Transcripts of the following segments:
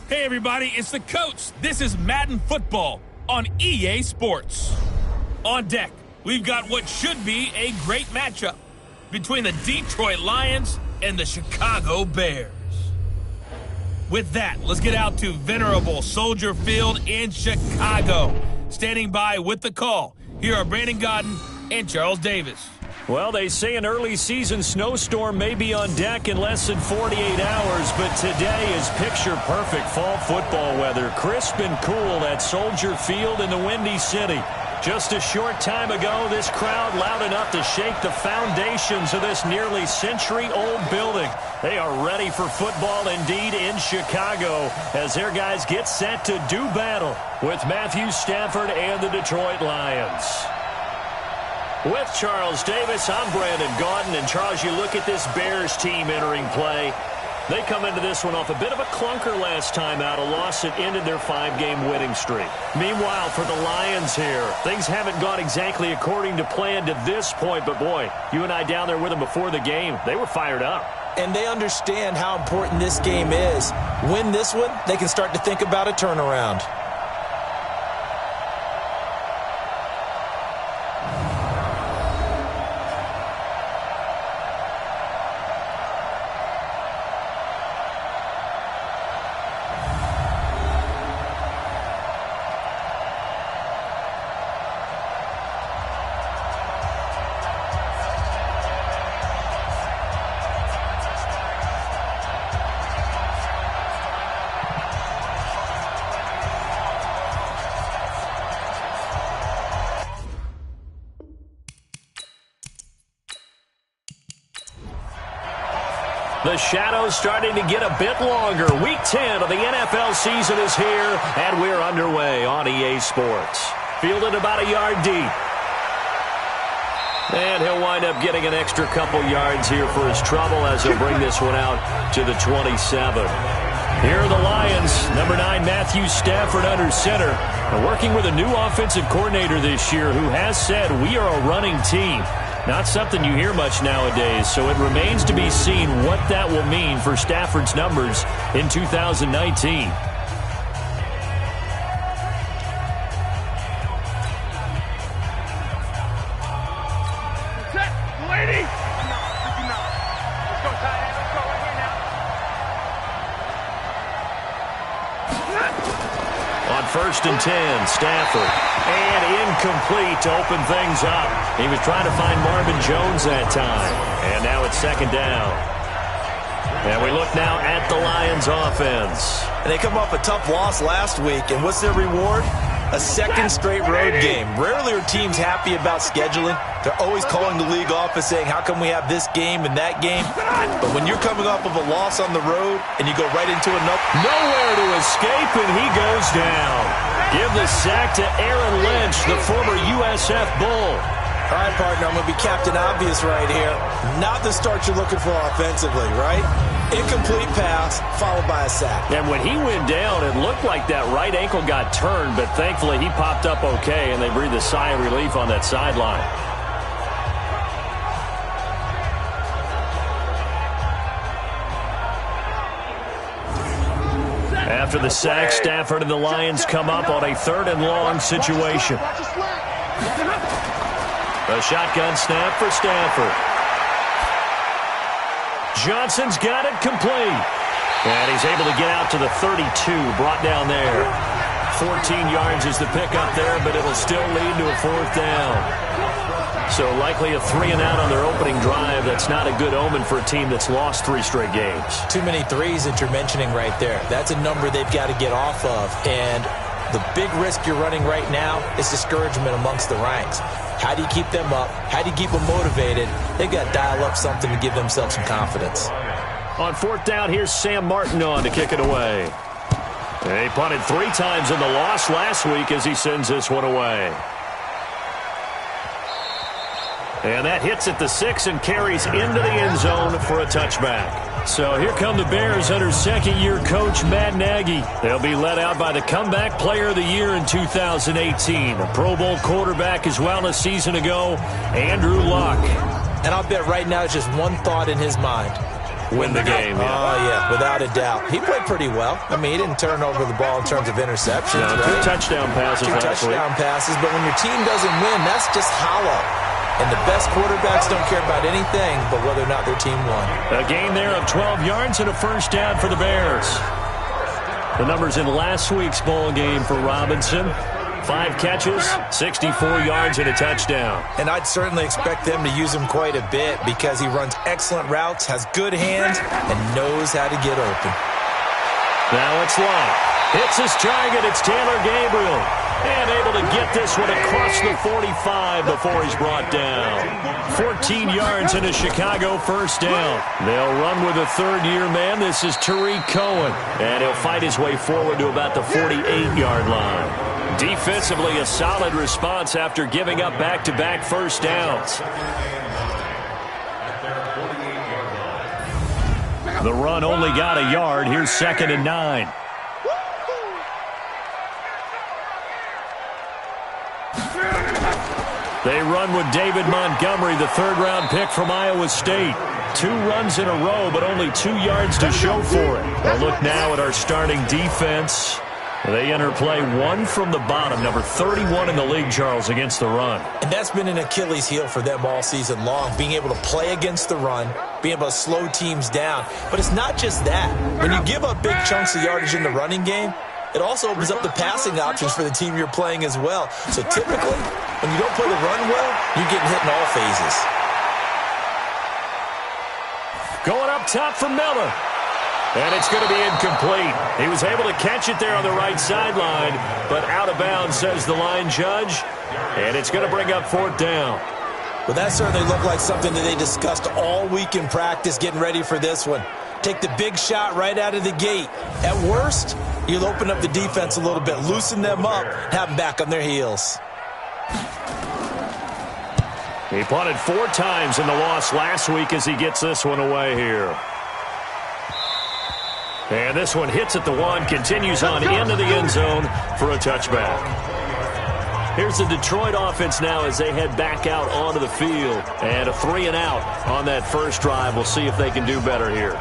Hey everybody, it's the coach. This is Madden Football on EA Sports. On deck, we've got what should be a great matchup between the Detroit Lions and the Chicago Bears. With that, let's get out to venerable Soldier Field in Chicago. Standing by with the call, here are Brandon Godden and Charles Davis. Well, they say an early season snowstorm may be on deck in less than 48 hours, but today is picture-perfect fall football weather. Crisp and cool at Soldier Field in the Windy City. Just a short time ago, this crowd loud enough to shake the foundations of this nearly century-old building. They are ready for football indeed in Chicago as their guys get set to do battle with Matthew Stafford and the Detroit Lions. With Charles Davis, I'm Brandon Gaudin. And Charles, you look at this Bears team entering play. They come into this one off a bit of a clunker last time out, a loss that ended their 5-game winning streak. Meanwhile, for the Lions here, things haven't gone exactly according to plan to this point. But boy, you and I down there with them before the game, they were fired up. And they understand how important this game is. Win this one, they can start to think about a turnaround. The shadow's starting to get a bit longer. Week 10 of the NFL season is here, and we're underway on EA Sports. Fielded about a yard deep. And he'll wind up getting an extra couple yards here for his trouble as he'll bring this one out to the 27. Here are the Lions. Number 9, Matthew Stafford under center. And working with a new offensive coordinator this year who has said we are a running team. Not something you hear much nowadays, so it remains to be seen what that will mean for Stafford's numbers in 2019. On 1st and 10, Stafford. And incomplete to open things up. He was trying to find Marvin Jones that time. And now it's 2nd down. And we look now at the Lions offense. And they come off a tough loss last week. And what's their reward? A 2nd straight road game. Rarely are teams happy about scheduling. They're always calling the league office saying, how come we have this game and that game? But when you're coming off of a loss on the road and you go right into another... Nowhere to escape, and he goes down. Give the sack to Aaron Lynch, the former USF Bull. All right, partner, I'm going to be Captain Obvious right here. Not the start you're looking for offensively, right? Incomplete pass, followed by a sack. And when he went down, it looked like that right ankle got turned, but thankfully he popped up okay, and they breathed a sigh of relief on that sideline. After the sack, Stafford and the Lions come up on a 3rd and long situation. A shotgun snap for Stafford. Johnson's got it complete. And he's able to get out to the 32, brought down there. 14 yards is the pickup there, but it'll still lead to a 4th down. So likely a 3-and-out on their opening drive. That's not a good omen for a team that's lost 3 straight games. Too many threes that you're mentioning right there. That's a number they've got to get off of. And the big risk you're running right now is discouragement amongst the ranks. How do you keep them up? How do you keep them motivated? They've got to dial up something to give themselves some confidence. On 4th down, here's Sam Martin on to kick it away. He punted 3 times in the loss last week as he sends this one away. And that hits at the 6 and carries into the end zone for a touchback. So here come the Bears under second-year coach Matt Nagy. They'll be led out by the comeback player of the year in 2018, a Pro Bowl quarterback as well a season ago, Andrew Luck. And I'll bet right now it's just one thought in his mind. win the game. Yeah. Oh, yeah, without a doubt. He played pretty well. I mean, he didn't turn over the ball in terms of interceptions. No, right? 2 touchdown passes last week. 2 touchdown passes, but when your team doesn't win, that's just hollow. And the best quarterbacks don't care about anything but whether or not their team won. A gain there of 12 yards and a first down for the Bears. The numbers in last week's ball game for Robinson. 5 catches, 64 yards, and a touchdown. And I'd certainly expect them to use him quite a bit because he runs excellent routes, has good hands, and knows how to get open. Now it's Lott. Hits his target. It's Taylor Gabriel. And able to get this one across the 45 before he's brought down. 14 yards and a Chicago first down. They'll run with a third-year man. This is Tariq Cohen. And he'll fight his way forward to about the 48-yard line. Defensively, a solid response after giving up back-to-back first downs. The run only got a yard. Here's 2nd and 9. They run with David Montgomery, the 3rd-round pick from Iowa State. 2 runs in a row, but only 2 yards to show for it. A look now at our starting defense. They enter play 1 from the bottom, number 31 in the league, Charles, against the run. And that's been an Achilles heel for them all season long, being able to play against the run, being able to slow teams down. But it's not just that. When you give up big chunks of yardage in the running game, it also opens up the passing options for the team you're playing as well. So typically, when you don't play the run well, you're getting hit in all phases. Going up top for Miller. And it's going to be incomplete. He was able to catch it there on the right sideline, but out of bounds, says the line judge. And it's going to bring up 4th down. Well, that certainly looked like something that they discussed all week in practice getting ready for this one. Take the big shot right out of the gate. At worst, you'll open up the defense a little bit, loosen them up, have them back on their heels. He punted 4 times in the loss last week as he gets this one away here. And this one hits at the 1, continues on into the end zone for a touchback. Here's the Detroit offense now as they head back out onto the field. And a 3-and-out on that first drive. We'll see if they can do better here.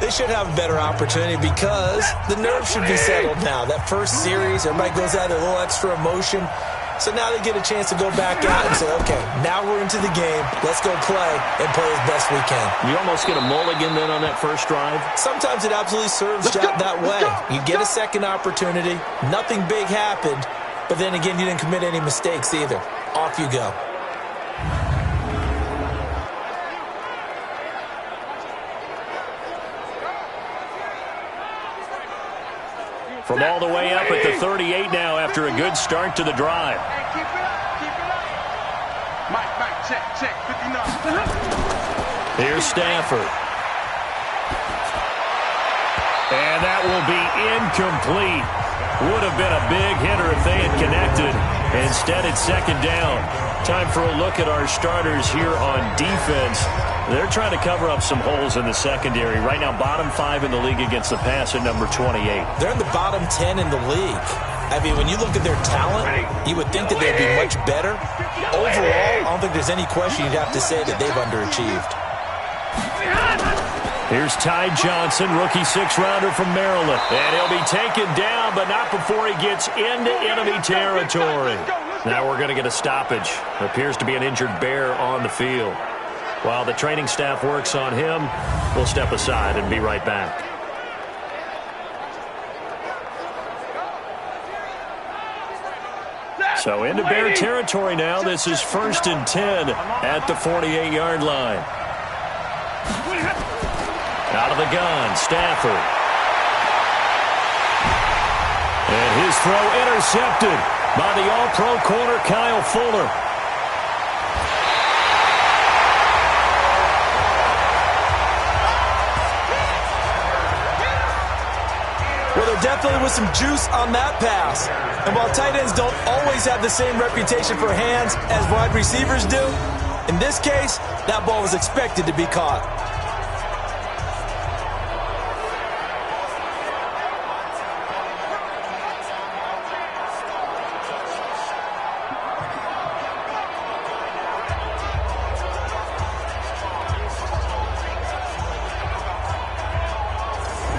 They should have a better opportunity because the nerves should be settled now. That first series, everybody goes out with a little extra emotion. So now they get a chance to go back out and say, okay, now we're into the game. Let's go play and play as best we can. You almost get a mulligan then on that first drive? Sometimes it absolutely serves that way. You get a second opportunity. Nothing big happened. But then again, you didn't commit any mistakes either. Off you go. From all the way up at the 38 now after a good start to the drive. Keep it up. Mike, check, 59. Here's Stafford. And that will be incomplete. Would have been a big hitter if they had connected. Instead, it's 2nd down. Time for a look at our starters here on defense. They're trying to cover up some holes in the secondary. Right now, bottom 5 in the league against the pass at number 28. They're in the bottom 10 in the league. I mean, when you look at their talent, you would think that they'd be much better. Overall, I don't think there's any question you'd have to say that they've underachieved. Here's Ty Johnson, rookie 6th-rounder from Maryland. And he'll be taken down, but not before he gets into enemy territory. Now we're going to get a stoppage. Appears to be an injured Bear on the field. While the training staff works on him, we'll step aside and be right back. So into Bear territory now. This is 1st and 10 at the 48-yard line. Out of the gun, Stafford. And his throw intercepted by the all-pro corner, Kyle Fuller. Well, there definitely was some juice on that pass. And while tight ends don't always have the same reputation for hands as wide receivers do, in this case, that ball was expected to be caught.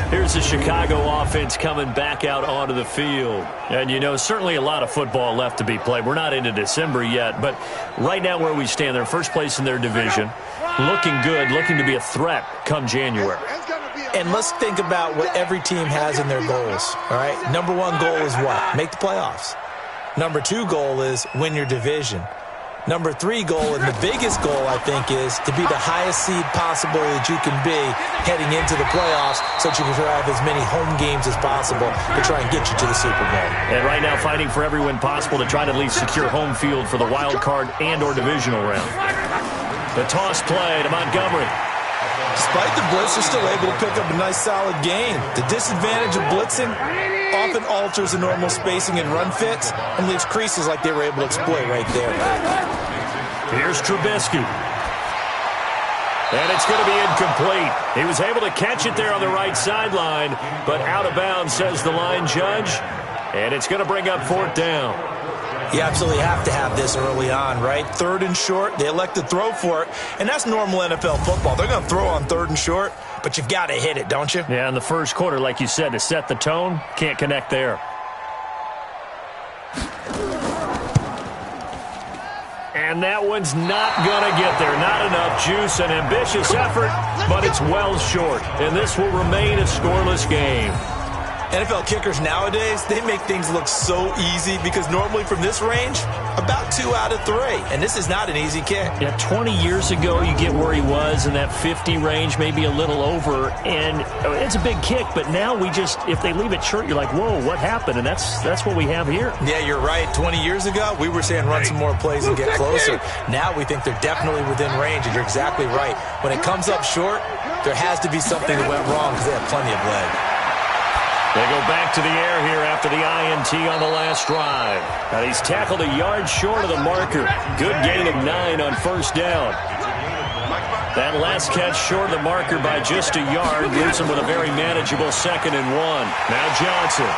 Here's the Chicago offense coming back out onto the field. And, you know, certainly a lot of football left to be played. We're not into December yet, but right now where we stand, they're first place in their division, looking good, looking to be a threat come January. And let's think about what every team has in their goals, all right? Number one goal is what? Make the playoffs. Number two goal is win your division. Number three goal, and the biggest goal, I think, is to be the highest seed possible that you can be heading into the playoffs so that you can have as many home games as possible to try and get you to the Super Bowl. And right now fighting for every win possible to try to at least secure home field for the wild card and or divisional round. The toss play to Montgomery. Despite the blitz, they're still able to pick up a nice solid gain. The disadvantage of blitzing often alters the normal spacing and run fits and leaves creases like they were able to exploit right there. Here's Trubisky. And it's going to be incomplete. He was able to catch it there on the right sideline, but out of bounds, says the line judge. And it's going to bring up fourth down. You absolutely have to have this early on, right? Third and short, they elect to throw for it, and that's normal NFL football. They're going to throw on third and short, but you've got to hit it, don't you? Yeah, in the first quarter, like you said, to set the tone, can't connect there. And that one's not going to get there. Not enough juice, an ambitious effort, but it's well short. And this will remain a scoreless game. NFL kickers nowadays, they make things look so easy because normally from this range, about 2 out of 3. And this is not an easy kick. Yeah, 20 years ago, you get where he was in that 50 range, maybe a little over. And it's a big kick, but now we just, if they leave it short, you're like, whoa, what happened? And that's what we have here. Yeah, you're right. 20 years ago, we were saying run some more plays and get closer. Now we think they're definitely within range, and you're exactly right. When it comes up short, there has to be something that went wrong because they have plenty of leg. They go back to the air here after the INT on the last drive. And he's tackled a yard short of the marker. Good gain of 9 on first down. That last catch short of the marker by just a yard leaves him with a very manageable 2nd and 1. Now Johnson.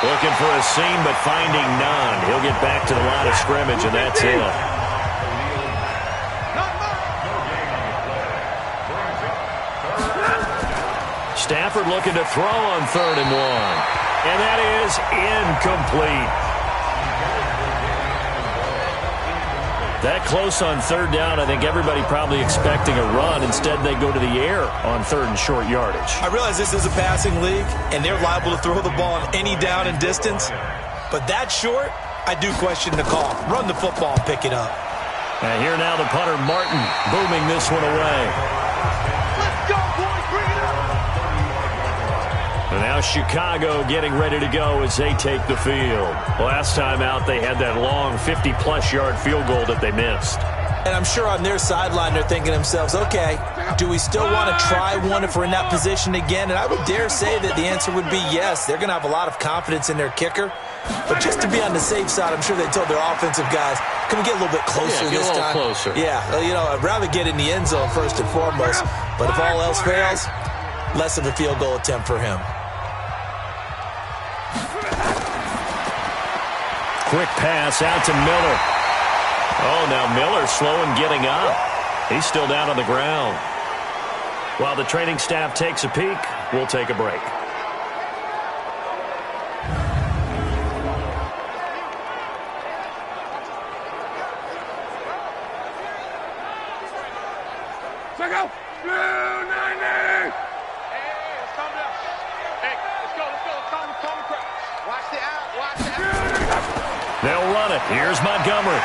Looking for a seam but finding none. He'll get back to the line of scrimmage, and that's it. Stafford looking to throw on 3rd and 1. And that is incomplete. That close on 3rd down, I think everybody probably expecting a run. Instead, they go to the air on 3rd and short yardage. I realize this is a passing league, and they're liable to throw the ball on any down and distance. But that short, I do question the call. Run the football and pick it up. And here now the punter, Martin, booming this one away. And now Chicago getting ready to go as they take the field. Last time out, they had that long 50-plus yard field goal that they missed. And I'm sure on their sideline they're thinking to themselves, okay, do we still want to try one if we're in that position again? And I would dare say that the answer would be yes. They're going to have a lot of confidence in their kicker. But just to be on the safe side, I'm sure they told their offensive guys, can we get a little bit closer this time? Closer. Yeah, you know, I'd rather get in the end zone first and foremost. But if all else fails, less of a field goal attempt for him. Quick pass out to Miller. Oh, now Miller slow in getting up. He's still down on the ground. While the training staff takes a peek, we'll take a break. Check out. Blue 90. Hey, let's calm down. Hey, let's go. Calm the crowd. Watch the out. Watch the out. They'll run it. Here's Montgomery.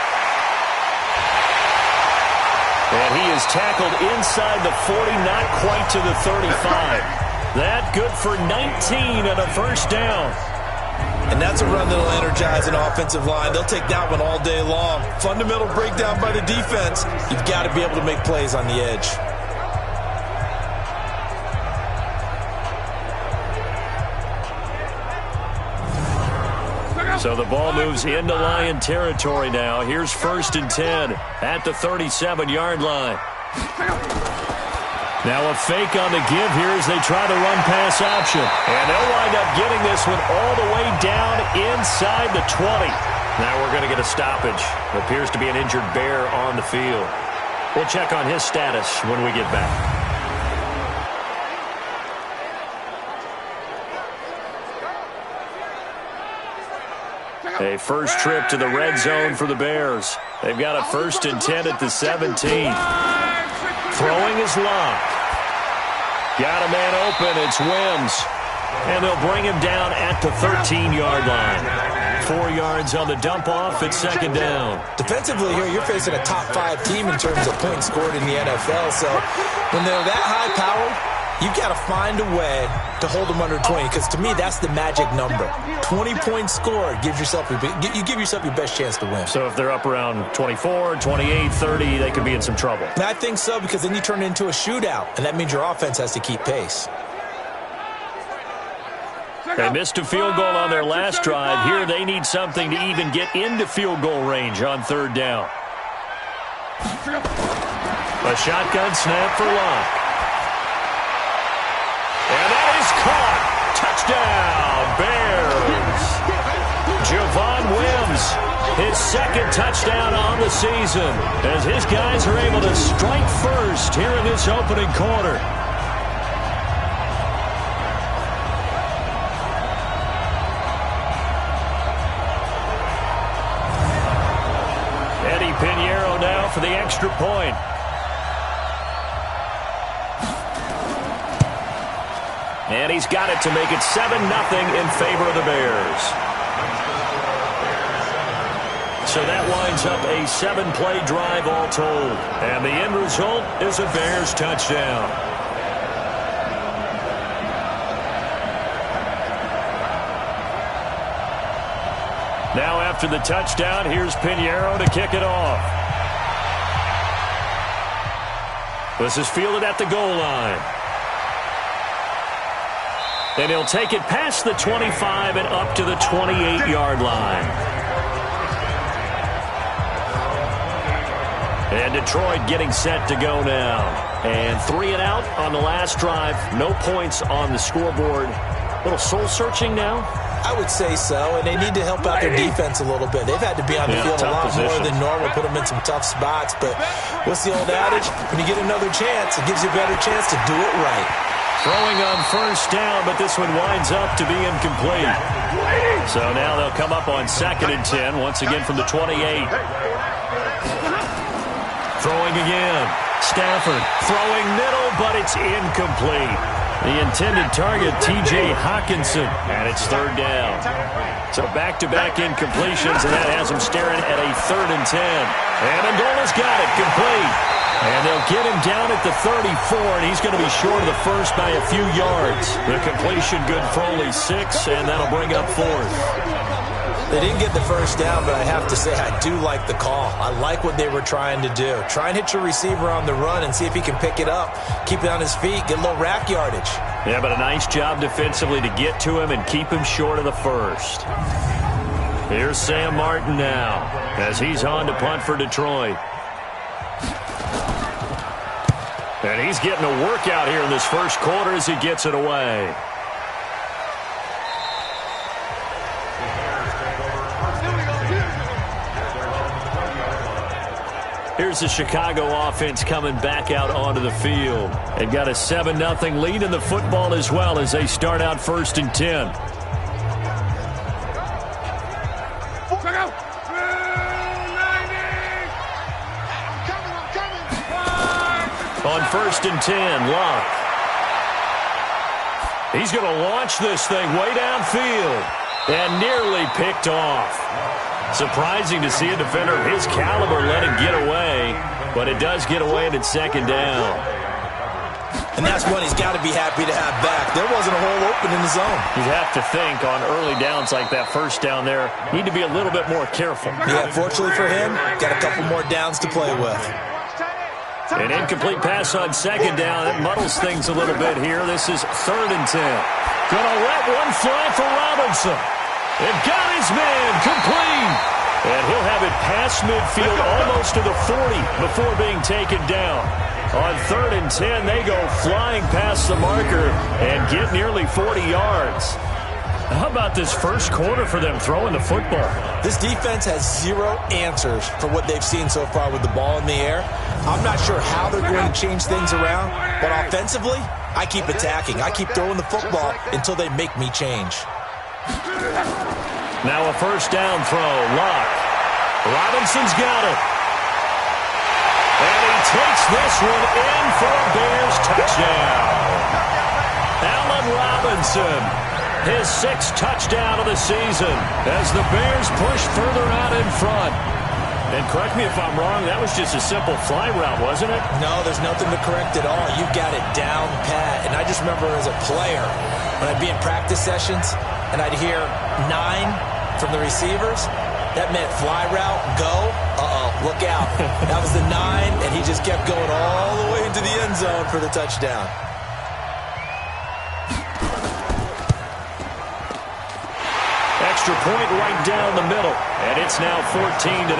And he is tackled inside the 40, not quite to the 35. That good for 19 and a first down. And that's a run that'll energize an offensive line. They'll take that one all day long. Fundamental breakdown by the defense. You've got to be able to make plays on the edge. So the ball moves into Lion territory now. Here's 1st and 10 at the 37-yard line. Now a fake on the give here as they try the run-pass option. And they'll wind up getting this one all the way down inside the 20. Now we're going to get a stoppage. It appears to be an injured Bear on the field. We'll check on his status when we get back. A first trip to the red zone for the Bears. They've got a 1st and 10 at the 17. Throwing is Locke. Got a man open. It's Wims. And they'll bring him down at the 13-yard line. 4 yards on the dump-off at 2nd down. Defensively here, you're facing a top-5 team in terms of points scored in the NFL. So when they're that high-powered, you've got to find a way to hold them under 20, because to me, that's the magic number. 20 points scored, you give yourself your best chance to win. So if they're up around 24, 28, 30, they could be in some trouble. And I think so, because then you turn it into a shootout, and that means your offense has to keep pace. They missed a field goal on their last drive. Here they need something to even get into field goal range on 3rd down. A shotgun snap for Locke. And that is caught. Touchdown, Bears. Javon Wims, his 2nd touchdown on the season, as his guys are able to strike first here in this opening quarter. Eddie Pinheiro now for the extra point. And he's got it to make it 7-0 in favor of the Bears. So that winds up a 7-play drive all told. And the end result is a Bears touchdown. Now after the touchdown, here's Pinheiro to kick it off. This is fielded at the goal line. And he'll take it past the 25 and up to the 28-yard line. And Detroit getting set to go now. And 3 and out on the last drive. No points on the scoreboard. A little soul-searching now? I would say so, and they need to help out their defense a little bit. They've had to be on the field a lot more than normal, put them in some tough spots. But what's the old adage? When you get another chance, it gives you a better chance to do it right. Throwing on 1st down, but this one winds up to be incomplete. So now they'll come up on 2nd and 10, once again from the 28. Throwing again. Stafford throwing middle, but it's incomplete. The intended target, T.J. Hawkinson, and it's 3rd down. So back-to-back incompletions, and that has him staring at a 3rd and 10. And Amendola's got it, complete. And they'll get him down at the 34, and he's going to be short of the first by a few yards. The completion good for only 6, and that'll bring up 4th. They didn't get the first down, but I have to say I do like the call. I like what they were trying to do. Try and hit your receiver on the run and see if he can pick it up. Keep it on his feet, get a little rack yardage. Yeah, but a nice job defensively to get to him and keep him short of the first. Here's Sam Martin now as he's on to punt for Detroit. And he's getting a workout here in this first quarter as he gets it away. Here's the Chicago offense coming back out onto the field. They've got a 7-0 lead in the football as well as they start out 1st and 10. On 1st and 10, Locke. He's going to launch this thing way downfield and nearly picked off. Surprising to see a defender of his caliber let it get away, but it does get away and it's 2nd down. And that's one he's got to be happy to have back. There wasn't a hole open in the zone. You'd have to think on early downs like that 1st down there, need to be a little bit more careful. Yeah, fortunately for him, got a couple more downs to play with. An incomplete pass on 2nd down. That muddles things a little bit here. This is 3rd and 10. Gonna let one fly for Robinson. They've got his man complete. And he'll have it past midfield almost to the 40 before being taken down. On 3rd and 10, they go flying past the marker and get nearly 40 yards. How about this first quarter for them throwing the football? This defense has 0 answers for what they've seen so far with the ball in the air. I'm not sure how they're going to change things around, but offensively, I keep attacking. I keep throwing the football until they make me change. Now a first down throw. Luck. Robinson's got it. And he takes this one in for a Bears touchdown. Allen Robinson, his 6th touchdown of the season as the Bears push further out in front. And correct me if I'm wrong, that was just a simple fly route, wasn't it? No, there's nothing to correct at all. You got it down pat. And I just remember as a player, when I'd be in practice sessions and I'd hear 9 from the receivers, that meant fly route, go, look out. That was the 9, and he just kept going all the way into the end zone for the touchdown. Extra point right down the middle, and it's now 14-0.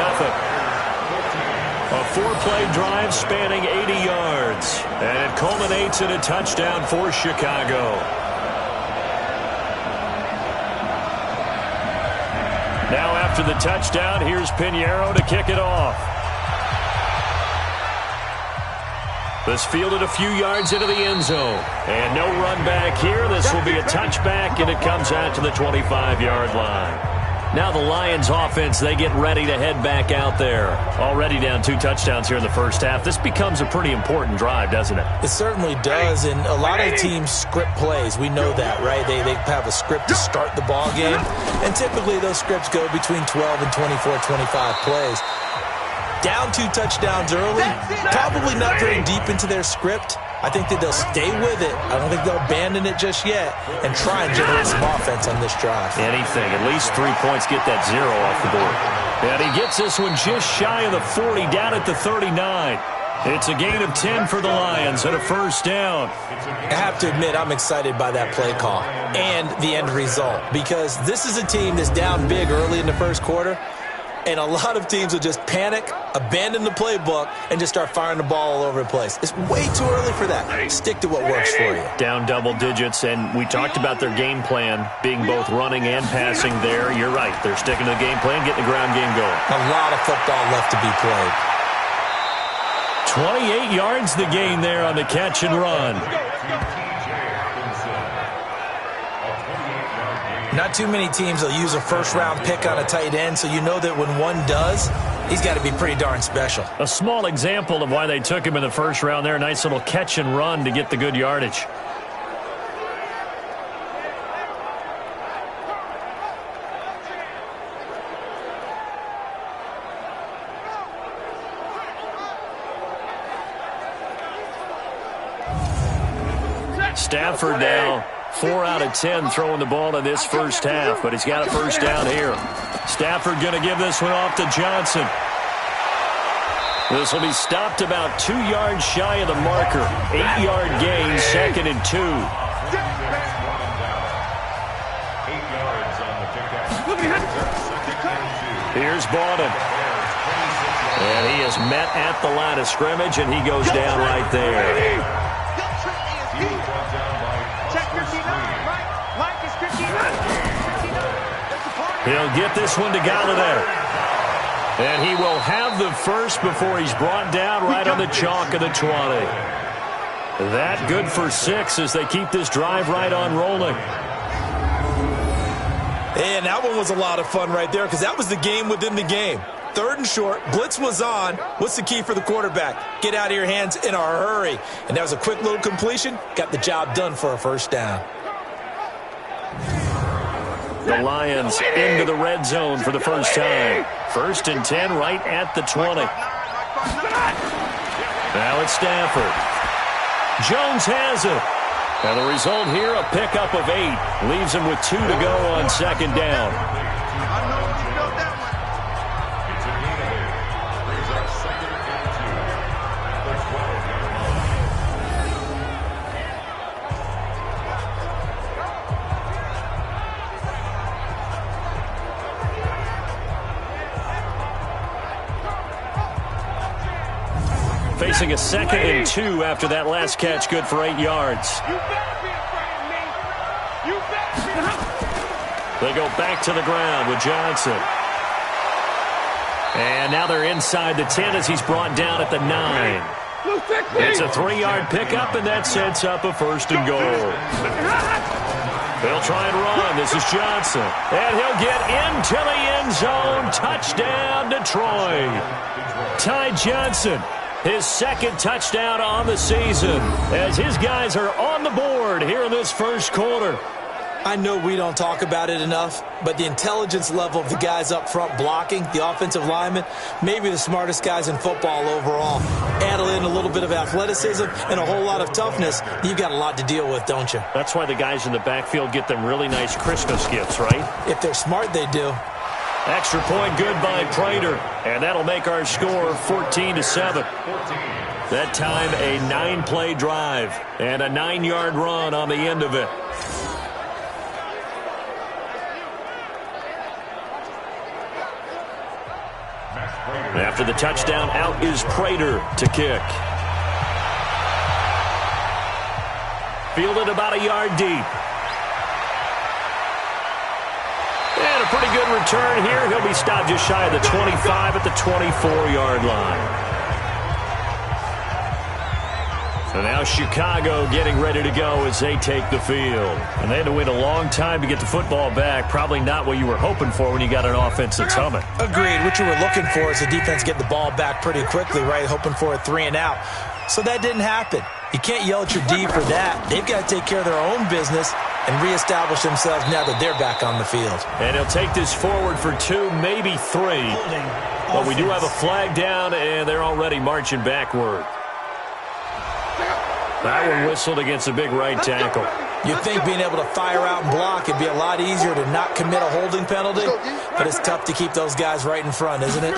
A 4-play drive spanning 80 yards, and it culminates in a touchdown for Chicago. Now after the touchdown, here's Pinheiro to kick it off. This fielded a few yards into the end zone. And no run back here. This will be a touchback, and it comes out to the 25-yard line. Now the Lions offense, they get ready to head back out there. Already down 2 touchdowns here in the first half. This becomes a pretty important drive, doesn't it? It certainly does, and a lot of teams script plays. We know that, right? They have a script to start the ball game, and typically those scripts go between 12 and 24, 25 plays. Down 2 touchdowns early, probably not very deep into their script. I think that they'll stay with it. I don't think they'll abandon it just yet and try and generate some offense on this drive. Anything, at least 3 points, get that 0 off the board. And he gets this one just shy of the 40, down at the 39. It's a gain of 10 for the Lions and a first down. I have to admit, I'm excited by that play call and the end result, because this is a team that's down big early in the first quarter. And a lot of teams will just panic, abandon the playbook, and just start firing the ball all over the place. It's way too early for that. Stick to what works for you. Down double digits, and we talked about their game plan being both running and passing there. You're right. They're sticking to the game plan, getting the ground game going. A lot of football left to be played. 28 yards the gain there on the catch and run. Not too many teams will use a first-round pick on a tight end, so you know that when one does, he's got to be pretty darn special. A small example of why they took him in the first round there. Nice little catch and run to get the good yardage. Stafford now 4 out of 10 throwing the ball in this first half, but he's got a first down here. Stafford going to give this one off to Johnson. This will be stopped about 2 yards shy of the marker. 8-yard gain, 2nd and 2. Here's Bowden. And he is met at the line of scrimmage, and he goes down right there. He'll get this one to Galladay. And he will have the first before he's brought down right on the chalk of the 20. That good for 6 as they keep this drive right on rolling. And that one was a lot of fun right there, because that was the game within the game. 3rd and short, blitz was on. What's the key for the quarterback? Get out of your hands in a hurry. And that was a quick little completion. Got the job done for a first down. The Lions into the red zone for the first time. 1st and 10 right at the 20. Now it's Stafford. Jones has it. And the result here, a pickup of 8. Leaves him with 2 to go on 2nd down. Facing a 2nd and 2 after that last catch, good for 8 yards. They go back to the ground with Johnson. And now they're inside the 10 as he's brought down at the 9. It's a 3-yard pickup, and that sets up a 1st and goal. They'll try and run. This is Johnson. And he'll get into the end zone. Touchdown, Detroit. Ty Johnson, his second touchdown on the season, as his guys are on the board here in this first quarter. I know we don't talk about it enough, but the intelligence level of the guys up front blocking, the offensive linemen, maybe the smartest guys in football overall. Add in a little bit of athleticism and a whole lot of toughness, you've got a lot to deal with, don't you? That's why the guys in the backfield get them really nice Christmas gifts, right? If they're smart, they do. Extra point good by Prater, and that'll make our score 14-7. That time a 9-play drive and a 9-yard run on the end of it. After the touchdown, out is Prater to kick. Fielded about a yard deep. And a pretty good return here. He'll be stopped just shy of the 25 at the 24-yard line. So now Chicago getting ready to go as they take the field. And they had to wait a long time to get the football back. Probably not what you were hoping for when you got an offense that's humming. Agreed. What you were looking for is the defense get the ball back pretty quickly, right? Hoping for a 3-and-out. So that didn't happen. You can't yell at your D for that. They've got to take care of their own business and reestablish themselves now that they're back on the field. And he'll take this forward for 2, maybe 3. But we do have a flag down, and they're already marching backward. That one whistled against a big right tackle. You'd think being able to fire out and block would be a lot easier to not commit a holding penalty, but it's tough to keep those guys right in front, isn't it?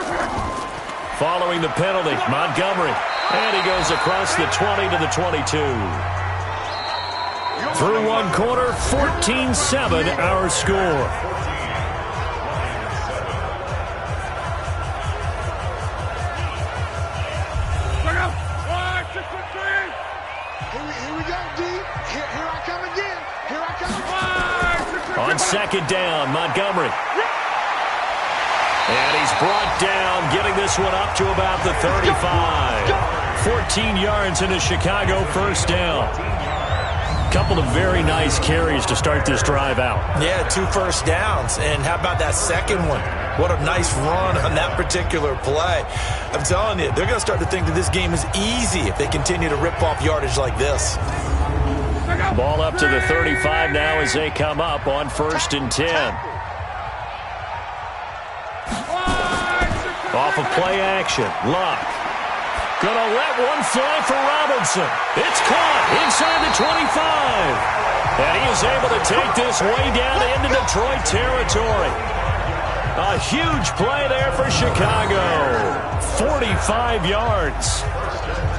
Following the penalty, Montgomery. And he goes across the 20 to the 22. Through one quarter, 14-7 our score. On second down, Montgomery. And he's brought down, getting this one up to about the 35. 14 yards into Chicago, first down. Couple of very nice carries to start this drive out. Yeah, 2 first downs. And how about that second one? What a nice run on that particular play. I'm telling you, they're going to start to think that this game is easy if they continue to rip off yardage like this. Ball up to the 35 now as they come up on 1st and 10. Off of play action, Luck. Gonna let one fly for Robinson. It's caught inside the 25. And he is able to take this way down into Detroit territory. A huge play there for Chicago. 45 yards.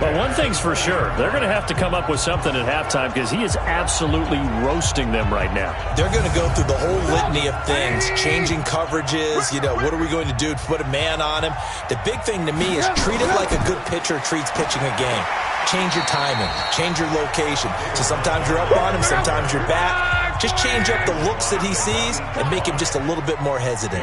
But one thing's for sure, they're going to have to come up with something at halftime because he is absolutely roasting them right now. They're going to go through the whole litany of things, changing coverages, what are we going to do to put a man on him? The big thing to me is treat it like a good pitcher treats pitching a game. Change your timing, change your location. So sometimes you're up on him, sometimes you're back. Just change up the looks that he sees and make him just a little bit more hesitant.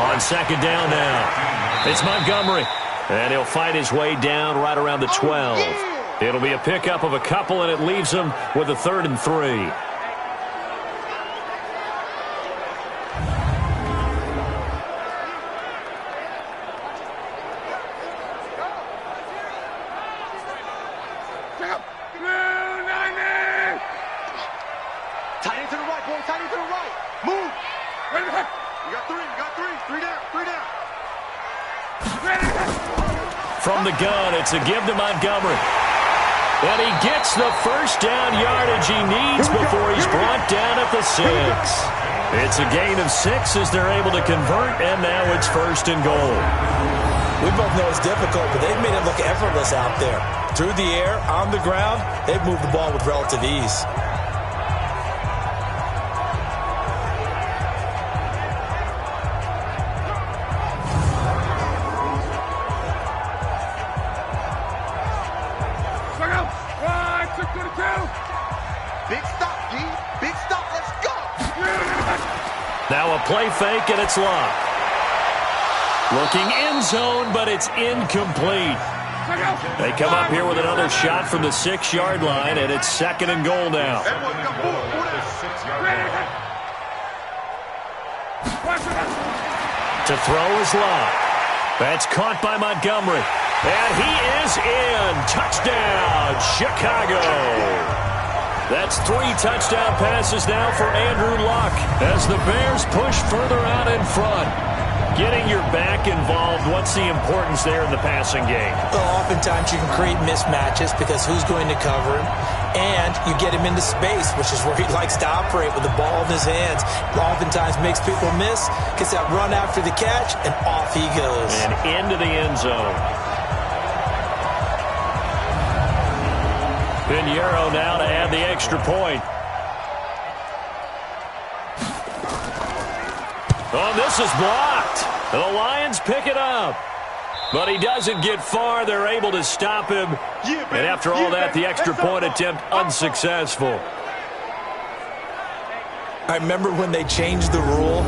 On second down now. It's Montgomery, and he'll fight his way down right around the 12. It'll be a pickup of a couple, and it leaves him with a 3rd and 3. Tight end to the right, boy. Tight end to the right. Move. You got 3. You got 3. 3 down. 3 down. From the gun, it's a give to Montgomery. And he gets the first down yardage he needs before he's brought down at the 6. It's a gain of 6 as they're able to convert, and now it's 1st and goal. We both know it's difficult, but they've made it look effortless out there. Through the air, on the ground, they've moved the ball with relative ease. Big stop, G. Big stop. Let's go. Now a play fake, and it's Luck. Looking end zone, but it's incomplete. They come up here with another shot from the 6-yard line, and it's 2nd and goal now. To throw is Locke. That's caught by Montgomery. And he is in. Touchdown, Chicago. That's 3 touchdown passes now for Andrew Luck as the Bears push further out in front. Getting your back involved, what's the importance there in the passing game? Well, oftentimes you can create mismatches because who's going to cover him? And you get him into space, which is where he likes to operate with the ball in his hands. Oftentimes makes people miss, gets that run after the catch, and off he goes. And into the end zone. Pinheiro now to add the extra point. Oh, this is blocked. The Lions pick it up. But he doesn't get far. They're able to stop him. And after all that, the extra point attempt unsuccessful. I remember when they changed the rule,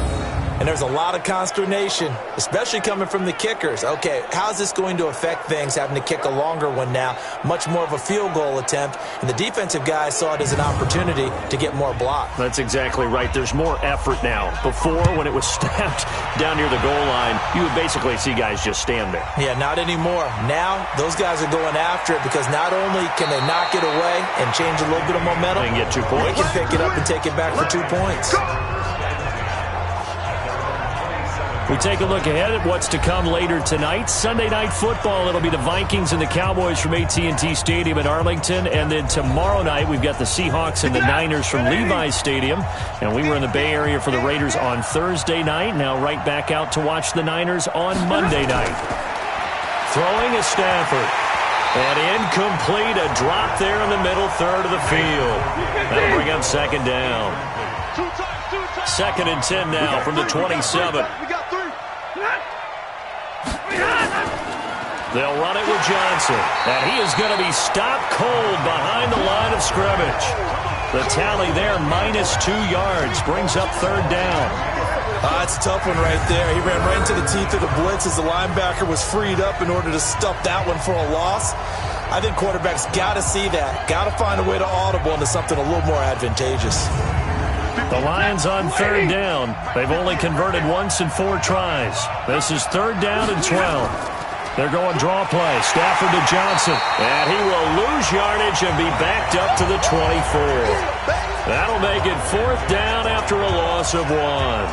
and there's a lot of consternation, especially coming from the kickers. Okay, how's this going to affect things, having to kick a longer one now, much more of a field goal attempt, and the defensive guys saw it as an opportunity to get more block. That's exactly right. There's more effort now. Before, when it was snapped down near the goal line, you would basically see guys just stand there. Yeah, not anymore. Now, those guys are going after it because not only can they knock it away and change a little bit of momentum, they can get 2 points. They can pick it up and take it back for 2 points. We take a look ahead at what's to come later tonight. Sunday Night Football, it'll be the Vikings and the Cowboys from AT&T Stadium in Arlington. And then tomorrow night, we've got the Seahawks and the Niners from Levi's Stadium. And we were in the Bay Area for the Raiders on Thursday night. Now right back out to watch the Niners on Monday night. Throwing is Stafford. And incomplete, a drop there in the middle third of the field. That'll bring up 2nd down. 2nd and 10 now from the 27. They'll run it with Johnson. And he is going to be stopped cold behind the line of scrimmage. The tally there, -2 yards, brings up 3rd down. It's a tough one right there. He ran right into the teeth of the blitz as the linebacker was freed up in order to stuff that one for a loss. I think quarterbacks got to see that. Got to find a way to audible into something a little more advantageous. The Lions on 3rd down. They've only converted once in 4 tries. This is 3rd down and 12. They're going draw play. Stafford to Johnson. And he will lose yardage and be backed up to the 24. That'll make it 4th down after a loss of 1.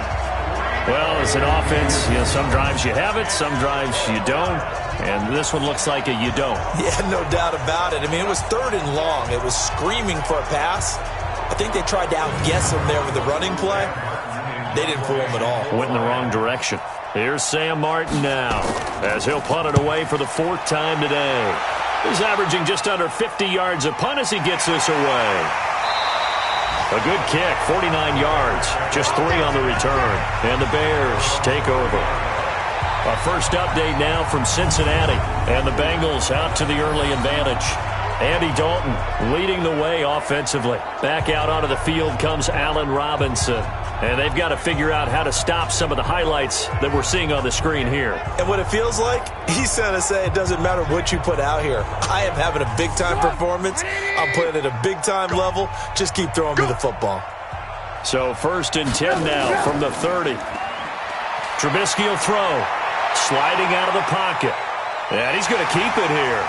Well, as an offense, some drives you have it, some drives you don't. And this one looks like a you don't. Yeah, no doubt about it. I mean, it was 3rd and long. It was screaming for a pass. I think they tried to outguess him there with the running play. They didn't fool him at all. Went in the wrong direction. Here's Sam Martin now as he'll punt it away for the 4th time today. He's averaging just under 50 yards a punt as he gets this away. A good kick, 49 yards, just 3 on the return. And the Bears take over. Our first update now from Cincinnati. And the Bengals out to the early advantage. Andy Dalton leading the way offensively. Back out onto the field comes Allen Robinson. And they've got to figure out how to stop some of the highlights that we're seeing on the screen here. And what it feels like, he's going to say it doesn't matter what you put out here. I am having a big-time performance. I'm playing at a big-time level. Just keep throwing me the football. So 1st and 10 now from the 30. Trubisky will throw. Sliding out of the pocket. And he's going to keep it here.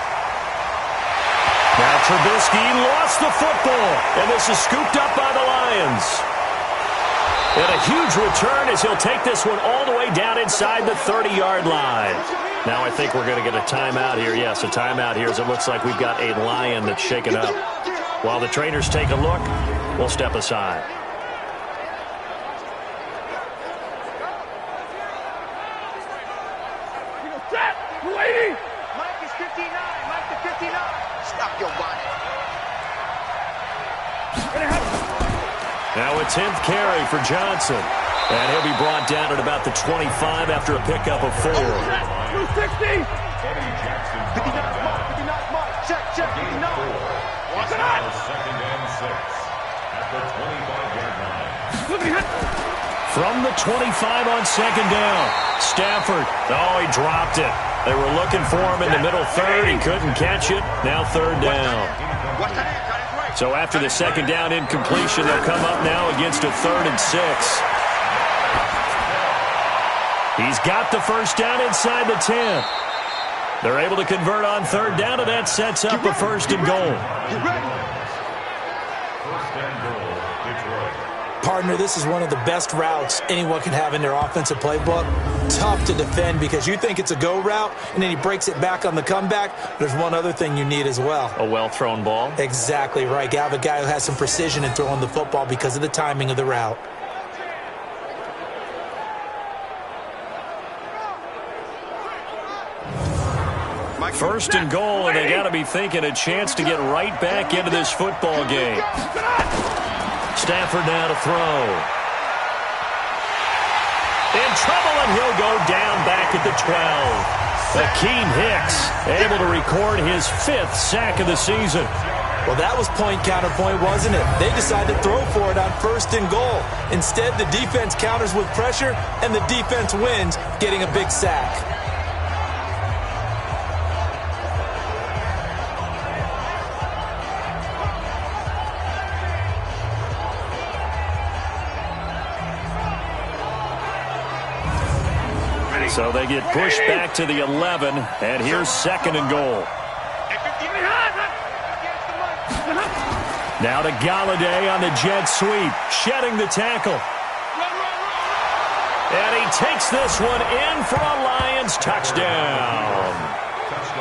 Now Trubisky lost the football. And this is scooped up by the Lions. And a huge return as he'll take this one all the way down inside the 30-yard line. Now I think we're going to get a timeout here. Yes, a timeout here as it looks like we've got a Lion that's shaken up. While the trainers take a look, we'll step aside. Mike is 59. Mike to 59. Stop your bonnet. Now a 10th carry for Johnson. And he'll be brought down at about the 25 after a pickup of 4. 60. 59 Mike. 59 Mike. Check, 59. Watch it out. 2nd and 6 at the 25-yard line. From the 25 on 2nd down. Stafford. Oh, he dropped it. They were looking for him in the middle third. He couldn't catch it. Now third down. So after the second down incompletion, they'll come up now against a 3rd and 6. He's got the first down inside the 10. They're able to convert on third down, and that sets up a 1st and goal. Partner, this is one of the best routes anyone can have in their offensive playbook. Tough to defend because you think it's a go route, and then he breaks it back on the comeback. There's one other thing you need as well. A well-thrown ball? Exactly right. You have a guy who has some precision in throwing the football because of the timing of the route. First and goal, and they got to be thinking a chance to get right back into this football game. Stafford now to throw. In trouble, and he'll go down back at the 12. Akeem Hicks able to record his 5th sack of the season. Well, that was point-counterpoint, wasn't it? They decided to throw for it on 1st and goal. Instead, the defense counters with pressure, and the defense wins, getting a big sack. So they get pushed back to the 11, and here's 2nd and goal. Now to Galladay on the jet sweep, shedding the tackle. And he takes this one in for a Lions touchdown.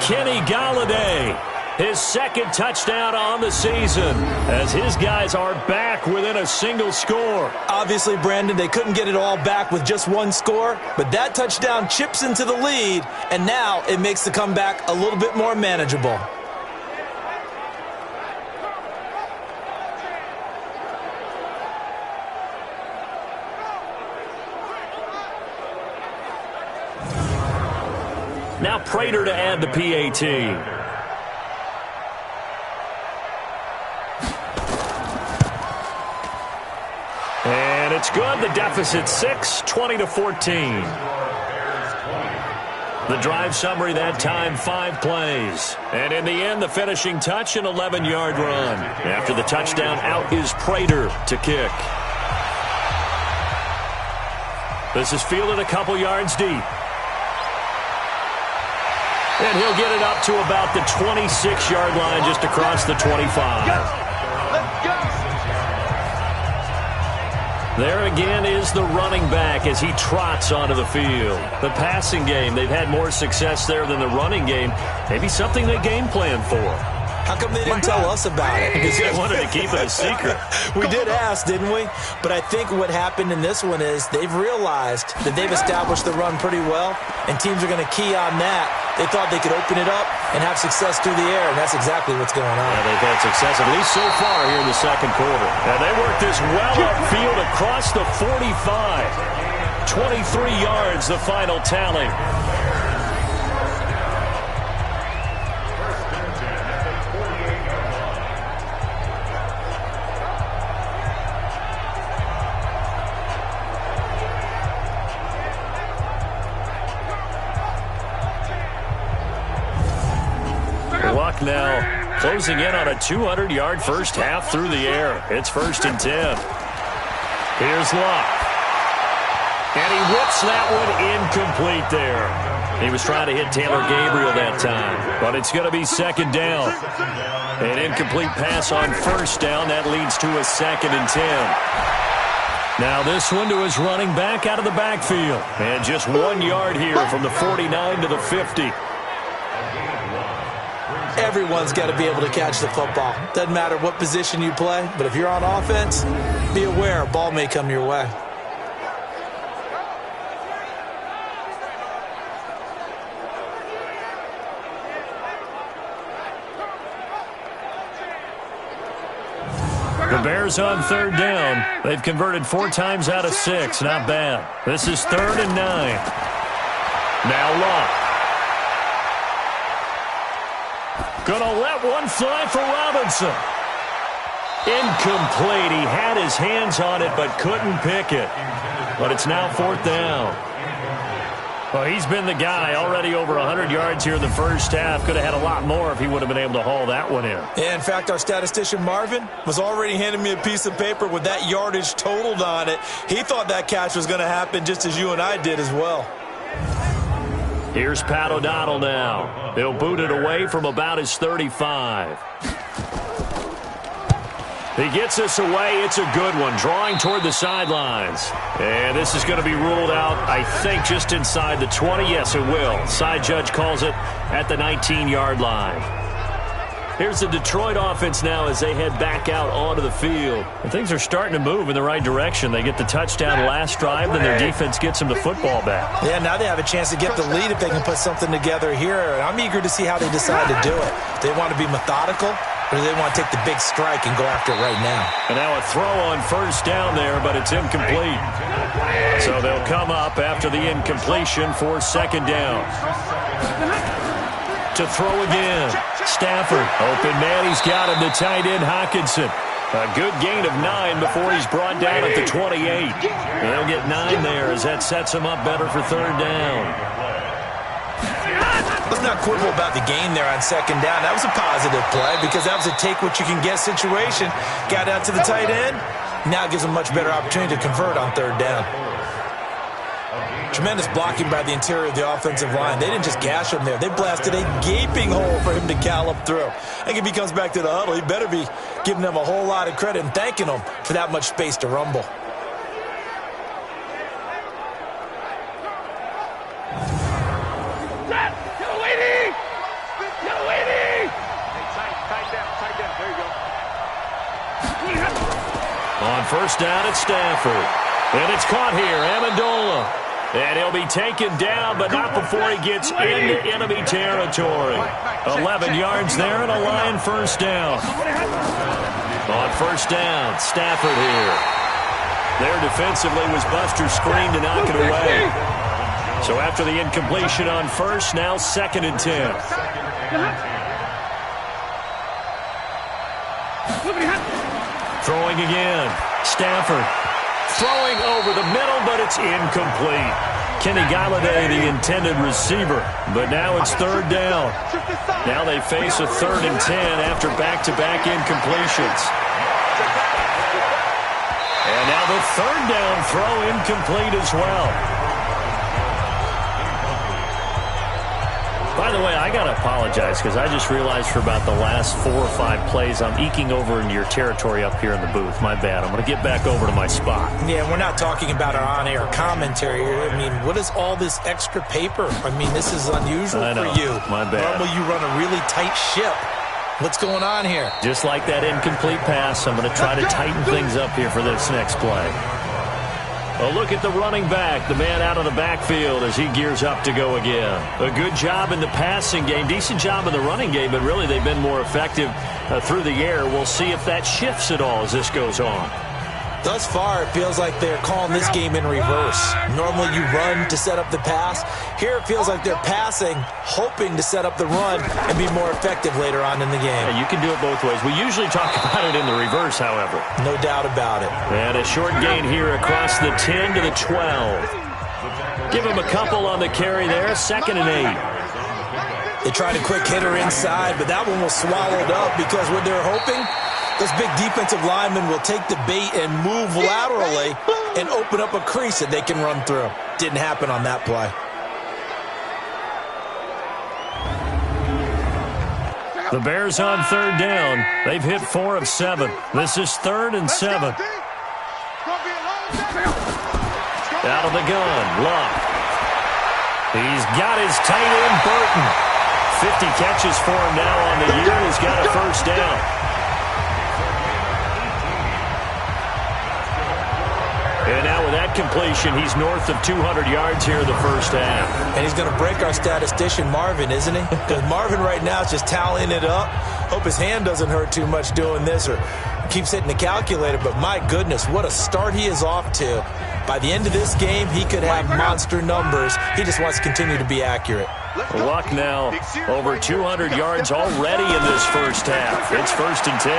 Kenny Galladay, his 2nd touchdown on the season, as his guys are back within a single score. Obviously, Brandon, they couldn't get it all back with just one score, but that touchdown chips into the lead, and now it makes the comeback a little bit more manageable. Now Prater to add the PAT. And it's good. The deficit 6, 20-14. The drive summary that time, 5 plays. And in the end, the finishing touch, an 11-yard run. After the touchdown, out is Prater to kick. This is fielded a couple yards deep. And he'll get it up to about the 26-yard line, just across the 25. Let's go. There again is the running back as he trots onto the field. The passing game, they've had more success there than the running game. Maybe something they game plan for. How come they didn't tell us about it? Because they wanted to keep it a secret. We did ask, didn't we? But I think what happened in this one is they've realized that they've established the run pretty well, and teams are going to key on that. They thought they could open it up and have success through the air, and that's exactly what's going on. Yeah, they've had success, at least so far here in the second quarter. And they worked this well upfield across the 45. 23 yards, the final tally. Luck now closing in on a 200-yard first half through the air. It's 1st and 10. Here's Luck. And he whips that one incomplete there. He was trying to hit Taylor Gabriel that time, but it's going to be 2nd down. An incomplete pass on 1st down. That leads to a 2nd and 10. Now this one to his running back out of the backfield. And just 1 yard here from the 49 to the 50. Everyone's got to be able to catch the football. Doesn't matter what position you play, but if you're on offense, be aware a ball may come your way. The Bears on 3rd down. They've converted 4 times out of 6. Not bad. This is 3rd and 9. Now Luck. Gonna let one fly for Robinson. Incomplete. He had his hands on it but couldn't pick it. But it's now 4th down. Well, he's been the guy. Already over 100 yards here in the first half. Could have had a lot more if he would have been able to haul that one in. Yeah, in fact, our statistician Marvin was already handing me a piece of paper with that yardage totaled on it. He thought that catch was going to happen just as you and I did as well. Here's Pat O'Donnell now. He'll boot it away from about his 35. He gets this away. It's a good one. Drawing toward the sidelines. And this is going to be ruled out, I think, just inside the 20. Yes, it will. Side judge calls it at the 19-yard line. Here's the Detroit offense now as they head back out onto the field. And things are starting to move in the right direction. They get the touchdown last drive, then their defense gets them the football back. Yeah, now they have a chance to get the lead if they can put something together here. And I'm eager to see how they decide to do it. Do they want to be methodical, or do they want to take the big strike and go after it right now? And now a throw on first down there, but it's incomplete. So they'll come up after the incompletion for second down. To throw again. Stafford. Open man. He's got him to tight end Hockenson. A good gain of 9 before he's brought down at the 28. They'll get 9 there as that sets him up better for third down. Let's not quibble about the gain there on second down. That was a positive play because that was a take-what-you-can-get situation. Got out to the tight end. Now gives him a much better opportunity to convert on third down. Tremendous blocking by the interior of the offensive line. They didn't just gash him there. They blasted a gaping hole for him to gallop through. I think if he comes back to the huddle, he better be giving them a whole lot of credit and thanking them for that much space to rumble. On first down, it's Stafford. And it's caught here, Amendola. And he'll be taken down, but not before he gets into enemy territory. 11 yards there and a Lion first down. On first down, Stafford here. There defensively was Buster's screen to knock it away. So after the incompletion on first, now second and 10. Throwing again. Stafford. Throwing over the middle, but it's incomplete. Kenny Galladay, the intended receiver. But now it's third down. Now they face a 3rd and 10 after back-to-back incompletions. And now the third down throw incomplete as well. By the way, I got to apologize because I just realized for about the last 4 or 5 plays I'm eking over into your territory up here in the booth. My bad. I'm going to get back over to my spot. Yeah, we're not talking about our on-air commentary. I mean, what is all this extra paper? I mean, this is unusual for you. My bad. Normally you run a really tight ship. What's going on here? Just like that incomplete pass, I'm going to try to tighten things up here for this next play. A look at the running back, the man out of the backfield as he gears up to go again. A good job in the passing game, decent job in the running game, but really they've been more effective through the air. We'll see if that shifts at all as this goes on. Thus far, it feels like they're calling this game in reverse. Normally you run to set up the pass. Here it feels like they're passing, hoping to set up the run and be more effective later on in the game. Yeah, you can do it both ways. We usually talk about it in the reverse, however. No doubt about it. And a short gain here across the 10 to the 12. Give him a couple on the carry there, 2nd and 8. They tried a quick hitter inside, but that one was swallowed up because what they're hoping, those big defensive linemen will take the bait and move laterally and open up a crease that they can run through. Didn't happen on that play. The Bears on third down. They've hit 4 of 7. This is 3rd and 7. Out of the gun, Luck. He's got his tight end, Burton. 50 catches for him now on the year. He's got a first down. And now with that completion, he's north of 200 yards here in the first half. And he's going to break our statistician, Marvin, isn't he? Because Marvin right now is just tallying it up. Hope his hand doesn't hurt too much doing this or keeps hitting the calculator. But my goodness, what a start he is off to. By the end of this game, he could have monster numbers. He just wants to continue to be accurate. Luck now over 200 yards already in this first half. It's 1st and 10.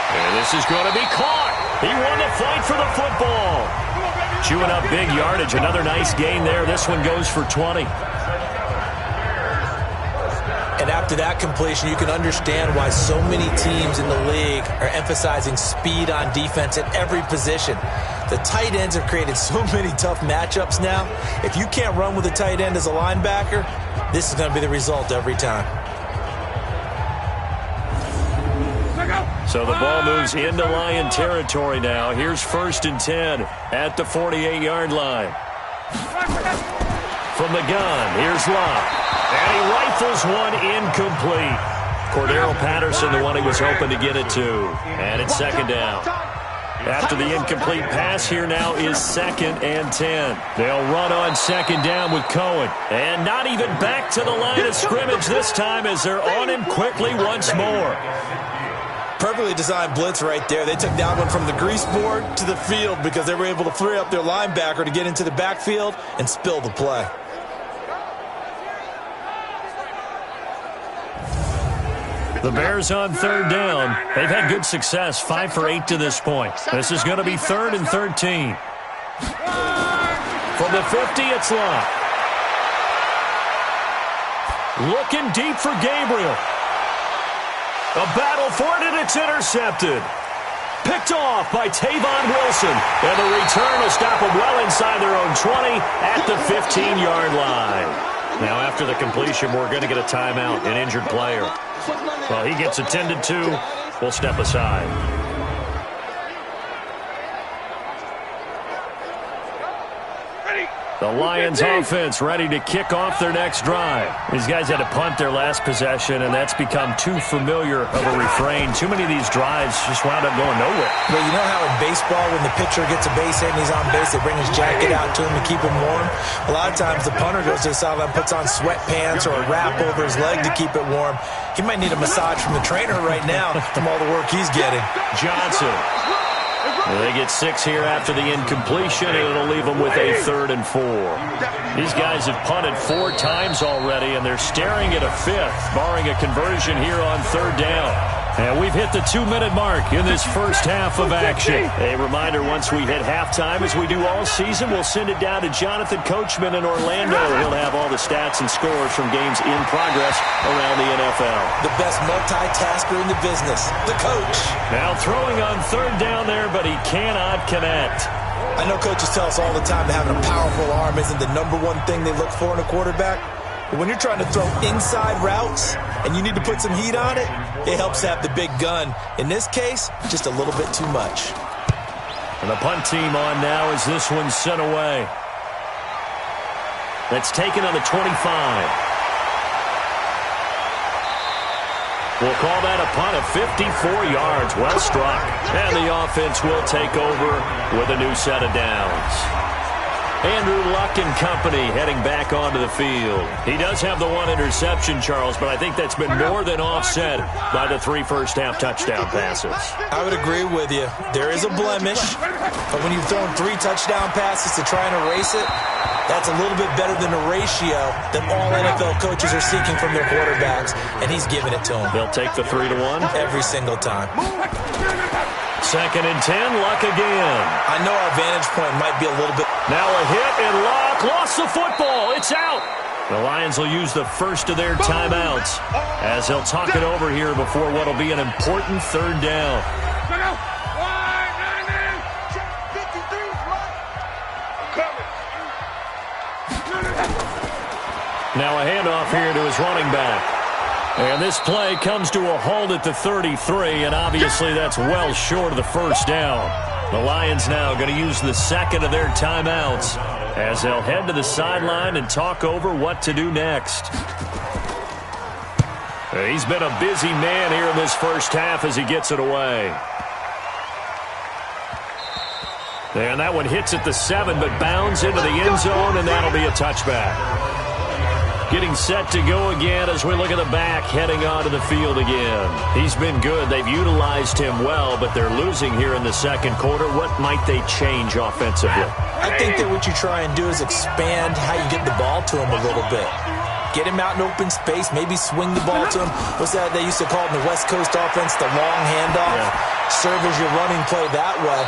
And this is going to be caught. He won the fight for the football. chewing up big yardage. Another nice gain there. This one goes for 20. And after that completion, you can understand why so many teams in the league are emphasizing speed on defense at every position. The tight ends have created so many tough matchups now. If you can't run with a tight end as a linebacker, this is going to be the result every time. So the ball moves into Lion territory now. Here's 1st and 10 at the 48-yard line. From the gun, here's Locke. And he rifles one incomplete. Cordero Patterson, the one he was hoping to get it to. And it's 2nd down. After the incomplete pass, here now is 2nd and 10. They'll run on 2nd down with Cohen. And not even back to the line of scrimmage this time as they're on him quickly once more. Perfectly designed blitz right there. They took that one from the grease board to the field because they were able to free up their linebacker to get into the backfield and spill the play. The Bears on 3rd down. They've had good success, 5 for 8 to this point. This is going to be 3rd and 13. From the 50, it's Locke. Looking deep for Gabriel. A battle for it, and it's intercepted. Picked off by Tavon Wilson. And the return will stop them well inside their own 20 at the 15-yard line. Now, after the completion, we're going to get a timeout, an injured player. Well, he gets attended to. We'll step aside. The Lions offense ready to kick off their next drive. These guys had to punt their last possession, and that's become too familiar of a refrain. Too many of these drives just wound up going nowhere. But you know how in baseball, when the pitcher gets a base hit and he's on base, they bring his jacket out to him to keep him warm? A lot of times the punter goes to the sideline, puts on sweatpants or a wrap over his leg to keep it warm. He might need a massage from the trainer right now from all the work he's getting. Johnson. They get 6 here after the incompletion, and it'll leave them with a 3rd and 4. These guys have punted 4 times already, and they're staring at a 5th, barring a conversion here on 3rd down. And we've hit the 2-minute mark in this first half of action. A reminder, once we hit halftime, as we do all season, we'll send it down to Jonathan Coachman in Orlando. He'll have all the stats and scores from games in progress around the NFL. The best multitasker in the business, the coach. Now throwing on 3rd down there, but he cannot connect. I know coaches tell us all the time that having a powerful arm isn't the #1 thing they look for in a quarterback. But when you're trying to throw inside routes and you need to put some heat on it, it helps to have the big gun. In this case, just a little bit too much. And the punt team on now as this one's sent away. That's taken on the 25. We'll call that a punt of 54 yards. Well struck. And the offense will take over with a new set of downs. Andrew Luck and company heading back onto the field. He does have the 1 interception, Charles, but I think that's been more than offset by the 3 first-half touchdown passes. I would agree with you. There is a blemish, but when you've thrown 3 touchdown passes to try and erase it, that's a little bit better than a ratio that all NFL coaches are seeking from their quarterbacks, and he's giving it to them. They'll take the 3-1 every single time. 2nd and 10, Luck again. I know our vantage point might be a little bit. Now a hit, and Luck lost the football. It's out. The Lions will use the first of their timeouts as they'll talk it over here before what will be an important 3rd down. Now a handoff here to his running back. And this play comes to a halt at the 33, and obviously that's well short of the first down. The Lions now going to use the 2nd of their timeouts as they'll head to the sideline and talk over what to do next. He's been a busy man here in this first half as he gets it away. And that one hits at the 7, but bounds into the end zone, and that'll be a touchback. Getting set to go again as we look at the back, heading onto the field again. He's been good. They've utilized him well, but they're losing here in the 2nd quarter. What might they change offensively? I think that what you try and do is expand how you get the ball to him a little bit. Get him out in open space, maybe swing the ball to him. What's that they used to call it in the West Coast offense, the long handoff? Yeah. Serve as your running play that way.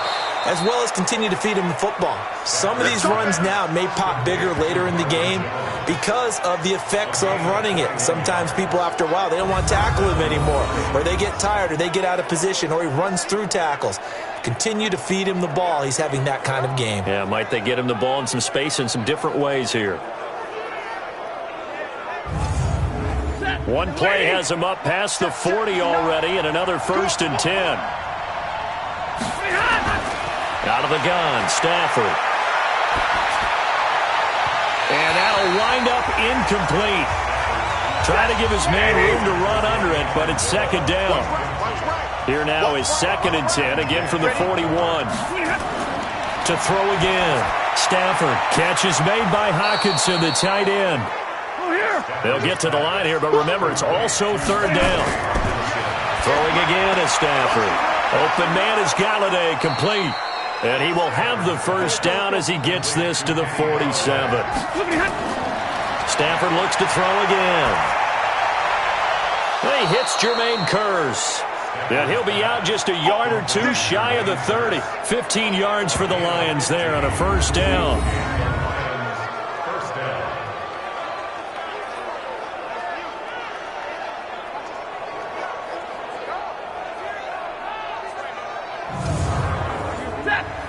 as well as continue to feed him the football. Some of these runs now may pop bigger later in the game because of the effects of running it. Sometimes people, after a while, they don't want to tackle him anymore, or they get tired, or they get out of position, or he runs through tackles. Continue to feed him the ball. He's having that kind of game. Yeah, might they get him the ball in some space in some different ways here. One play has him up past the 40 already, and another 1st and 10. Out of the gun, Stafford. And that'll wind up incomplete. Try to give his man room to run under it, but it's 2nd down. Here now is 2nd and 10, again from the 41. To throw again. Stafford. Catch is made by Hockenson, the tight end. They'll get to the line here, but remember, it's also 3rd down. Throwing again is Stafford. Open man is Galladay, complete. And he will have the 1st down as he gets this to the 47. Stafford looks to throw again. He hits Jermaine Kearse. And he'll be out just a yard or two shy of the 30. 15 yards for the Lions there on a 1st down.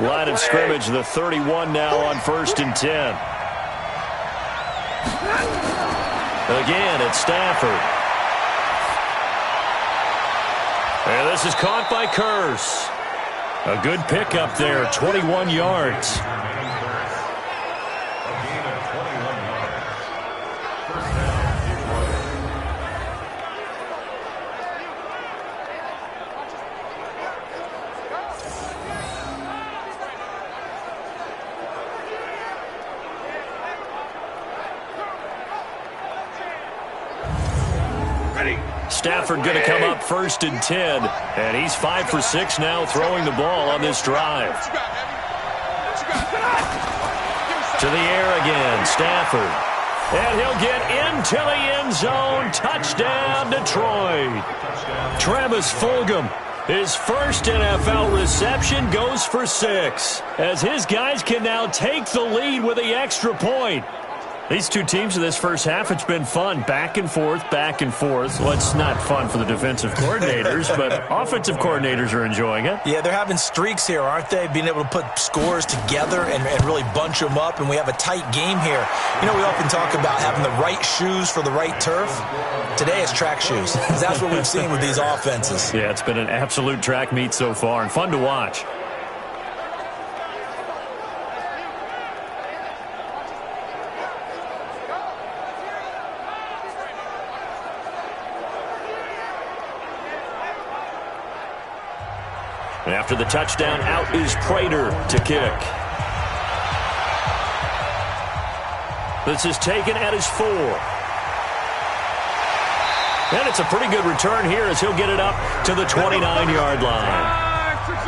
Line of scrimmage, the 31 now on 1st and 10. Again, it's Stafford. And this is caught by Kearse. A good pickup there, 21 yards. Stafford going to come up 1st and 10, and he's 5 for 6 now throwing the ball on this drive. To the air again, Stafford. And he'll get into the end zone. Touchdown, Detroit. Travis Fulgham, his first NFL reception, goes for 6, as his guys can now take the lead with the extra point. These two teams in this first half, it's been fun. Back and forth, back and forth. Well, it's not fun for the defensive coordinators, but offensive coordinators are enjoying it. Yeah, they're having streaks here, aren't they? Being able to put scores together and really bunch them up, and we have a tight game here. You know, we often talk about having the right shoes for the right turf. Today it's track shoes. That's what we've seen with these offenses. Yeah, it's been an absolute track meet so far, and fun to watch. And after the touchdown, out is Prater to kick. This is taken at his 4. And it's a pretty good return here as he'll get it up to the 29-yard line.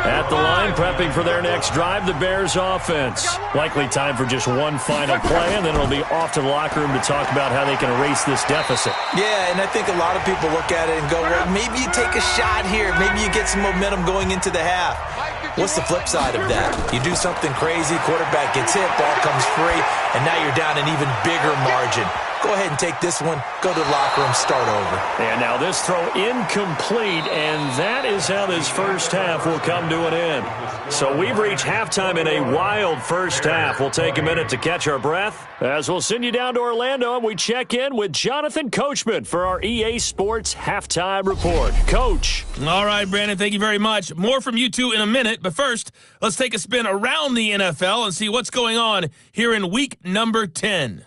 At the line, prepping for their next drive, the Bears offense. Likely time for just one final play, and then it'll be off to the locker room to talk about how they can erase this deficit. Yeah, and I think a lot of people look at it and go, well, maybe you take a shot here. Maybe you get some momentum going into the half. What's the flip side of that? You do something crazy, quarterback gets hit, ball comes free, and now you're down an even bigger margin. Go ahead and take this one, go to the locker room, start over. And now this throw incomplete, and that is how this first half will come to an end. So we've reached halftime in a wild first half. We'll take a minute to catch our breath as we'll send you down to Orlando and we check in with Jonathan Coachman for our EA Sports Halftime Report. Coach. All right, Brandon, thank you very much. More from you two in a minute, but first, let's take a spin around the NFL and see what's going on here in week number 10.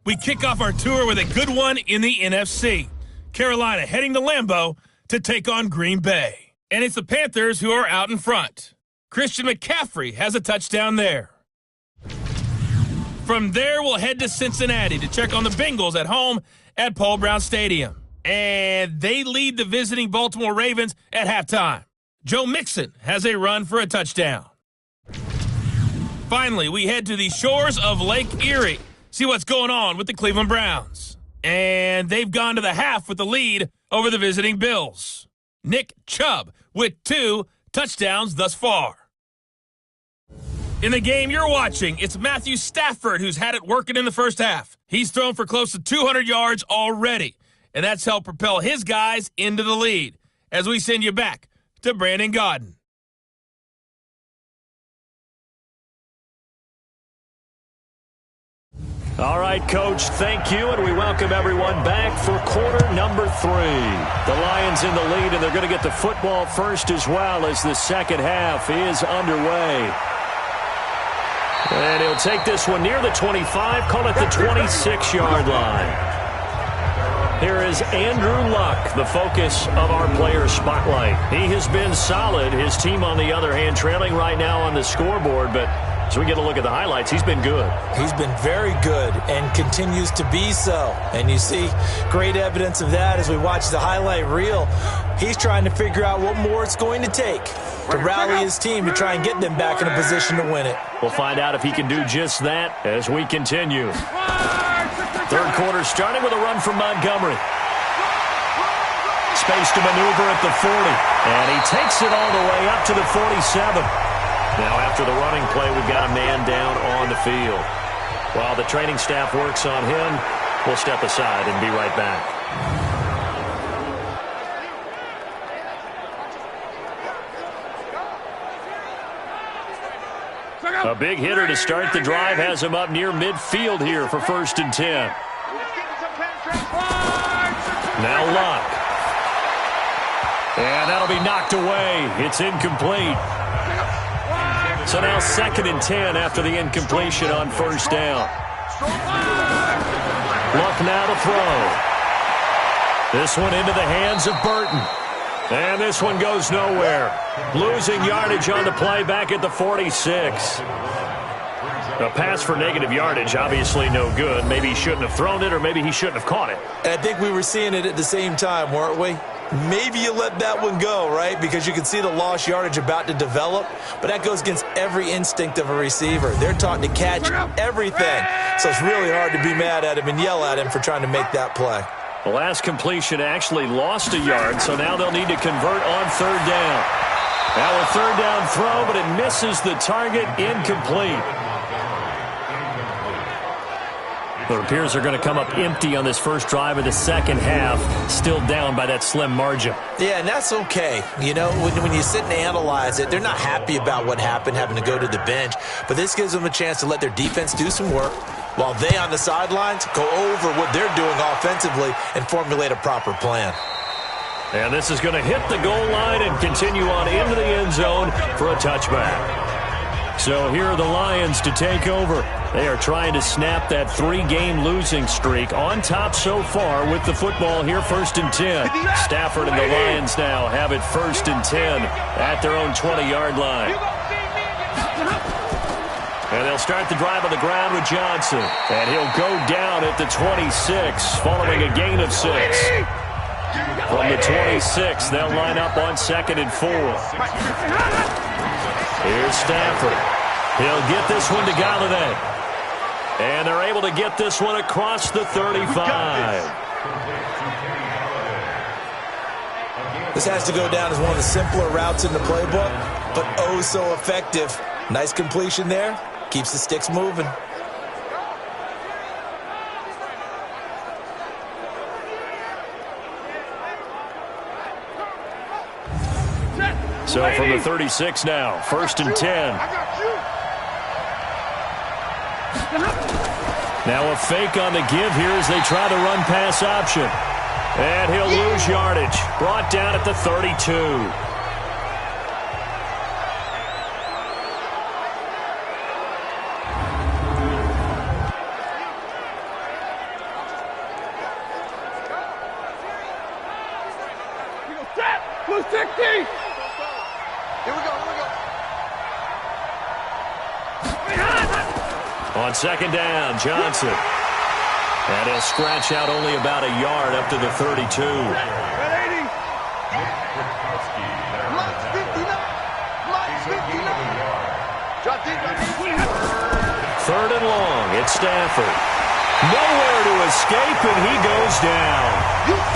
We kick off our tour with a good one in the NFC. Carolina heading to Lambeau to take on Green Bay. And it's the Panthers who are out in front. Christian McCaffrey has a touchdown there. From there, we'll head to Cincinnati to check on the Bengals at home at Paul Brown Stadium. And they lead the visiting Baltimore Ravens at halftime. Joe Mixon has a run for a touchdown. Finally, we head to the shores of Lake Erie. See what's going on with the Cleveland Browns. And they've gone to the half with the lead over the visiting Bills. Nick Chubb with 2 touchdowns thus far. In the game you're watching, it's Matthew Stafford who's had it working in the first half. He's thrown for close to 200 yards already, and that's helped propel his guys into the lead. As we send you back to Brandon Gaudin. All right, Coach, thank you, and we welcome everyone back for quarter number 3. The Lions in the lead, and they're going to get the football first as well as the second half is underway. And he'll take this one near the 25, call it the 26-yard line. Here is Andrew Luck, the focus of our player spotlight. He has been solid. His team, on the other hand, trailing right now on the scoreboard, but as we get a look at the highlights, he's been good. He's been very good and continues to be so. And you see great evidence of that as we watch the highlight reel. He's trying to figure out what more it's going to take to rally his team to try and get them back in a position to win it. We'll find out if he can do just that as we continue. Third quarter starting with a run from Montgomery. Space to maneuver at the 40. And he takes it all the way up to the 47. Now after the running play, we've got a man down on the field. While the training staff works on him, we'll step aside and be right back. A big hitter to start the drive has him up near midfield here for 1st and 10. Now Luck. And that'll be knocked away. It's incomplete. So now 2nd and 10 after the incompletion on 1st down. Luck now to throw. This one into the hands of Burton. And this one goes nowhere. Losing yardage on the play back at the 46. A pass for negative yardage, obviously no good. Maybe he shouldn't have thrown it, or maybe he shouldn't have caught it. I think we were seeing it at the same time, weren't we? Maybe you let that one go, right? Because you can see the lost yardage about to develop. But that goes against every instinct of a receiver. They're taught to catch everything. So it's really hard to be mad at him and yell at him for trying to make that play. The last completion actually lost a yard, so now they'll need to convert on 3rd down. Now a 3rd down throw, but it misses the target, incomplete. The Bears are going to come up empty on this first drive of the second half, still down by that slim margin. Yeah, and that's okay. You know, when you sit and analyze it, they're not happy about what happened, having to go to the bench. But this gives them a chance to let their defense do some work while they on the sidelines go over what they're doing offensively and formulate a proper plan. And this is going to hit the goal line and continue on into the end zone for a touchback. So here are the Lions to take over. They are trying to snap that 3-game losing streak, on top so far with the football here, 1st and 10. Stafford and the Lions now have it 1st and 10 at their own 20-yard line. And they'll start the drive on the ground with Johnson. And he'll go down at the 26 following a gain of 6. From the 26, they'll line up on 2nd and 4. Here's Stafford. He'll get this one to Galladay. And they're able to get this one across the 35. This has to go down as one of the simpler routes in the playbook, but oh so effective. Nice completion there. Keeps the sticks moving. So from the 36 now, 1st and 10. Now a fake on the give here as they try to run pass option. And he'll lose yardage. Brought down at the 32. On 2nd down, Johnson. And he'll scratch out only about a yard up to the 32. 3rd and long, it's Stafford. Nowhere to escape, and he goes down.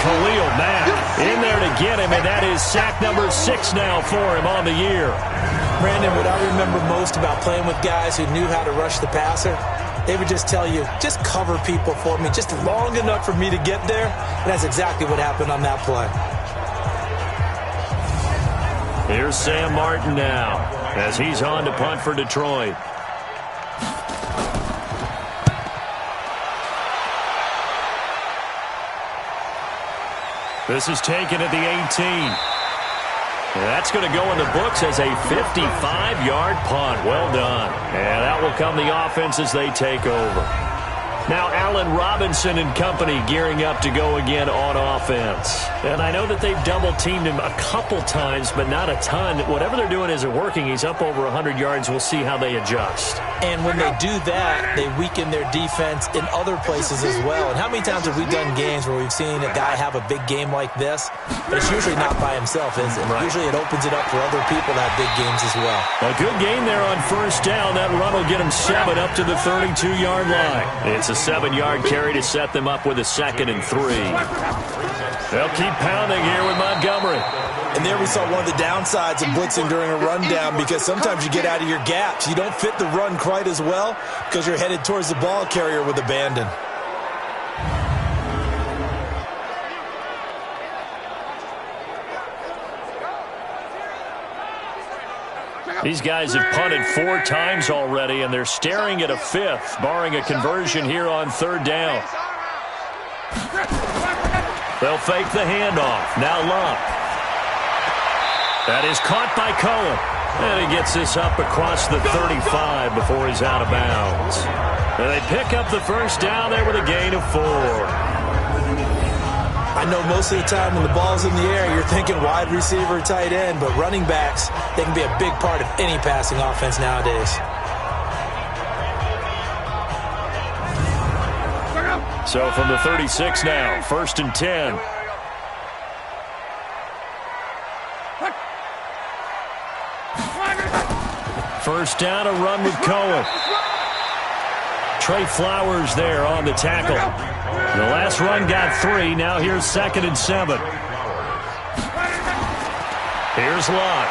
Khalil Mack in there to get him, and that is sack number 6 now for him on the year. Brandon, what I remember most about playing with guys who knew how to rush the passer, they would just tell you, just cover people for me, just long enough for me to get there. And that's exactly what happened on that play. Here's Sam Martin now as he's on to punt for Detroit. This is taken at the 18. That's going to go in the books as a 55-yard punt. Well done. And that will come the offense as they take over. Now Allen Robinson and company gearing up to go again on offense. And I know that they've double-teamed him a couple times, but not a ton. Whatever they're doing isn't working. He's up over 100 yards. We'll see how they adjust. And when they do that, they weaken their defense in other places as well. And how many times have we done games where we've seen a guy have a big game like this? But it's usually not by himself, is it? Right. Usually it opens it up for other people to have big games as well. A good game there on first down. That run will get him 7 up to the 32-yard line. It's a 7-yard carry to set them up with a 2nd and 3. They'll keep pounding here with Montgomery. And there we saw one of the downsides of blitzing during a rundown, because sometimes you get out of your gaps. You don't fit the run quite as well because you're headed towards the ball carrier with abandon. These guys have punted 4 times already, and they're staring at a 5th, barring a conversion here on 3rd down. They'll fake the handoff. Now Luck. That is caught by Cohen. And he gets this up across the 35 before he's out of bounds. And they pick up the first down there with a gain of 4. I know most of the time when the ball's in the air, you're thinking wide receiver, tight end, but running backs, they can be a big part of any passing offense nowadays. So from the 36 now, 1st and 10. First down, a run with Cohen. Trey Flowers there on the tackle. The last run got 3. Now here's 2nd and 7. Here's Luck.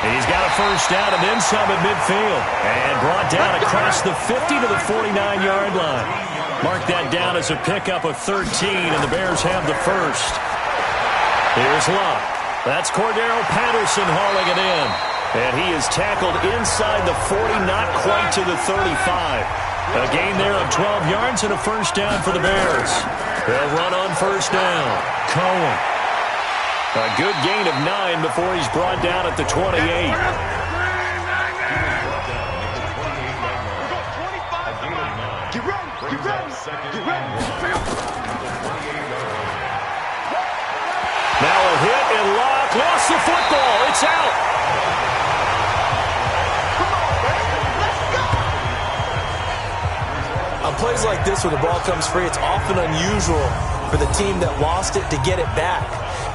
He's got a first down and then some at midfield. And brought down across the 50 to the 49-yard line. Mark that down as a pickup of 13, and the Bears have the first. Here's Luck. That's Cordero Patterson hauling it in. And he is tackled inside the 40, not quite to the 35. A gain there of 12 yards and a first down for the Bears. They'll run on first down. Cohen. A good gain of 9 before he's brought down at the 28. Now a hit and Luck lost the football. It's out. On plays like this where the ball comes free, it's often unusual for the team that lost it to get it back,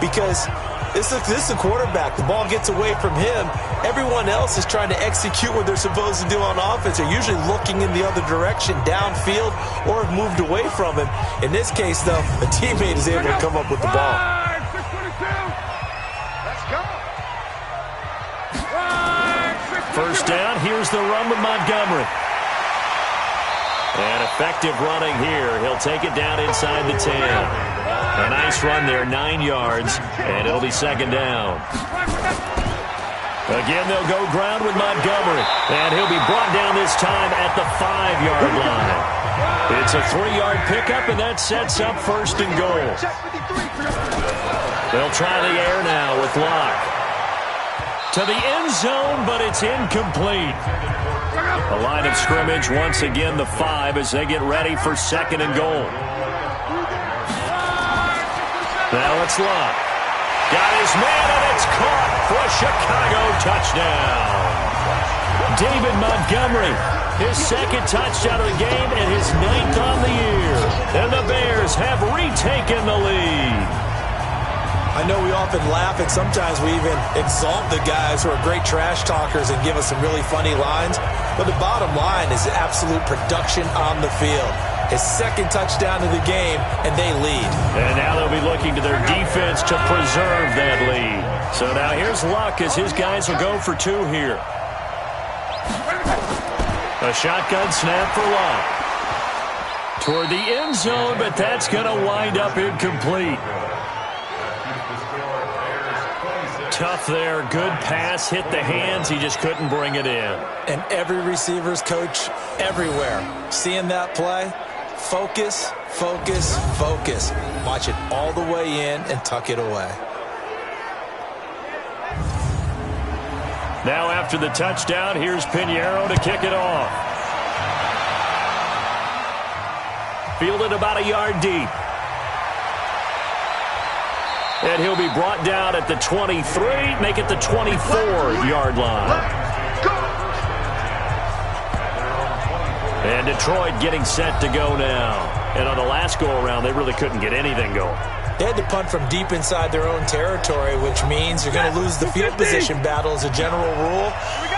because this is a quarterback. The ball gets away from him. Everyone else is trying to execute what they're supposed to do on offense. They're usually looking in the other direction, downfield, or have moved away from him. In this case, though, a teammate is able to come up with the ball. First down, here's the run with Montgomery. And effective running here. He'll take it down inside the 10. A nice run there, 9 yards, and it'll be 2nd down. Again, they'll go ground with Montgomery, and he'll be brought down this time at the 5-yard line. It's a 3-yard pickup, and that sets up 1st and goal. They'll try the air now with Luck. To the end zone, but it's incomplete. A line of scrimmage, once again, the 5 as they get ready for 2nd and goal. Now it's Luck. Got his man, and it's caught for a Chicago touchdown. David Montgomery, his 2nd touchdown of the game and his 9th on the year. And the Bears have retaken the lead. I know we often laugh, and sometimes we even exalt the guys who are great trash talkers and give us some really funny lines. But the bottom line is absolute production on the field. his second touchdown of the game, and they lead. And now they'll be looking to their defense to preserve that lead. So now here's Luck as his guys will go for 2 here. A shotgun snap for Luck. Toward the end zone, but that's going to wind up incomplete. Tough there. Good pass. Hit the hands. He just couldn't bring it in. And every receiver's coach everywhere. Seeing that play, focus, focus, focus. Watch it all the way in and tuck it away. Now after the touchdown, here's Pinheiro to kick it off. Fielded about a yard deep. And he'll be brought down at the 23, make it the 24-yard line. And Detroit getting set to go now. And on the last go-around, they really couldn't get anything going. They had to punt from deep inside their own territory, which means you're going to lose the field position battle as a general rule.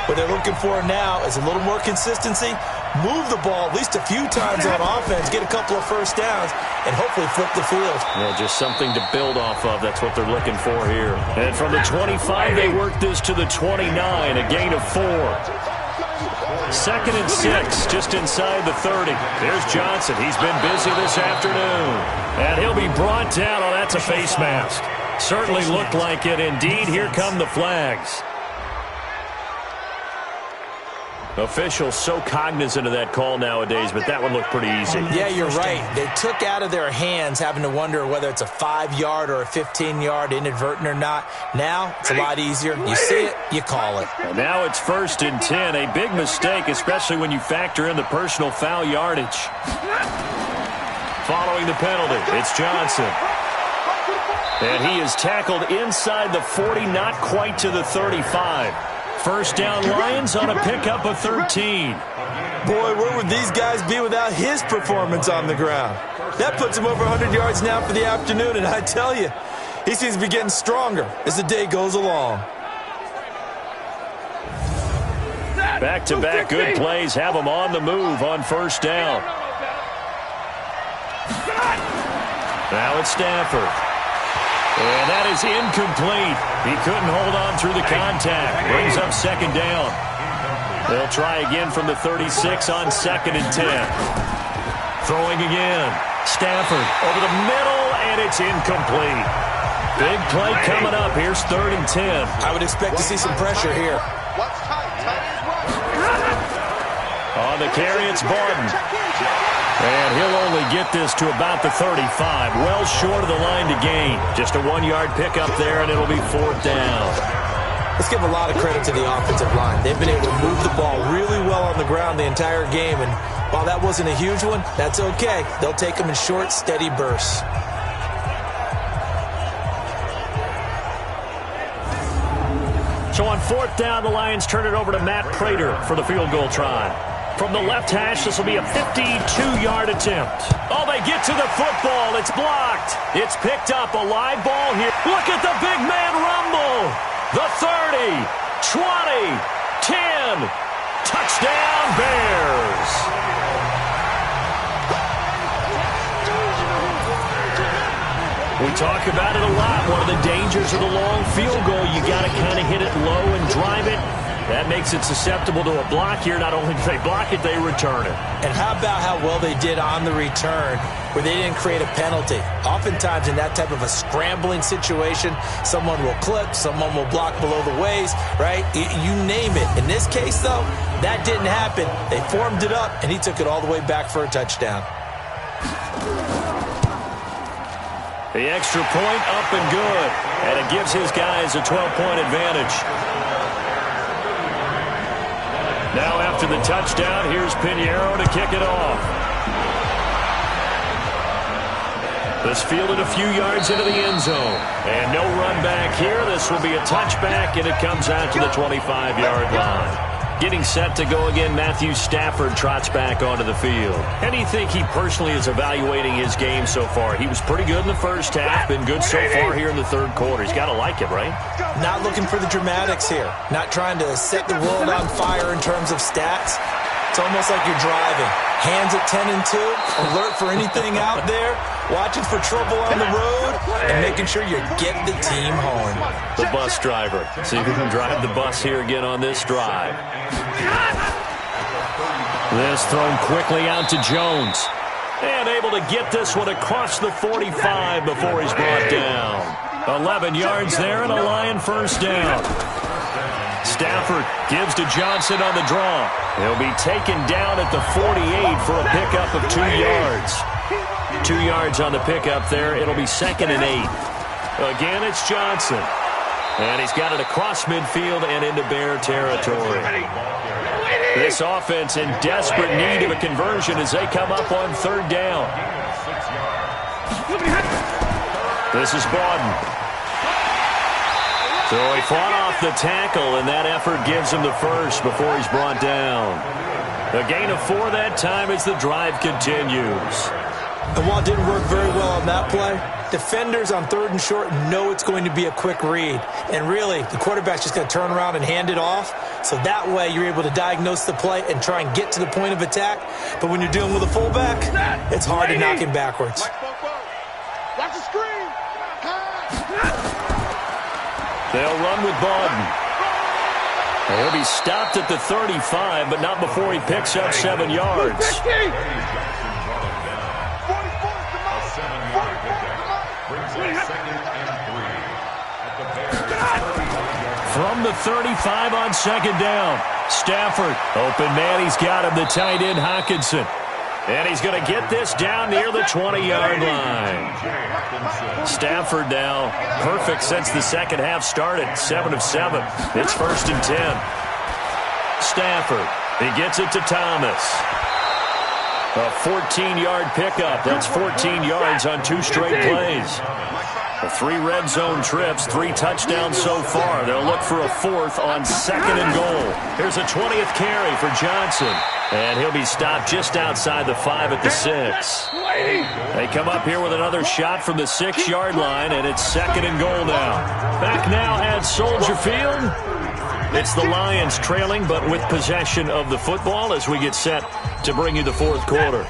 What they're looking for now is a little more consistency, move the ball at least a few times on offense, get a couple of first downs, and hopefully flip the field. Well, just something to build off of. That's what they're looking for here. And from the 25, they work this to the 29, a gain of 4. 2nd and 6, just inside the 30. There's Johnson. He's been busy this afternoon. And he'll be brought down. Oh, that's a face mask. Certainly looked like it. Indeed, here come the flags. Officials so cognizant of that call nowadays, but that one looked pretty easy. Yeah, you're right. They took out of their hands having to wonder whether it's a 5-yard or a 15-yard, inadvertent or not. Now, it's a lot easier. You see it, you call it. And now it's 1st and 10. A big mistake, especially when you factor in the personal foul yardage. Following the penalty, it's Johnson. And he is tackled inside the 40, not quite to the 35. First down Lions on a pickup of 13. Boy, where would these guys be without his performance on the ground? That puts him over 100 yards now for the afternoon, and I tell you, he seems to be getting stronger as the day goes along. Back-to-back good plays have him on the move on first down. Now it's Stafford. And that is incomplete. He couldn't hold on through the contact. Brings up 2nd down. They'll try again from the 36 on 2nd and 10. Throwing again. Stafford over the middle, and it's incomplete. Big play coming up. Here's 3rd and 10. I would expect to see some pressure here. On the carry, it's Barton. And he'll only get this to about the 35. Well short of the line to gain. Just a 1-yard pickup there, and it'll be 4th down. Let's give a lot of credit to the offensive line. They've been able to move the ball really well on the ground the entire game. And while that wasn't a huge one, that's okay. They'll take them in short, steady bursts. So on 4th down, the Lions turn it over to Matt Prater for the field goal try. From the left hash, this will be a 52-yard attempt. Oh, they get to the football. It's blocked. It's picked up. A live ball here. Look at the big man rumble. The 30, 20, 10. Touchdown, Bears. We talk about it a lot. One of the dangers of the long field goal, you got to kind of hit it low and drive it. That makes it susceptible to a block here. Not only do they block it, they return it. And how about how well they did on the return where they didn't create a penalty? Oftentimes in that type of a scrambling situation, someone will clip, someone will block below the waist, right? You name it. In this case, though, that didn't happen. They formed it up, and he took it all the way back for a touchdown. The extra point up and good. And it gives his guys a 12-point advantage. Now after the touchdown, here's Pinheiro to kick it off. This fielded a few yards into the end zone. And no run back here. This will be a touchback, and it comes out to the 25-yard line. Getting set to go again, Matthew Stafford trots back onto the field. How do you think he personally is evaluating his game so far? He was pretty good in the first half, been good so far here in the third quarter. He's got to like it, right? Not looking for the dramatics here. Not trying to set the world on fire in terms of stats. It's almost like you're driving. Hands at 10 and 2, alert for anything out there, watching for trouble on the road, and making sure you get the team home. The bus driver. See who can drive the bus here again on this drive. This thrown quickly out to Jones. And able to get this one across the 45 before he's brought down. 11 yards there and a Lion first down. Stafford gives to Johnson on the draw. He'll be taken down at the 48 for a pickup of 2 yards. 2 yards on the pickup there. It'll be 2nd and 8. Again, it's Johnson. And he's got it across midfield and into Bear territory. This offense in desperate need of a conversion as they come up on 3rd down. This is Bawden. So he fought off the tackle, and that effort gives him the first before he's brought down. A gain of 4 that time as the drive continues. And while it didn't work very well on that play, defenders on 3rd and short know it's going to be a quick read. And really, the quarterback's just going to turn around and hand it off. So that way, you're able to diagnose the play and try and get to the point of attack. But when you're dealing with a fullback, it's hard to knock him backwards. Watch the screen. They'll run with Bawden. He'll be stopped at the 35, but not before he picks up 7 yards. From the 35 on 2nd down. Stafford, open man, he's got him, the tight end Hockenson. And he's going to get this down near the 20-yard line. Stafford now perfect since the second half started, 7 of 7. It's 1st and 10. Stafford, he gets it to Thomas. A 14-yard pickup. That's 14 yards on 2 straight plays. 3 red zone trips, 3 touchdowns so far. They'll look for a 4th on 2nd and goal. Here's a 20th carry for Johnson. And he'll be stopped just outside the 5 at the 6. They come up here with another shot from the 6-yard line, and it's 2nd and goal now. Back now at Soldier Field. It's the Lions trailing, but with possession of the football as we get set to bring you the 4th quarter.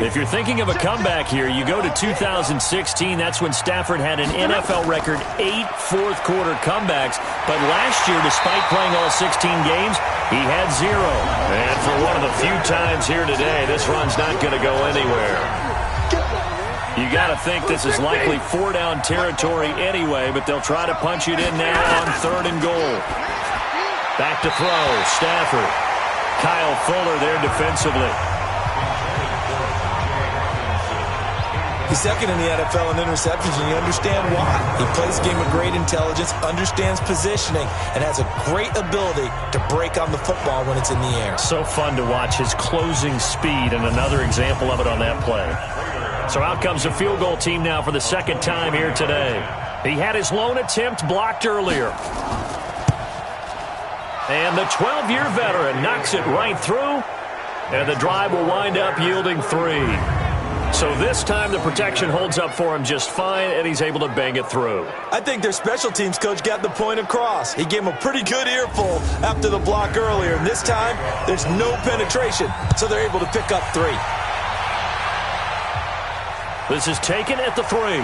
If you're thinking of a comeback here, you go to 2016. That's when Stafford had an NFL record 8 fourth-quarter comebacks. But last year, despite playing all 16 games, he had 0. And for one of the few times here today, this run's not going to go anywhere. You got to think this is likely 4-down territory anyway, but they'll try to punch it in now on 3rd and goal. Back to throw, Stafford. Kyle Fuller there defensively. He's 2nd in the NFL in interceptions, and you understand why. He plays a game with great intelligence, understands positioning, and has a great ability to break on the football when it's in the air. So fun to watch his closing speed, and another example of it on that play. So out comes the field goal team now for the 2nd time here today. He had his lone attempt blocked earlier. And the 12-year veteran knocks it right through, and the drive will wind up yielding 3. So this time the protection holds up for him just fine, and he's able to bang it through. I think their special teams coach got the point across. He gave him a pretty good earful after the block earlier, and this time there's no penetration, so they're able to pick up 3. This is taken at the 3.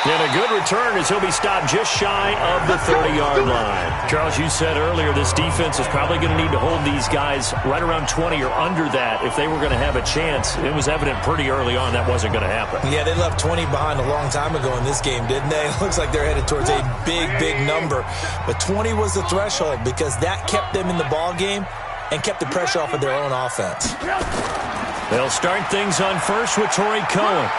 And a good return as he'll be stopped just shy of the 30-yard line. Charles, you said earlier this defense is probably going to need to hold these guys right around 20 or under that if they were going to have a chance. It was evident pretty early on that wasn't going to happen. Yeah, they left 20 behind a long time ago in this game, didn't they? It looks like they're headed towards a big, big number. But 20 was the threshold because that kept them in the ball game and kept the pressure off of their own offense. They'll start things on first with Torrey Cohen.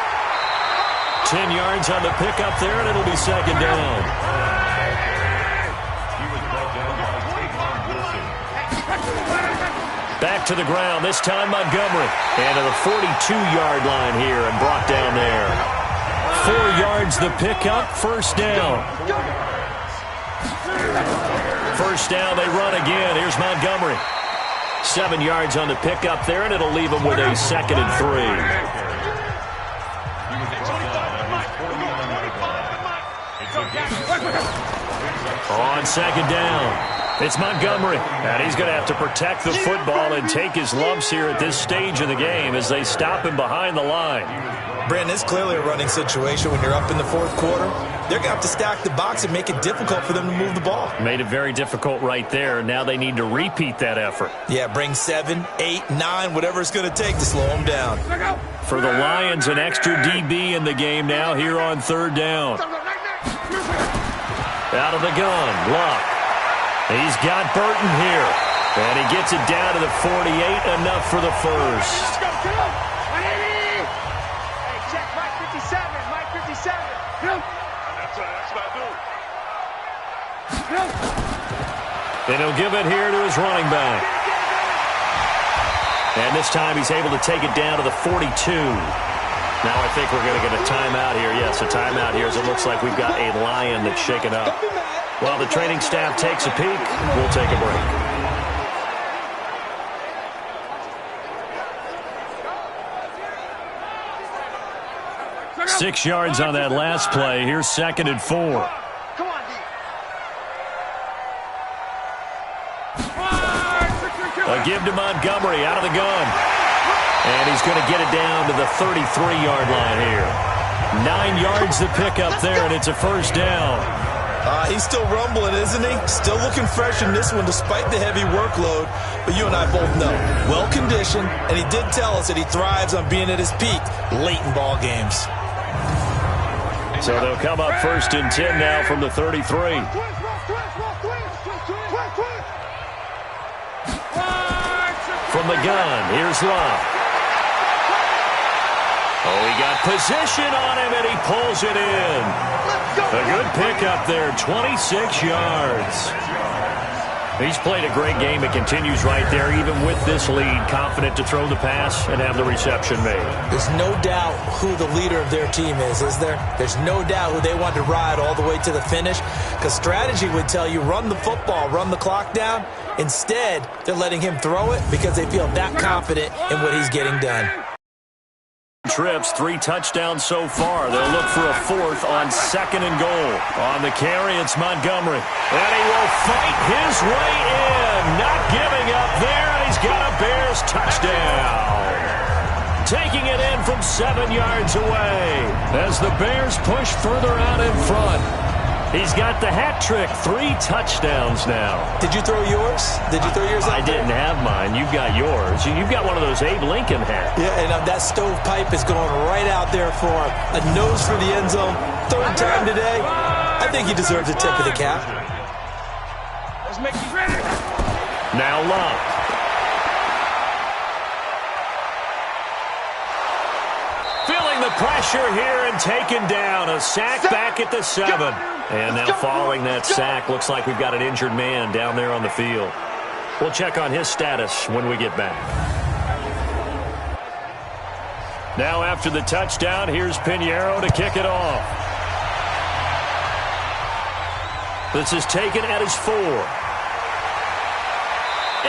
10 yards on the pickup there, and it'll be 2nd down. Back to the ground, this time Montgomery. And to the 42-yard line here and brought down there. 4 yards the pickup, 1st down. 1st down, they run again. Here's Montgomery. 7 yards on the pickup there, and it'll leave them with a 2nd and 3. On 2nd down. It's Montgomery, and he's going to have to protect the football and take his lumps here at this stage of the game as they stop him behind the line. Brandon, it's clearly a running situation when you're up in the fourth quarter. They're going to have to stack the box and make it difficult for them to move the ball. Made it very difficult right there. Now they need to repeat that effort. Yeah, bring 7, 8, 9, whatever it's going to take to slow them down. For the Lions, an extra DB in the game now here on third down. Out of the gun, Luck. He's got Burton here. And he gets it down to the 48, enough for the first. Let's go, hey, check Mike 57, Mike 57. That's what I do. And he'll give it here to his running back. And this time he's able to take it down to the 42. Now I think we're going to get a timeout here. Yes, a timeout here as it looks like we've got a Lion that's shaken up. While the training staff takes a peek, we'll take a break. Six yards on that last play. Here's 2nd and 4. Come on, D. A give to Montgomery out of the gun. And he's going to get it down to the 33-yard line here. 9 yards to pick up there, and it's a first down. He's still rumbling, isn't he? Still looking fresh in this one despite the heavy workload. But you and I both know, well-conditioned, and he did tell us that he thrives on being at his peak late in ball games. So they'll come up 1st and 10 now from the 33. From the gun, here's Luck. Oh, he got position on him, and he pulls it in. A good pickup there, 26 yards. He's played a great game. It continues right there, even with this lead, confident to throw the pass and have the reception made. There's no doubt who the leader of their team is there? There's no doubt who they want to ride all the way to the finish, because strategy would tell you run the football, run the clock down. Instead, they're letting him throw it because they feel that confident in what he's getting done. Trips, 3 touchdowns so far. They'll look for a 4th on 2nd and goal. On the carry, it's Montgomery. And he will fight his way in. Not giving up there, and he's got a Bears touchdown. Taking it in from 7 yards away as the Bears push further out in front. He's got the hat trick, 3 touchdowns now. Did you throw yours? Did you throw yours out I didn't have mine. You've got yours. You've got one of those Abe Lincoln hats. Yeah, and that stovepipe is going right out there for him. A nose for the end zone. 3rd time today. I think he deserves a tip of the cap. Let's make you ready. Now Luck. Feeling the pressure here and taken down. A sack back at the 7. And now following that sack, looks like we've got an injured man down there on the field. We'll check on his status when we get back. Now after the touchdown, here's Pinheiro to kick it off. This is taken at his 4.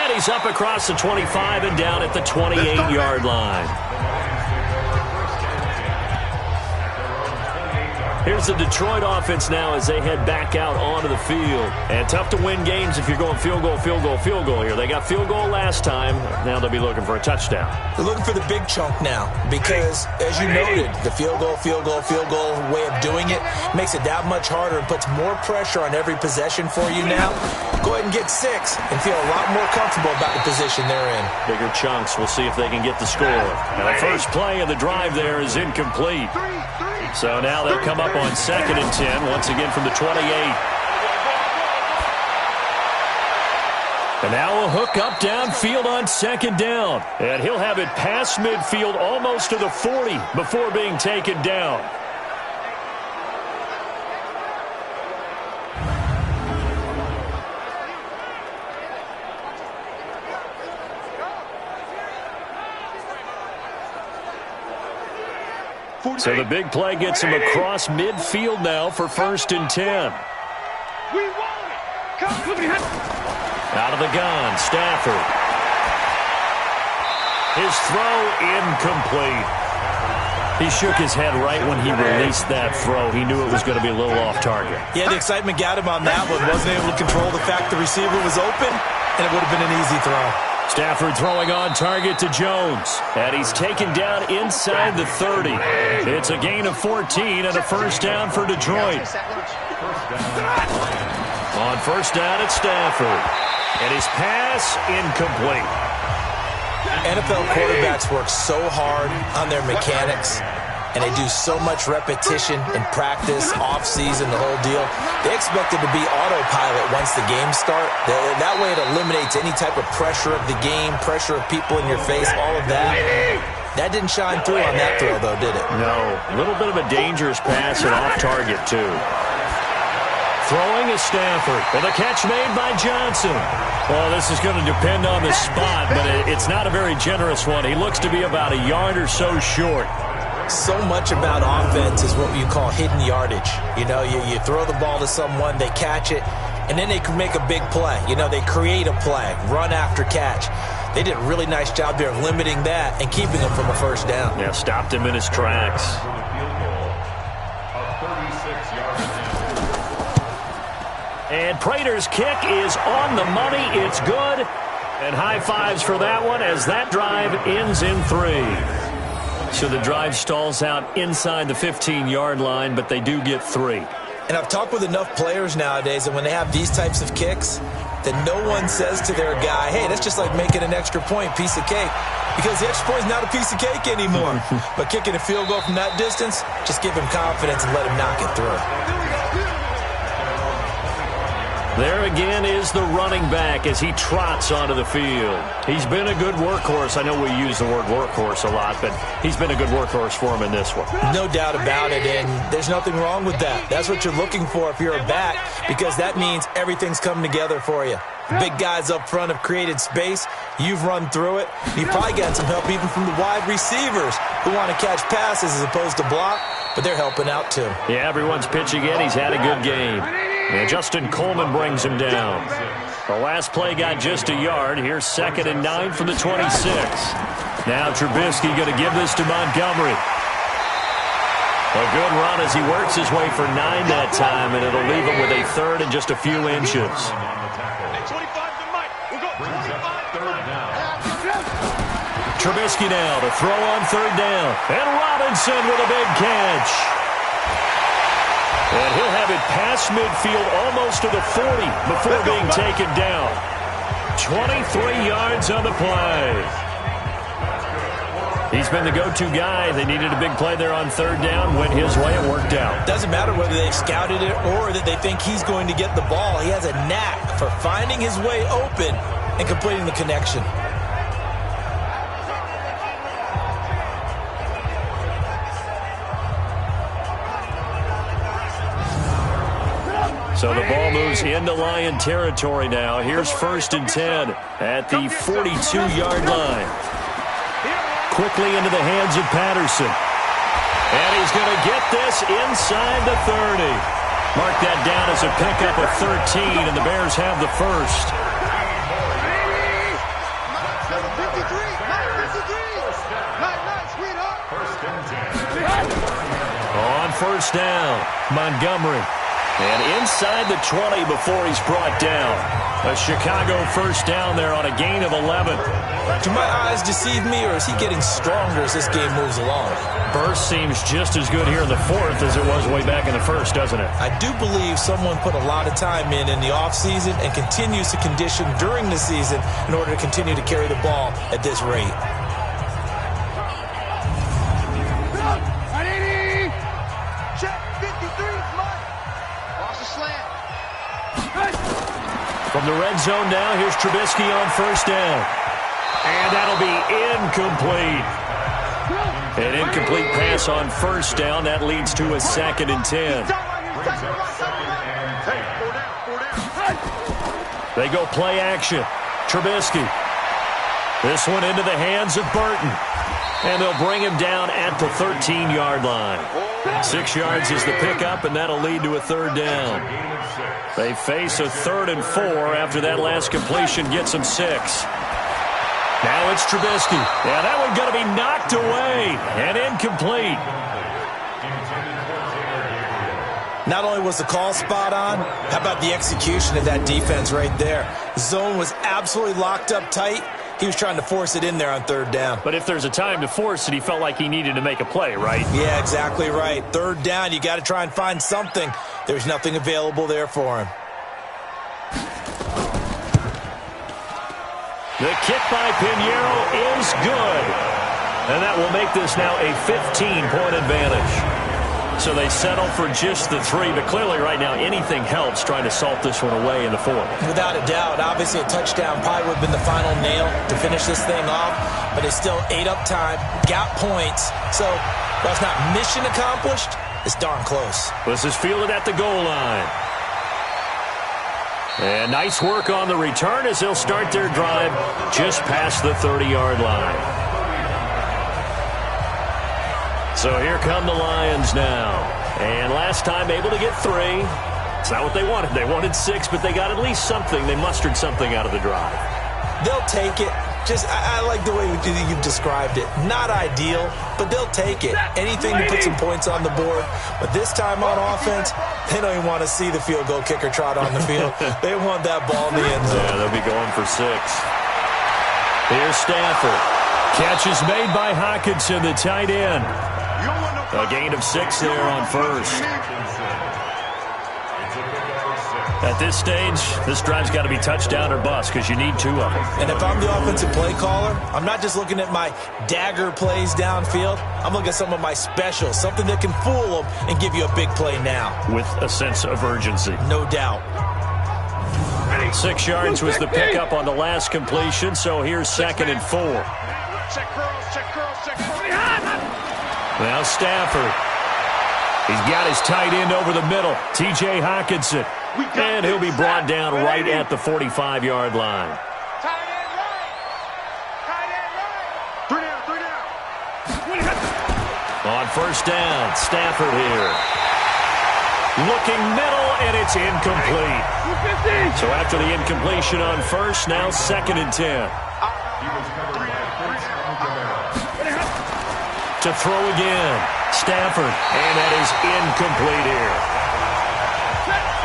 And he's up across the 25 and down at the 28-yard line. Here's the Detroit offense now as they head back out onto the field. And tough to win games if you're going field goal, field goal, field goal here. They got field goal last time. Now they'll be looking for a touchdown. They're looking for the big chunk now because, as you noted, the field goal way of doing it makes it that much harder and puts more pressure on every possession for you now. Go ahead and get 6 and feel a lot more comfortable about the position they're in. Bigger chunks. We'll see if they can get the score. Now the first play of the drive there is incomplete. So now they'll come up on 2nd and 10, once again from the 28. And now a hook up downfield on 2nd down. And he'll have it past midfield almost to the 40 before being taken down. So the big play gets him across midfield now for 1st and 10. We want it. Come. Out of the gun, Stafford. His throw incomplete. He shook his head right when he released that throw. He knew it was going to be a little off target. Yeah, the excitement got him on that one. Wasn't able to control the fact the receiver was open, and it would have been an easy throw. Stafford throwing on target to Jones. And he's taken down inside the 30. It's a gain of 14 and a first down for Detroit. On first down, it's Stafford. And his pass incomplete. NFL quarterbacks work so hard on their mechanics, and they do so much repetition in practice, off-season, the whole deal. They expect it to be autopilot once the games start. That way it eliminates any type of pressure of the game, pressure of people in your face, all of that. That didn't shine through on that throw, though, did it? No. A little bit of a dangerous pass and off target, too. Throwing is Stafford, and the catch made by Johnson. Well, this is going to depend on the spot, but it's not a very generous one. He looks to be about a yard or so short. So much about offense is what you call hidden yardage. You know, you throw the ball to someone, they catch it, and then they can make a big play. You know, they create a play, run after catch. They did a really nice job there of limiting that and keeping him from a first down. Yeah, stopped him in his tracks. And Prater's kick is on the money. It's good. And high fives for that one as that drive ends in 3. So the drive stalls out inside the 15-yard line, but they do get 3. And I've talked with enough players nowadays, and when they have these types of kicks, that no one says to their guy, hey, that's just like making an extra point, piece of cake. Because the extra point is not a piece of cake anymore. But kicking a field goal from that distance, just give him confidence and let him knock it through. There again is the running back as he trots onto the field. He's been a good workhorse. I know we use the word workhorse a lot, but he's been a good workhorse for him in this one. No doubt about it, and there's nothing wrong with that. That's what you're looking for if you're a back, because that means everything's coming together for you. The big guys up front have created space. You've run through it. You've probably gotten some help even from the wide receivers who want to catch passes as opposed to block, but they're helping out too. Yeah, everyone's pitching in. He's had a good game. And Justin Coleman brings him down. The last play got just a yard. Here's 2nd and 9 from the 26. Now Trubisky going to give this to Montgomery. A good run as he works his way for 9 that time, and it'll leave him with a 3rd and just a few inches. Trubisky now to throw on 3rd down. And Robinson with a big catch. And he'll have it past midfield almost to the 40 before being taken down. 23 yards on the play. He's been the go-to guy. They needed a big play there on 3rd down. Went his way. It worked out. Doesn't matter whether they've scouted it or that they think he's going to get the ball. He has a knack for finding his way open and completing the connection. So the ball moves into Lion territory now. Here's 1st and 10 at the 42-yard line. Quickly into the hands of Patterson. And he's going to get this inside the 30. Mark that down as a pickup of 13, and the Bears have the first. On first down, Montgomery. And inside the 20 before he's brought down. A Chicago first down there on a gain of 11. Do my eyes deceive me, or is he getting stronger as this game moves along? Burst seems just as good here in the 4th as it was way back in the 1st, doesn't it? I do believe someone put a lot of time in the offseason and continues to condition during the season in order to continue to carry the ball at this rate. From the red zone now, here's Trubisky on first down. And that'll be incomplete. An incomplete pass on first down. That leads to a 2nd and 10. They go play action. Trubisky. This one into the hands of Burton. And they'll bring him down at the 13-yard line. 6 yards is the pickup, and that'll lead to a 3rd down. They face a 3rd and 4 after that last completion gets them 6. Now it's Trubisky. Yeah, that one going to be knocked away and incomplete. Not only was the call spot on, how about the execution of that defense right there? Zone was absolutely locked up tight. He was trying to force it in there on third down. But if there's a time to force it, he felt like he needed to make a play, right? Yeah, exactly right. Third down, you got to try and find something. There's nothing available there for him. The kick by Pinheiro is good. And that will make this now a 15-point advantage. So they settle for just the 3, but clearly right now anything helps trying to salt this one away in the 4th. Without a doubt, obviously a touchdown probably would have been the final nail to finish this thing off, but they still ate up time, got points. So while it's not mission accomplished, it's darn close. This is fielded at the goal line. And nice work on the return as they'll start their drive just past the 30-yard line. So here come the Lions now. And last time able to get 3. It's not what they wanted. They wanted 6, but they got at least something. They mustered something out of the drive. They'll take it. I like the way you've described it. Not ideal, but they'll take it. Anything to put some points on the board. But this time on offense, they don't even want to see the field goal kicker trot on the field. They want that ball in the end zone. Yeah, they'll be going for 6. Here's Stafford. Catch is made by Hockenson, the tight end. A gain of 6 there on first. At this stage, this drive's got to be touchdown or bust because you need 2 of them. And if I'm the offensive play caller, I'm not just looking at my dagger plays downfield. I'm looking at some of my specials, something that can fool them and give you a big play now. With a sense of urgency. No doubt. 6 yards was the pickup on the last completion, so here's 2nd and 4. Check curls, check curls, check curls. Now Stafford. He's got his tight end over the middle, T.J. Hockenson. And he'll be brought down right at the 45-yard line. Tight end right. Tight end right. 3 down. On first down, Stafford here. Looking middle, and it's incomplete. So after the incompletion on first, now 2nd and 10. To throw again, Stafford, and that is incomplete here.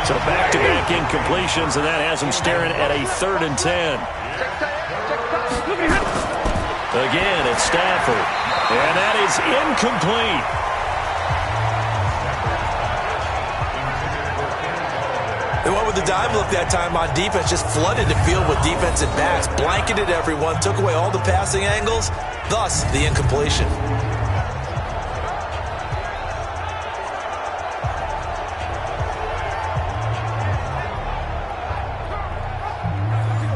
So back-to-back incompletions, and that has him staring at a 3rd and 10. Again, it's Stafford, and that is incomplete. And what with the dive look that time on defense, just flooded the field with defensive backs, blanketed everyone, took away all the passing angles, thus the incompletion.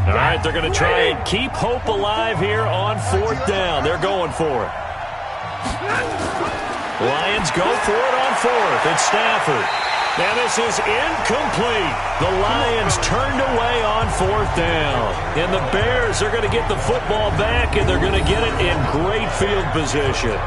All right, they're going to try and keep hope alive here on 4th down. They're going for it. Lions go for it on 4th. It's Stafford. Now this is incomplete. The Lions turned away on 4th down. And the Bears are going to get the football back, and they're going to get it in great field position.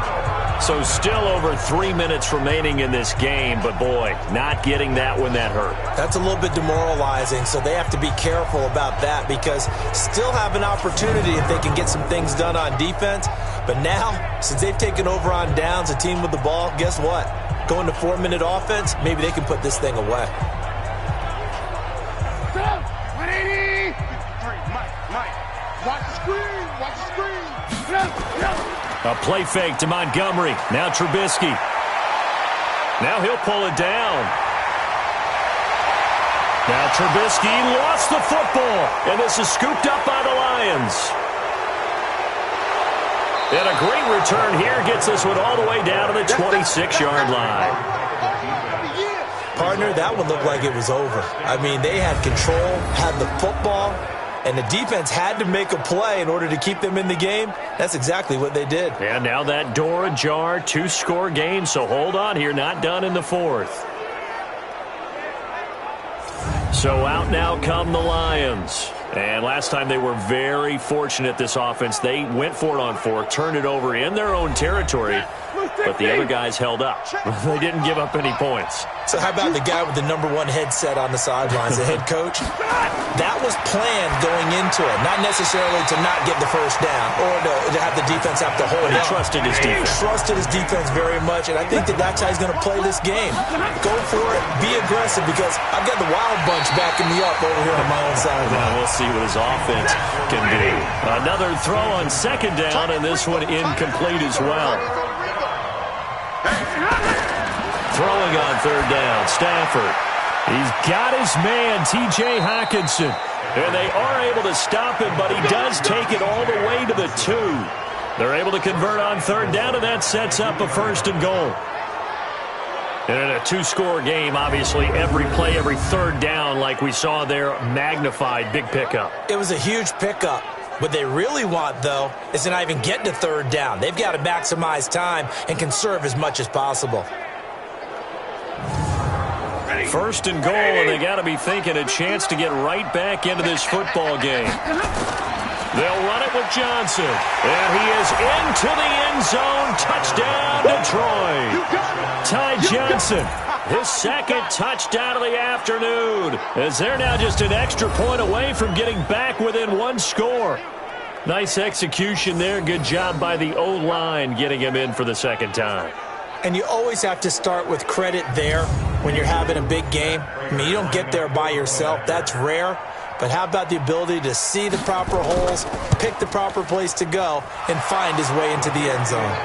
So still over 3 minutes remaining in this game, but boy, not getting that when that hurt. That's a little bit demoralizing, so they have to be careful about that because still have an opportunity if they can get some things done on defense. But now, since they've taken over on downs, a team with the ball, guess what? Going to 4-minute offense, maybe they can put this thing away. 180. Mike, watch the screen, watch the screen. A play fake to Montgomery. Now Trubisky. Now he'll pull it down. Now Trubisky lost the football, and this is scooped up by the Lions. And a great return here gets this one all the way down to the 26-yard line. Partner, that one looked like it was over. I mean, they had control, had the football, and the defense had to make a play in order to keep them in the game. That's exactly what they did. And now that door ajar, 2-score game, so hold on here, not done in the 4th. So out now come the Lions. And last time they were very fortunate, this offense. They went for it on 4, turned it over in their own territory, but the other guys held up. They didn't give up any points. So how about the guy with the #1 headset on the sidelines, the head coach? That was planned going into it, not necessarily to not get the first down or to have the defense have to hold it. He trusted his defense. He trusted his defense very much, and I think that's how he's going to play this game. Go for it. Be aggressive, because I've got the wild bunch backing me up over here on my own side. Now we'll see what his offense can do. Another throw on 2nd down, and this one incomplete as well. Throwing on 3rd down, Stafford. He's got his man, T.J. Hockenson. And they are able to stop him, but he does take it all the way to the 2. They're able to convert on 3rd down, and that sets up a 1st and goal. And in a 2-score game, obviously, every play, every 3rd down, like we saw there, magnified, big pickup. It was a huge pickup. What they really want, though, is to not even get to 3rd down. They've got to maximize time and conserve as much as possible. 1st and goal, and they got to be thinking a chance to get right back into this football game. They'll run it with Johnson, and he is into the end zone. Touchdown, Detroit. Ty Johnson, his 2nd touchdown of the afternoon, as they're now just an extra point away from getting back within 1 score. Nice execution there. Good job by the O-line getting him in for the 2nd time. And you always have to start with credit there when you're having a big game. I mean, you don't get there by yourself. That's rare. But how about the ability to see the proper holes, pick the proper place to go, and find his way into the end zone?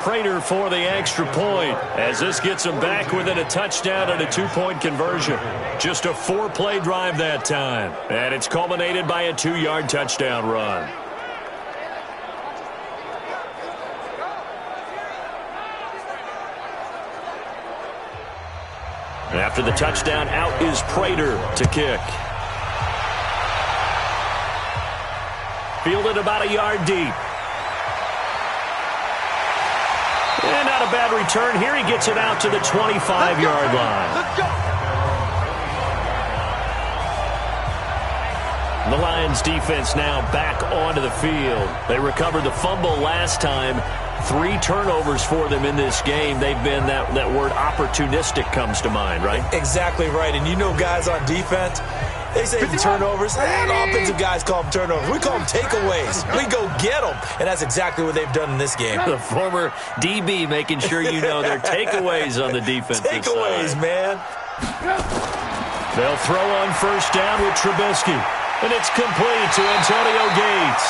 Prater for the extra point, as this gets him back within a touchdown and a 2-point conversion. Just a 4-play drive that time. And it's culminated by a 2-yard touchdown run. After the touchdown, out is Prater to kick. Fielded about a yard deep. And not a bad return here. He gets it out to the 25-yard line. Let's go. The Lions defense now back onto the field. They recovered the fumble last time. 3 turnovers for them in this game. They've been, that word opportunistic comes to mind, right? Exactly right. And you know guys on defense, they say turnovers. And offensive guys call them turnovers. We call them takeaways. We go get them. And that's exactly what they've done in this game. The former DB making sure you know they're takeaways on the defensive takeaways, side. man. They'll throw on 1st down with Trubisky. And it's complete to Antonio Gates.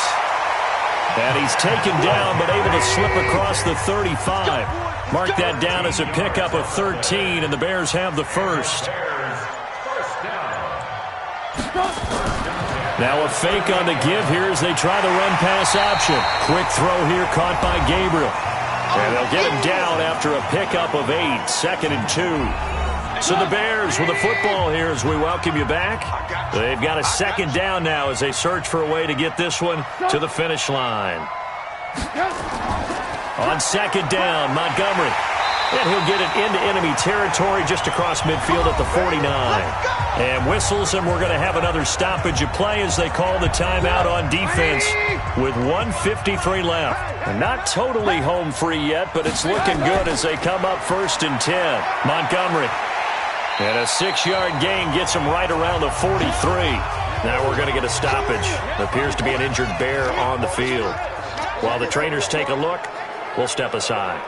And he's taken down, but able to slip across the 35. Mark that down as a pickup of 13, and the Bears have the 1st. Now a fake on the give here as they try the run-pass option. Quick throw here caught by Gabriel. And they'll get him down after a pickup of 8, 2nd and 2. So the Bears with the football here as we welcome you back. They've got a 2nd down now as they search for a way to get this one to the finish line. On 2nd down, Montgomery. And he'll get it into enemy territory just across midfield at the 49. And whistles, and we're going to have another stoppage of play as they call the timeout on defense with 1:53 left. And not totally home free yet, but it's looking good as they come up 1st and 10. Montgomery. And a 6-yard gain gets him right around the 43. Now we're going to get a stoppage. Appears to be an injured Bear on the field. While the trainers take a look, we'll step aside.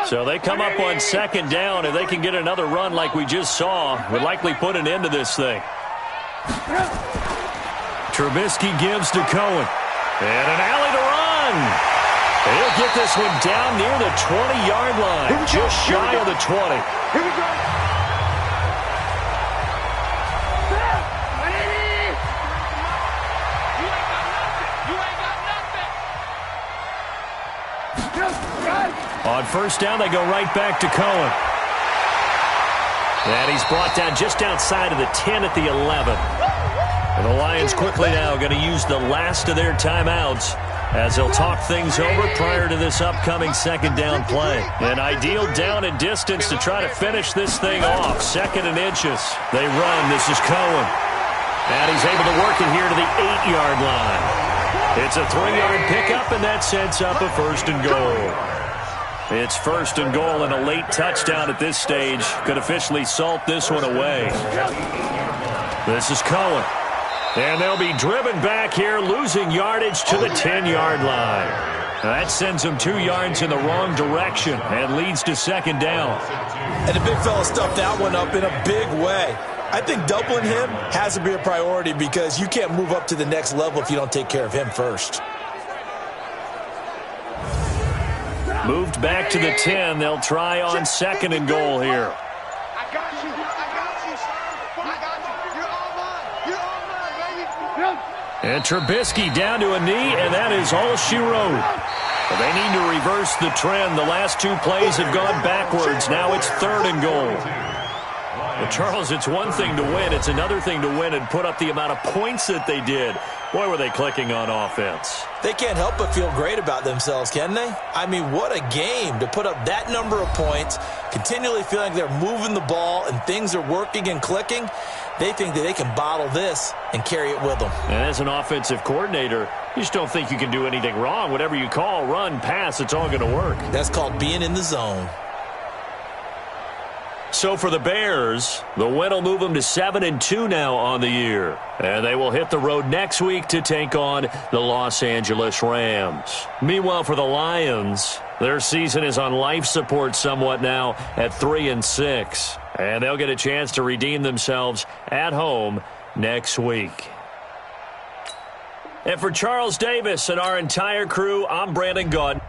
So they come up on 2nd down. If they can get another run like we just saw, would likely put an end to this thing. Trubisky gives to Cohen. And an alley to run. He'll get this one down near the 20-yard line, just shy of the 20. Here we go. On 1st down, they go right back to Cohen. And he's brought down just outside of the 10 at the 11. And the Lions quickly now going to use the last of their timeouts as they'll talk things over prior to this upcoming second down play. An ideal down and distance to try to finish this thing off. 2nd and inches. They run. This is Cohen. And he's able to work it here to the 8-yard line. It's a 3-yard pickup, and that sets up a 1st and goal. It's 1st and goal, and a late touchdown at this stage could officially salt this one away. This is Cohen. And they'll be driven back here, losing yardage to the 10-yard line. That sends them 2 yards in the wrong direction and leads to 2nd down. And the big fella stuffed that one up in a big way. I think doubling him has to be a priority because you can't move up to the next level if you don't take care of him first. Moved back to the 10. They'll try on 2nd and goal here. I got you. I got you. I got you. You're all mine. You're all mine, baby. And Trubisky down to a knee, and that is all she wrote. Well, they need to reverse the trend. The last 2 plays have gone backwards. Now it's 3rd and goal. Well, Charles, it's one thing to win. It's another thing to win and put up the amount of points that they did. Boy, were they clicking on offense. They can't help but feel great about themselves, can they? I mean, what a game to put up that number of points, continually feeling like they're moving the ball and things are working and clicking. They think that they can bottle this and carry it with them. And as an offensive coordinator, you just don't think you can do anything wrong. Whatever you call, run, pass, it's all going to work. That's called being in the zone. So for the Bears, the win will move them to 7-2 now on the year. And they will hit the road next week to take on the Los Angeles Rams. Meanwhile, for the Lions, their season is on life support somewhat now at 3-6. And they'll get a chance to redeem themselves at home next week. And for Charles Davis and our entire crew, I'm Brandon Gaudin.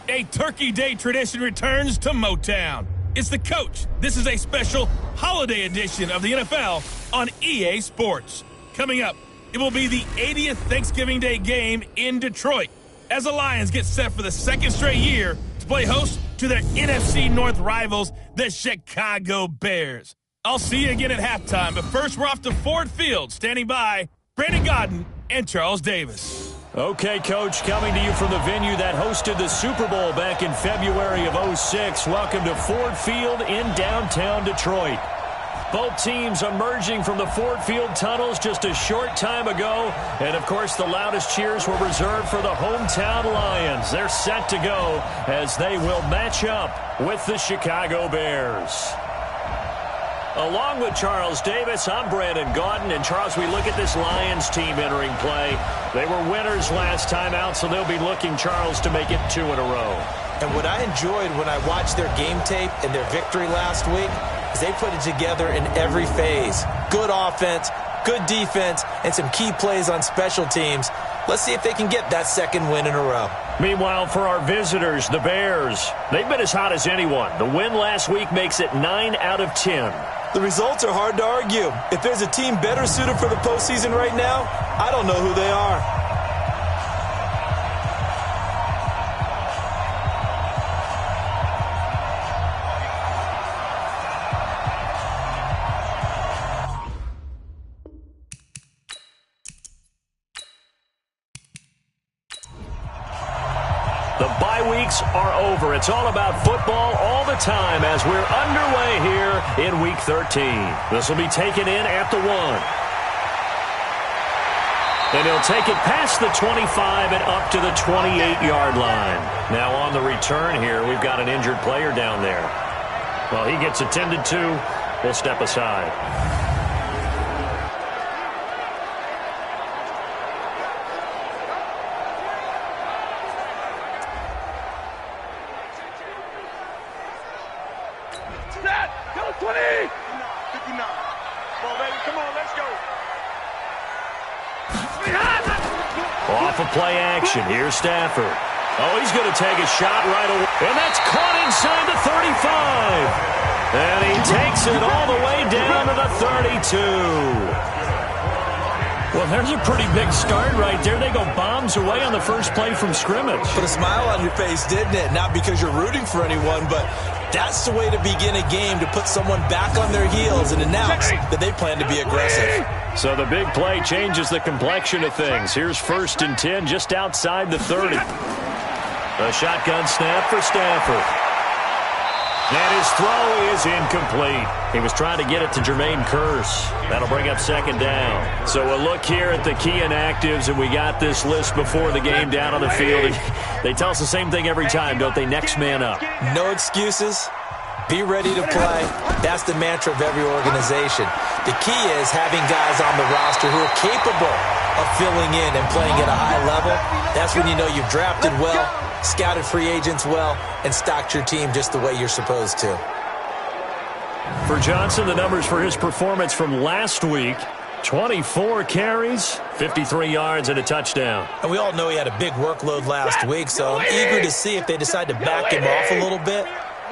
A Turkey Day tradition returns to Motown. It's the coach. This is a special holiday edition of the NFL on EA Sports. Coming up, it will be the 80th Thanksgiving Day game in Detroit as the Lions get set for the second straight year to play host to their NFC North rivals, the Chicago Bears. I'll see you again at halftime, but first we're off to Ford Field. Standing by, Brandon Godden and Charles Davis. Okay, Coach, coming to you from the venue that hosted the Super Bowl back in February of '06. Welcome to Ford Field in downtown Detroit. Both teams emerging from the Ford Field tunnels just a short time ago. And, of course, the loudest cheers were reserved for the hometown Lions. They're set to go as they will match up with the Chicago Bears. Along with Charles Davis, I'm Brandon Gaudin. And, Charles, we look at this Lions team entering play. They were winners last time out, so they'll be looking, Charles, to make it 2 in a row. And what I enjoyed when I watched their game tape and their victory last week is they put it together in every phase. Good offense, good defense, and some key plays on special teams. Let's see if they can get that second win in a row. Meanwhile, for our visitors, the Bears, they've been as hot as anyone. The win last week makes it 9 out of 10. The results are hard to argue. If there's a team better suited for the postseason right now, I don't know who they are. The bye weeks are over. It's all about football all the time as we're underway here in Week 13. This will be taken in at the 1. And he'll take it past the 25 and up to the 28-yard line. Now on the return here, we've got an injured player down there. Well, he gets attended to. We'll step aside. Off of play action. Here's Stafford. Oh, he's going to take a shot right away. And that's caught inside the 35. And he takes it all the way down to the 32. Well, there's a pretty big start right there. They go bombs away on the first play from scrimmage. Put a smile on your face, didn't it? Not because you're rooting for anyone, but that's the way to begin a game, to put someone back on their heels and announce that they plan to be aggressive. So the big play changes the complexion of things. Here's 1st and 10 just outside the 30. A shotgun snap for Stafford. And his throw is incomplete. He was trying to get it to Jermaine Kearse. That'll bring up 2nd down. So a look here at the key inactives, and we got this list before the game down on the field. And they tell us the same thing every time, don't they? Next man up. No excuses. Be ready to play. That's the mantra of every organization. The key is having guys on the roster who are capable of filling in and playing at a high level. That's when you know you've drafted well, scouted free agents well, and stocked your team just the way you're supposed to. For Johnson, the numbers for his performance from last week: 24 carries, 53 yards, and a touchdown. And we all know he had a big workload last week, so I'm eager to see if they decide to back him off a little bit.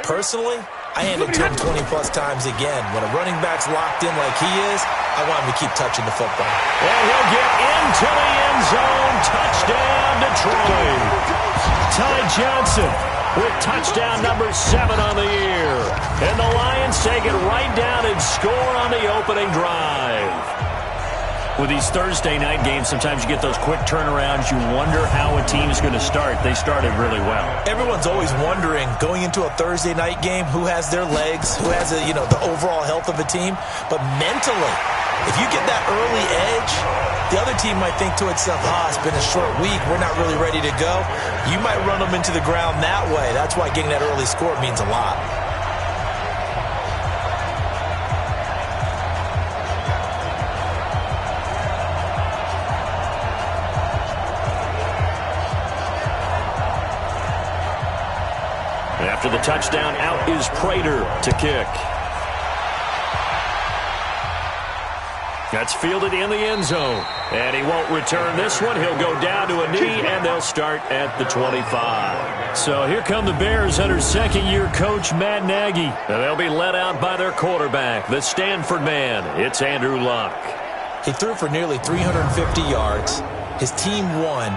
Personally, I hand it to him 20-plus times again. When a running back's locked in like he is, I want him to keep touching the football. And he'll get into the end zone. Touchdown, Detroit. Ty Johnson with touchdown number 7 on the year. And the Lions take it right down and score on the opening drive. With these Thursday night games, sometimes you get those quick turnarounds. You wonder how a team is going to start. They started really well. Everyone's always wondering, going into a Thursday night game, who has their legs, who has the overall health of a team. But mentally, if you get that early edge, the other team might think to itself, it's been a short week, we're not really ready to go. You might run them into the ground that way. That's why getting that early score means a lot. After the touchdown, out is Prater to kick. That's fielded in the end zone. And he won't return this one. He'll go down to a knee, and they'll start at the 25. So here come the Bears under second-year coach Matt Nagy. And they'll be led out by their quarterback, the Stanford man. It's Andrew Luck. He threw for nearly 350 yards. His team won.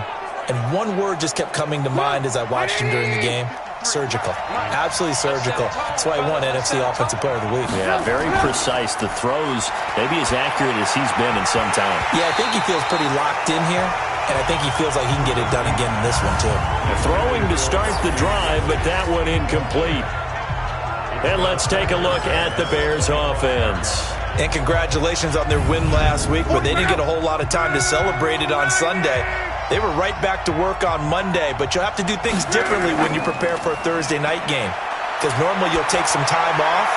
And one word just kept coming to mind as I watched him during the game. Surgical. Absolutely surgical. That's why he won NFC Offensive Player of the Week. Yeah, very precise. The throws maybe as accurate as he's been in some time. Yeah, I think he feels pretty locked in here, and I think he feels like he can get it done again in this one, too. Throwing to start the drive, but that one incomplete. And let's take a look at the Bears offense. And congratulations on their win last week, but they didn't get a whole lot of time to celebrate it on Sunday. They were right back to work on Monday, but you'll have to do things differently when you prepare for a Thursday night game, because normally you'll take some time off.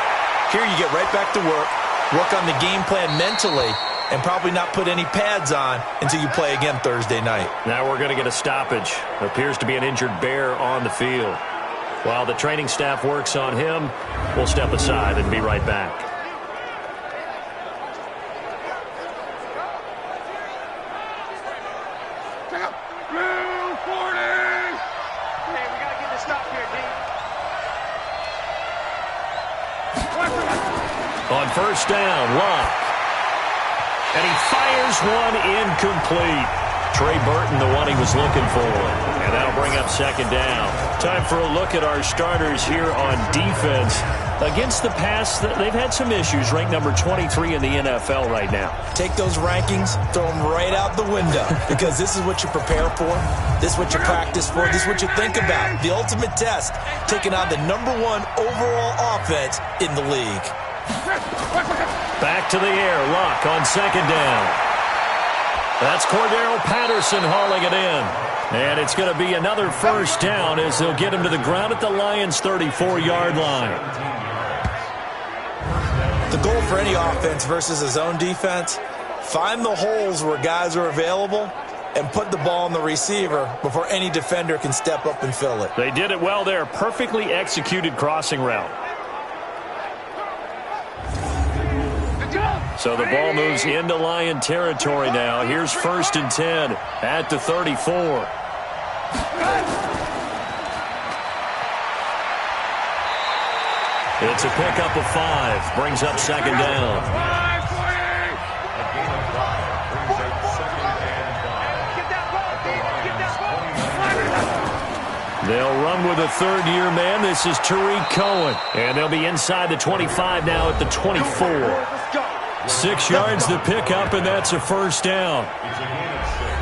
Here you get right back to work on the game plan mentally, and probably not put any pads on until you play again Thursday night. Now we're going to get a stoppage. Appears to be an injured Bear on the field. While the training staff works on him, we'll step aside and be right back. On first down, Luck. And he fires one incomplete. Trey Burton, the one he was looking for. And that'll bring up second down. Time for a look at our starters here on defense. Against the pass, they've had some issues. Ranked number 23 in the NFL right now. Take those rankings, throw them right out the window, because this is what you prepare for. This is what you practice for. This is what you think about. The ultimate test, taking on the #1 overall offense in the league. Back to the air, Luck on second down. That's Cordero Patterson hauling it in. And it's going to be another first down as they'll get him to the ground at the Lions' 34-yard line. The goal for any offense versus a zone defense, find the holes where guys are available and put the ball on the receiver before any defender can step up and fill it. They did it well there. Perfectly executed crossing route. So the ball moves into Lion territory now. Here's 1st and 10 at the 34. It's a pickup of 5. Brings up second down. They'll run with a third-year man. This is Tariq Cohen. And they'll be inside the 25 now at the 24. 6 yards the pickup, and that's a first down.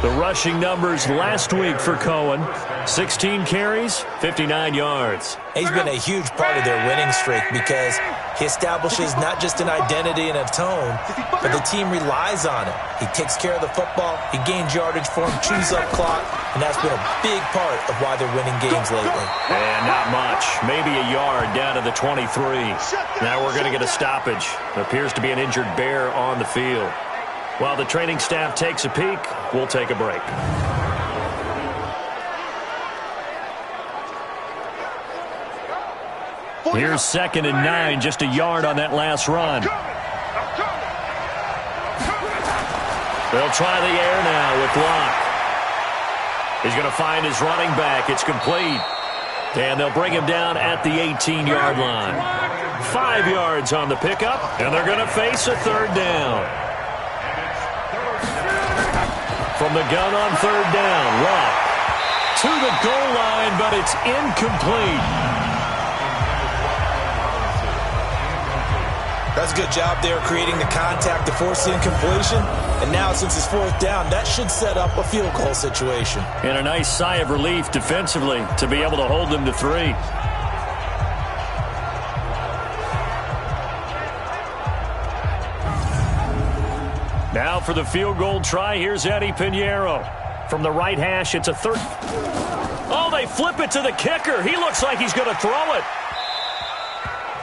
The rushing numbers last week for Cohen, 16 carries, 59 yards. He's been a huge part of their winning streak because he establishes not just an identity and a tone, but the team relies on it. He takes care of the football, he gains yardage for him, chews up clock, and that's been a big part of why they're winning games lately. And not much, maybe a yard down to the 23. Now we're going to get a stoppage. Appears to be an injured Bear on the field. While the training staff takes a peek, we'll take a break. Here's 2nd and 9, just a yard on that last run. They'll try the air now with Luck. He's going to find his running back. It's complete. And they'll bring him down at the 18-yard line. 5 yards on the pickup, and they're going to face a third down. From the gun on third down, Luck to the goal line, but it's incomplete. That's a good job there creating the contact to force the incompletion. And now, since it's 4th down, that should set up a field goal situation. And a nice sigh of relief defensively to be able to hold them to 3. Now for the field goal try, here's Eddie Pinheiro. From the right hash, it's a third. Oh, they flip it to the kicker. He looks like he's going to throw it.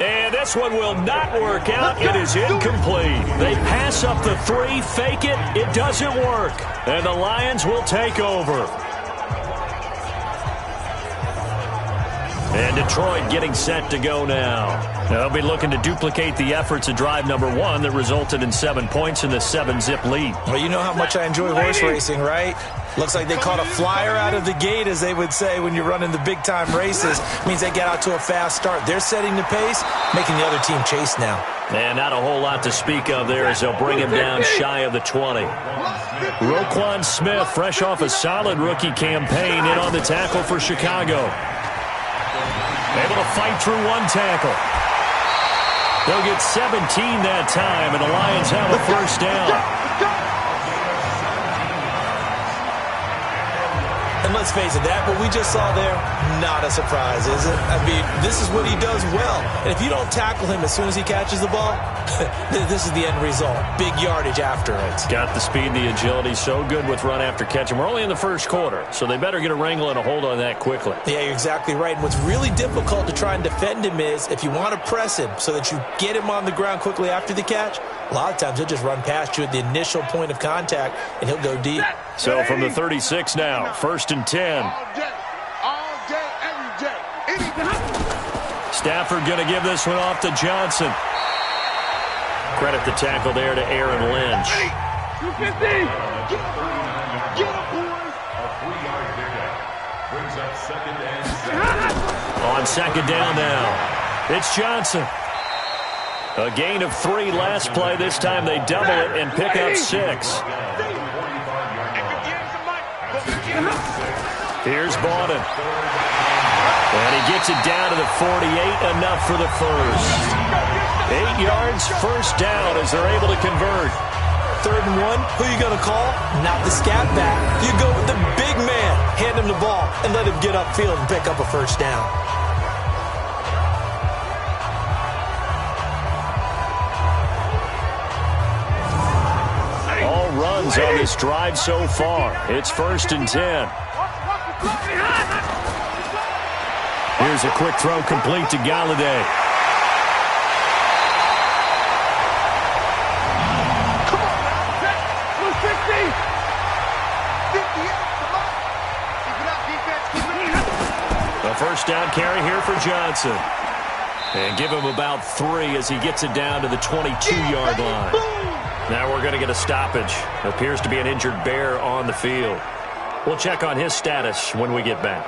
And this one will not work out. It is incomplete. They pass up the 3, fake it. It doesn't work. And the Lions will take over. And Detroit getting set to go now. They'll be looking to duplicate the efforts of drive number 1 that resulted in 7 points in the 7-zip lead. Well, you know how much I enjoy horse racing, right? Looks like they caught a flyer out of the gate, as they would say when you're running the big-time races. Means they get out to a fast start. They're setting the pace, making the other team chase now. And not a whole lot to speak of there as they'll bring him down shy of the 20. Roquan Smith, fresh off a solid rookie campaign, in on the tackle for Chicago. Able to fight through one tackle. They'll get 17 that time, and the Lions have a first down. And let's face it, that what we just saw there, not a surprise, is it? I mean, this is what he does well. And if you don't tackle him as soon as he catches the ball, this is the end result. Big yardage after it. Got the speed, the agility, so good with run after catch. And we're only in the first quarter, so they better get a wrangle and a hold on that quickly. Yeah, you're exactly right. And what's really difficult to try and defend him is if you want to press him so that you get him on the ground quickly after the catch, a lot of times he'll just run past you at the initial point of contact, and he'll go deep. So from the 36 now, 1st and 10. All day, every day. Stafford going to give this one off to Johnson. Credit the tackle there to Aaron Lynch. 250. Get him, boys. A 3-yard pickup brings up 2nd and 7. On 2nd down now, it's Johnson. A gain of 3 last play. This time they double it and pick up 6. Here's Bowden. And he gets it down to the 48, enough for the first. 8 yards, first down as they're able to convert. 3rd and 1, who are you going to call? Not the scat back. You go with the big man. Hand him the ball and let him get upfield and pick up a first down. All runs on this drive so far. It's 1st and 10. Here's a quick throw complete to Galladay. Come on now. 260. 58. Come on. Keep it up, defense. Keep it up. A first down carry here for Johnson. And give him about 3 as he gets it down to the 22-yard line. Now we're going to get a stoppage. Appears to be an injured Bear on the field. We'll check on his status when we get back.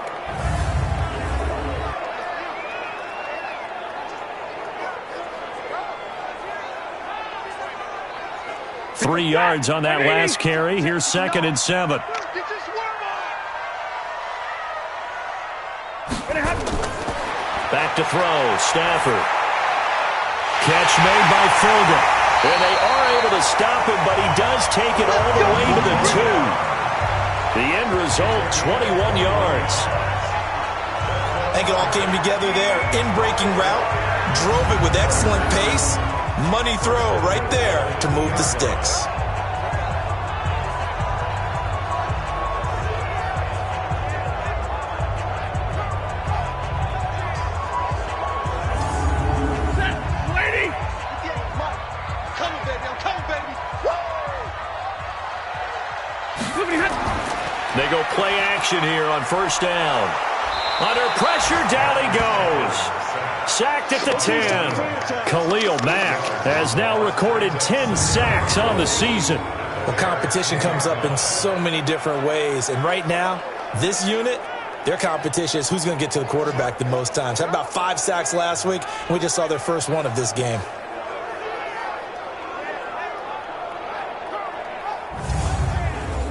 Three yards on that last carry. Here's 2nd and 7. Back to throw. Stafford. Catch made by Fulgham. And they are able to stop him, but he does take it all the way to the 2. The end result, 21 yards. I think it all came together there. In-breaking route, drove it with excellent pace. Money throw right there to move the sticks. They go play action here on 1st down. Under pressure, down he goes. Sacked at the 10. Khalil Mack has now recorded 10 sacks on the season. Well, competition comes up in so many different ways. And right now, this unit, their competition is who's going to get to the quarterback the most times. Had about 5 sacks last week. We just saw their first one of this game.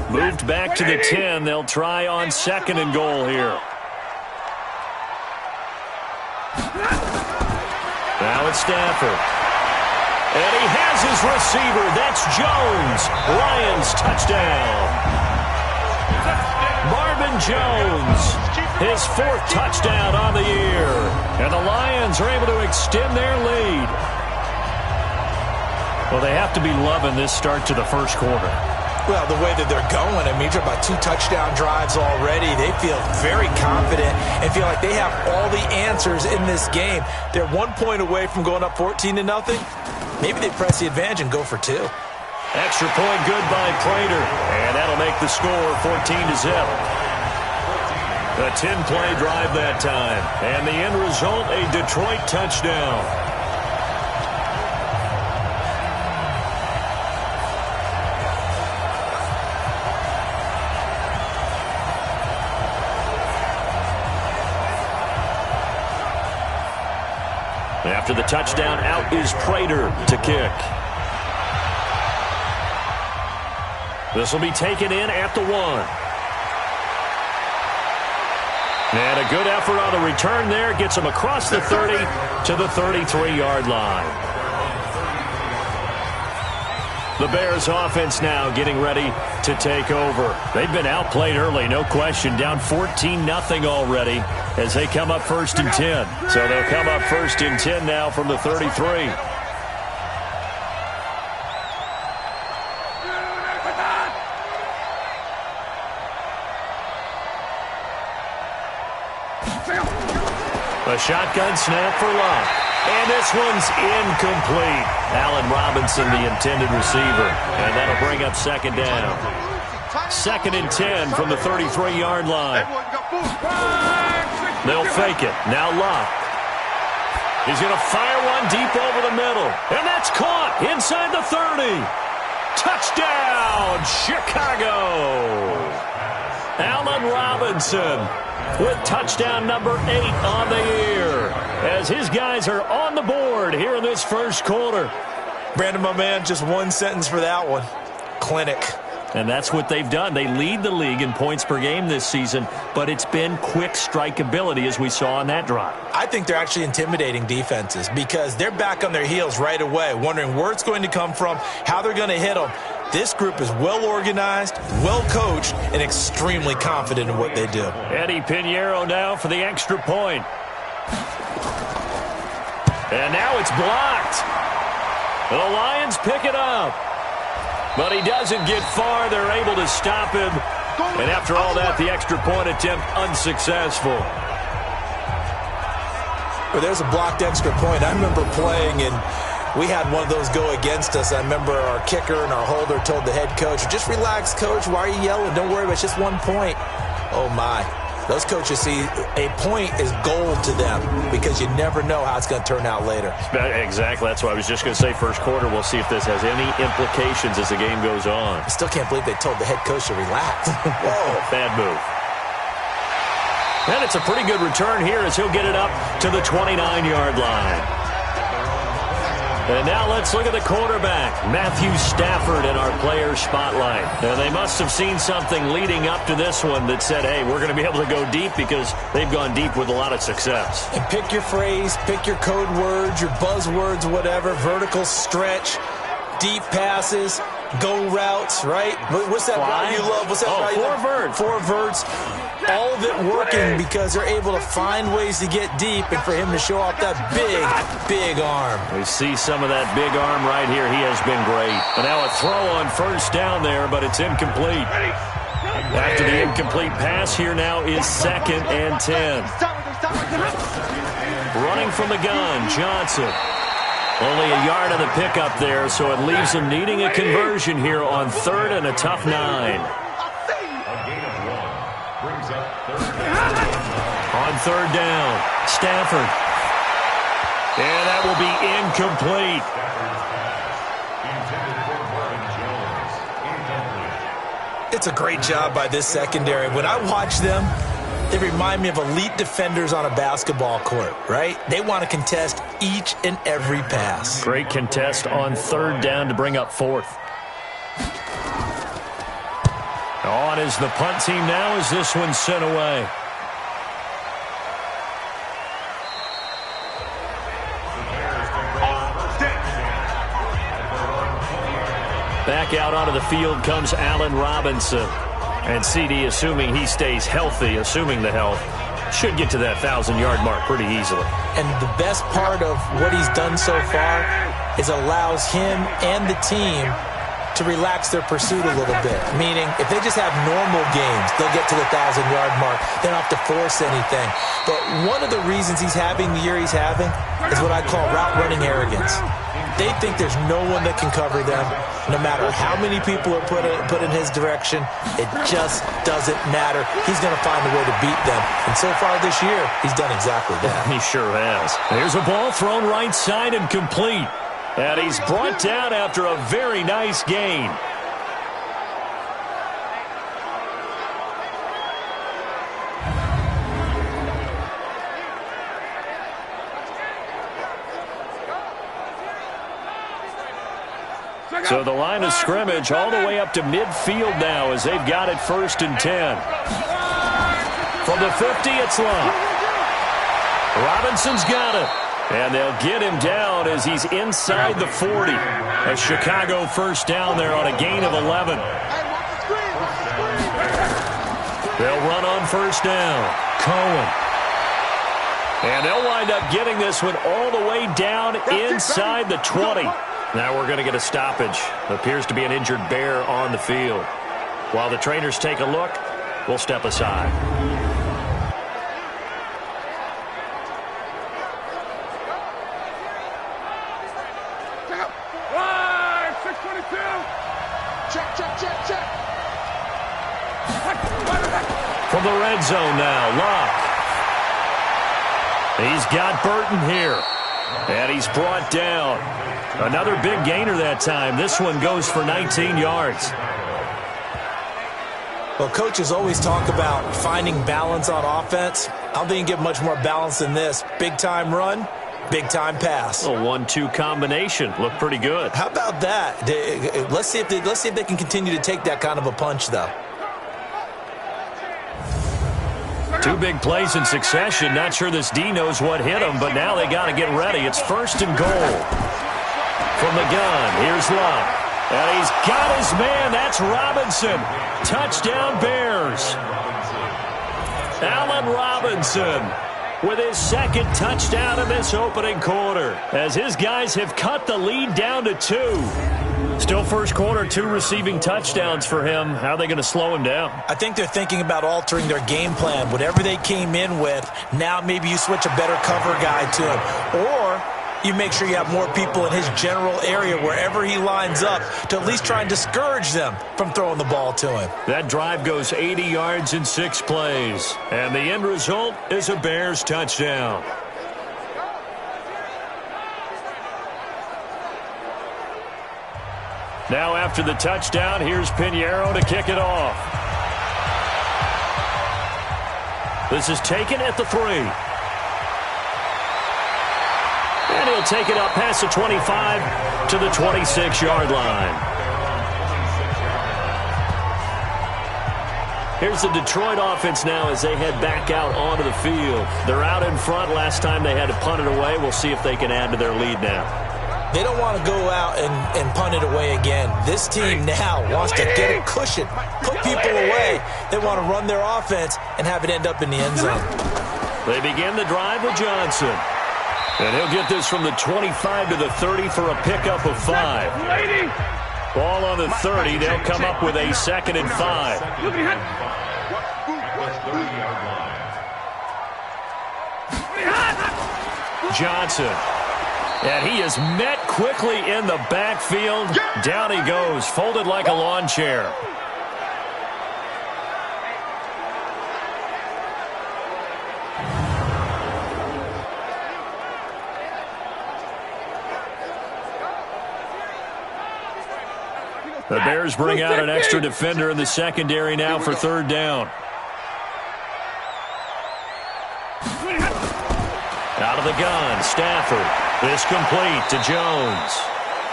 Moved back to the 10. They'll try on 2nd and goal here. Now it's Stafford. And he has his receiver. That's Jones. Lions touchdown. Marvin Jones, his 4th touchdown on the year. And the Lions are able to extend their lead. Well, they have to be loving this start to the first quarter. Well, the way that they're going, I mean, you're about 2 touchdown drives already. They feel very confident and feel like they have all the answers in this game. They're 1 point away from going up 14-0. Maybe they press the advantage and go for 2. Extra point good by Prater. And that'll make the score 14-0. A 10-play drive that time. And the end result, a Detroit touchdown. After the touchdown, out is Prater to kick. This will be taken in at the 1. And a good effort on the return there. Gets him across the 30 to the 33-yard line. The Bears offense now getting ready to take over. They've been outplayed early, no question. Down 14-0 already as they come up 1st and 10. So they'll come up 1st and 10 now from the 33. A shotgun snap for Love. And this one's incomplete. Allen Robinson, the intended receiver. And that'll bring up 2nd down. 2nd and 10 from the 33-yard line. They'll fake it. Now Love. He's going to fire one deep over the middle. And that's caught inside the 30. Touchdown, Chicago. Allen Robinson with touchdown number 8 on the year as his guys are on the board here in this first quarter. Brandon, my man, just one sentence for that one. Clinic. And that's what they've done. They lead the league in points per game this season, but it's been quick strikeability as we saw on that drive. I think they're actually intimidating defenses because they're back on their heels right away, wondering where it's going to come from, how they're going to hit them. This group is well organized, well coached, and extremely confident in what they do. Eddie Pinheiro now for the extra point. And now it's blocked. The Lions pick it up. But he doesn't get far. They're able to stop him. And after all that, the extra point attempt unsuccessful. Well, there's a blocked extra point. I remember playing, and we had one of those go against us. I remember our kicker and our holder told the head coach, just relax, coach. Why are you yelling? Don't worry, it's just 1 point. Oh, my. Those coaches see a point is gold to them because you never know how it's going to turn out later. Exactly. That's what I was just going to say. First quarter, we'll see if this has any implications as the game goes on. I still can't believe they told the head coach to relax. Whoa. Bad move. And it's a pretty good return here as he'll get it up to the 29-yard line. And now let's look at the quarterback, Matthew Stafford, in our player spotlight. And they must have seen something leading up to this one that said, hey, we're going to be able to go deep because they've gone deep with a lot of success. And pick your phrase, pick your code words, your buzzwords, whatever, vertical stretch, deep passes, go routes, right? What's that route you love? What's that route you love? 4 verts. 4 verts. All of it working because they're able to find ways to get deep and for him to show off that big, big arm. We see some of that big arm right here. He has been great. And now a throw on first down there, but it's incomplete. After the incomplete pass, here now is 2nd and 10. Running from the gun, Johnson. Only a yard on the pickup there, so it leaves him needing a conversion here on 3rd and a tough 9. On 3rd down, Stafford. And that will be incomplete. It's a great job by this secondary. When I watch them, they remind me of elite defenders on a basketball court, right? They want to contest each and every pass. Great contest on 3rd down to bring up 4th. On is the punt team now as this one's sent away. Back out onto the field comes Allen Robinson. And CD, assuming he stays healthy, assuming the health, should get to that 1,000-yard mark pretty easily. And the best part of what he's done so far is allows him and the team to relax their pursuit a little bit. Meaning, if they just have normal games, they'll get to the 1,000-yard mark. They don't have to force anything. But one of the reasons he's having the year he's having is what I call route running arrogance. They think there's no one that can cover them. No matter how many people are put in his direction, it just doesn't matter. He's going to find a way to beat them. And so far this year, he's done exactly that. He sure has. Here's a ball thrown right side and complete. And he's brought down after a very nice gain. So the line of scrimmage all the way up to midfield now as they've got it 1st and 10. From the 50, it's Love. Robinson's got it. And they'll get him down as he's inside the 40. A Chicago first down there on a gain of 11. They'll run on 1st down. Cohen. And they'll wind up getting this one all the way down inside the 20. Now we're going to get a stoppage. Appears to be an injured Bear on the field. While the trainers take a look, we'll step aside. Check. From the red zone now, Locke. He's got Burton here. And he's brought down. Another big gainer that time. This one goes for 19 yards. Well, coaches always talk about finding balance on offense. I don't think you get much more balance than this. Big-time run, big-time pass. A 1-2 combination. Looked pretty good. How about that? Let's see if they can continue to take that kind of a punch, though. 2 big plays in succession. Not sure this D knows what hit him, but now they got to get ready. It's 1st and goal. From the gun, here's Love. And he's got his man. That's Robinson. Touchdown, Bears. Allen Robinson with his 2nd touchdown in this opening quarter, as his guys have cut the lead down to 2. Still first quarter, 2 receiving touchdowns for him. How are they going to slow him down? I think they're thinking about altering their game plan. Whatever they came in with, now maybe you switch a better cover guy to him. Or you make sure you have more people in his general area wherever he lines up to at least try and discourage them from throwing the ball to him. That drive goes 80 yards in 6 plays. And the end result is a Bears touchdown. Now after the touchdown, here's Pinheiro to kick it off. This is taken at the 3. And he'll take it up past the 25 to the 26-yard line. Here's the Detroit offense now as they head back out onto the field. They're out in front. Last time they had to punt it away. We'll see if they can add to their lead now. They don't want to go out and punt it away again. This team now wants to get a cushion, put people away. They want to run their offense and have it end up in the end zone. They begin the drive with Johnson. And he'll get this from the 25 to the 30 for a pickup of 5. Ball on the 30. They'll come up with a 2nd and 5. Johnson. And he is met quickly in the backfield. Down he goes, folded like a lawn chair. The Bears bring out an extra defender in the secondary now for 3rd down. Out of the gun, Stafford. This complete to Jones.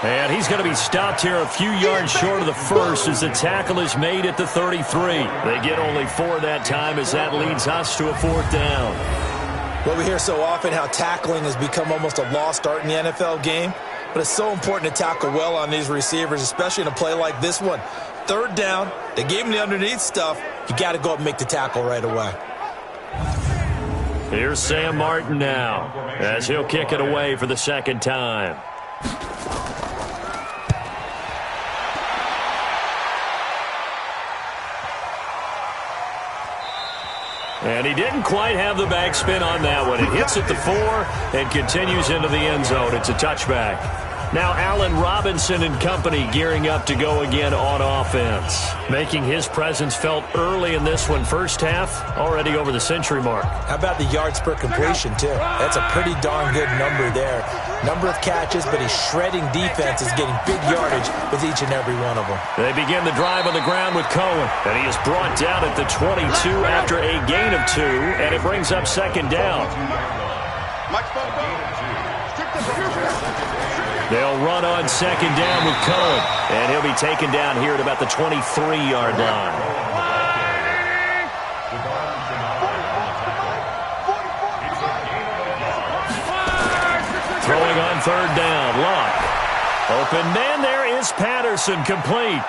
And he's going to be stopped here a few yards short of the 1st as the tackle is made at the 33. They get only 4 that time as that leads us to a 4th down. Well, we hear so often how tackling has become almost a lost art in the NFL game. But it's so important to tackle well on these receivers, especially in a play like this one. 3rd down, they gave him the underneath stuff. You got to go up and make the tackle right away. Here's Sam Martin now as he'll kick it away for the 2nd time. And he didn't quite have the backspin on that one. It hits at the 4 and continues into the end zone. It's a touchback. Now Allen Robinson and company gearing up to go again on offense. Making his presence felt early in this one. First half, already over the century mark. How about the yards per completion, too? That's a pretty darn good number there. Number of catches, but he's shredding defenses, getting big yardage with each and every one of them. They begin the drive on the ground with Cohen, and he is brought down at the 22 after a gain of 2, and it brings up second down. They'll run on second down with Cohen, and he'll be taken down here at about the 23-yard line. Throwing on third down, Luck. Open man, there is Patterson, complete.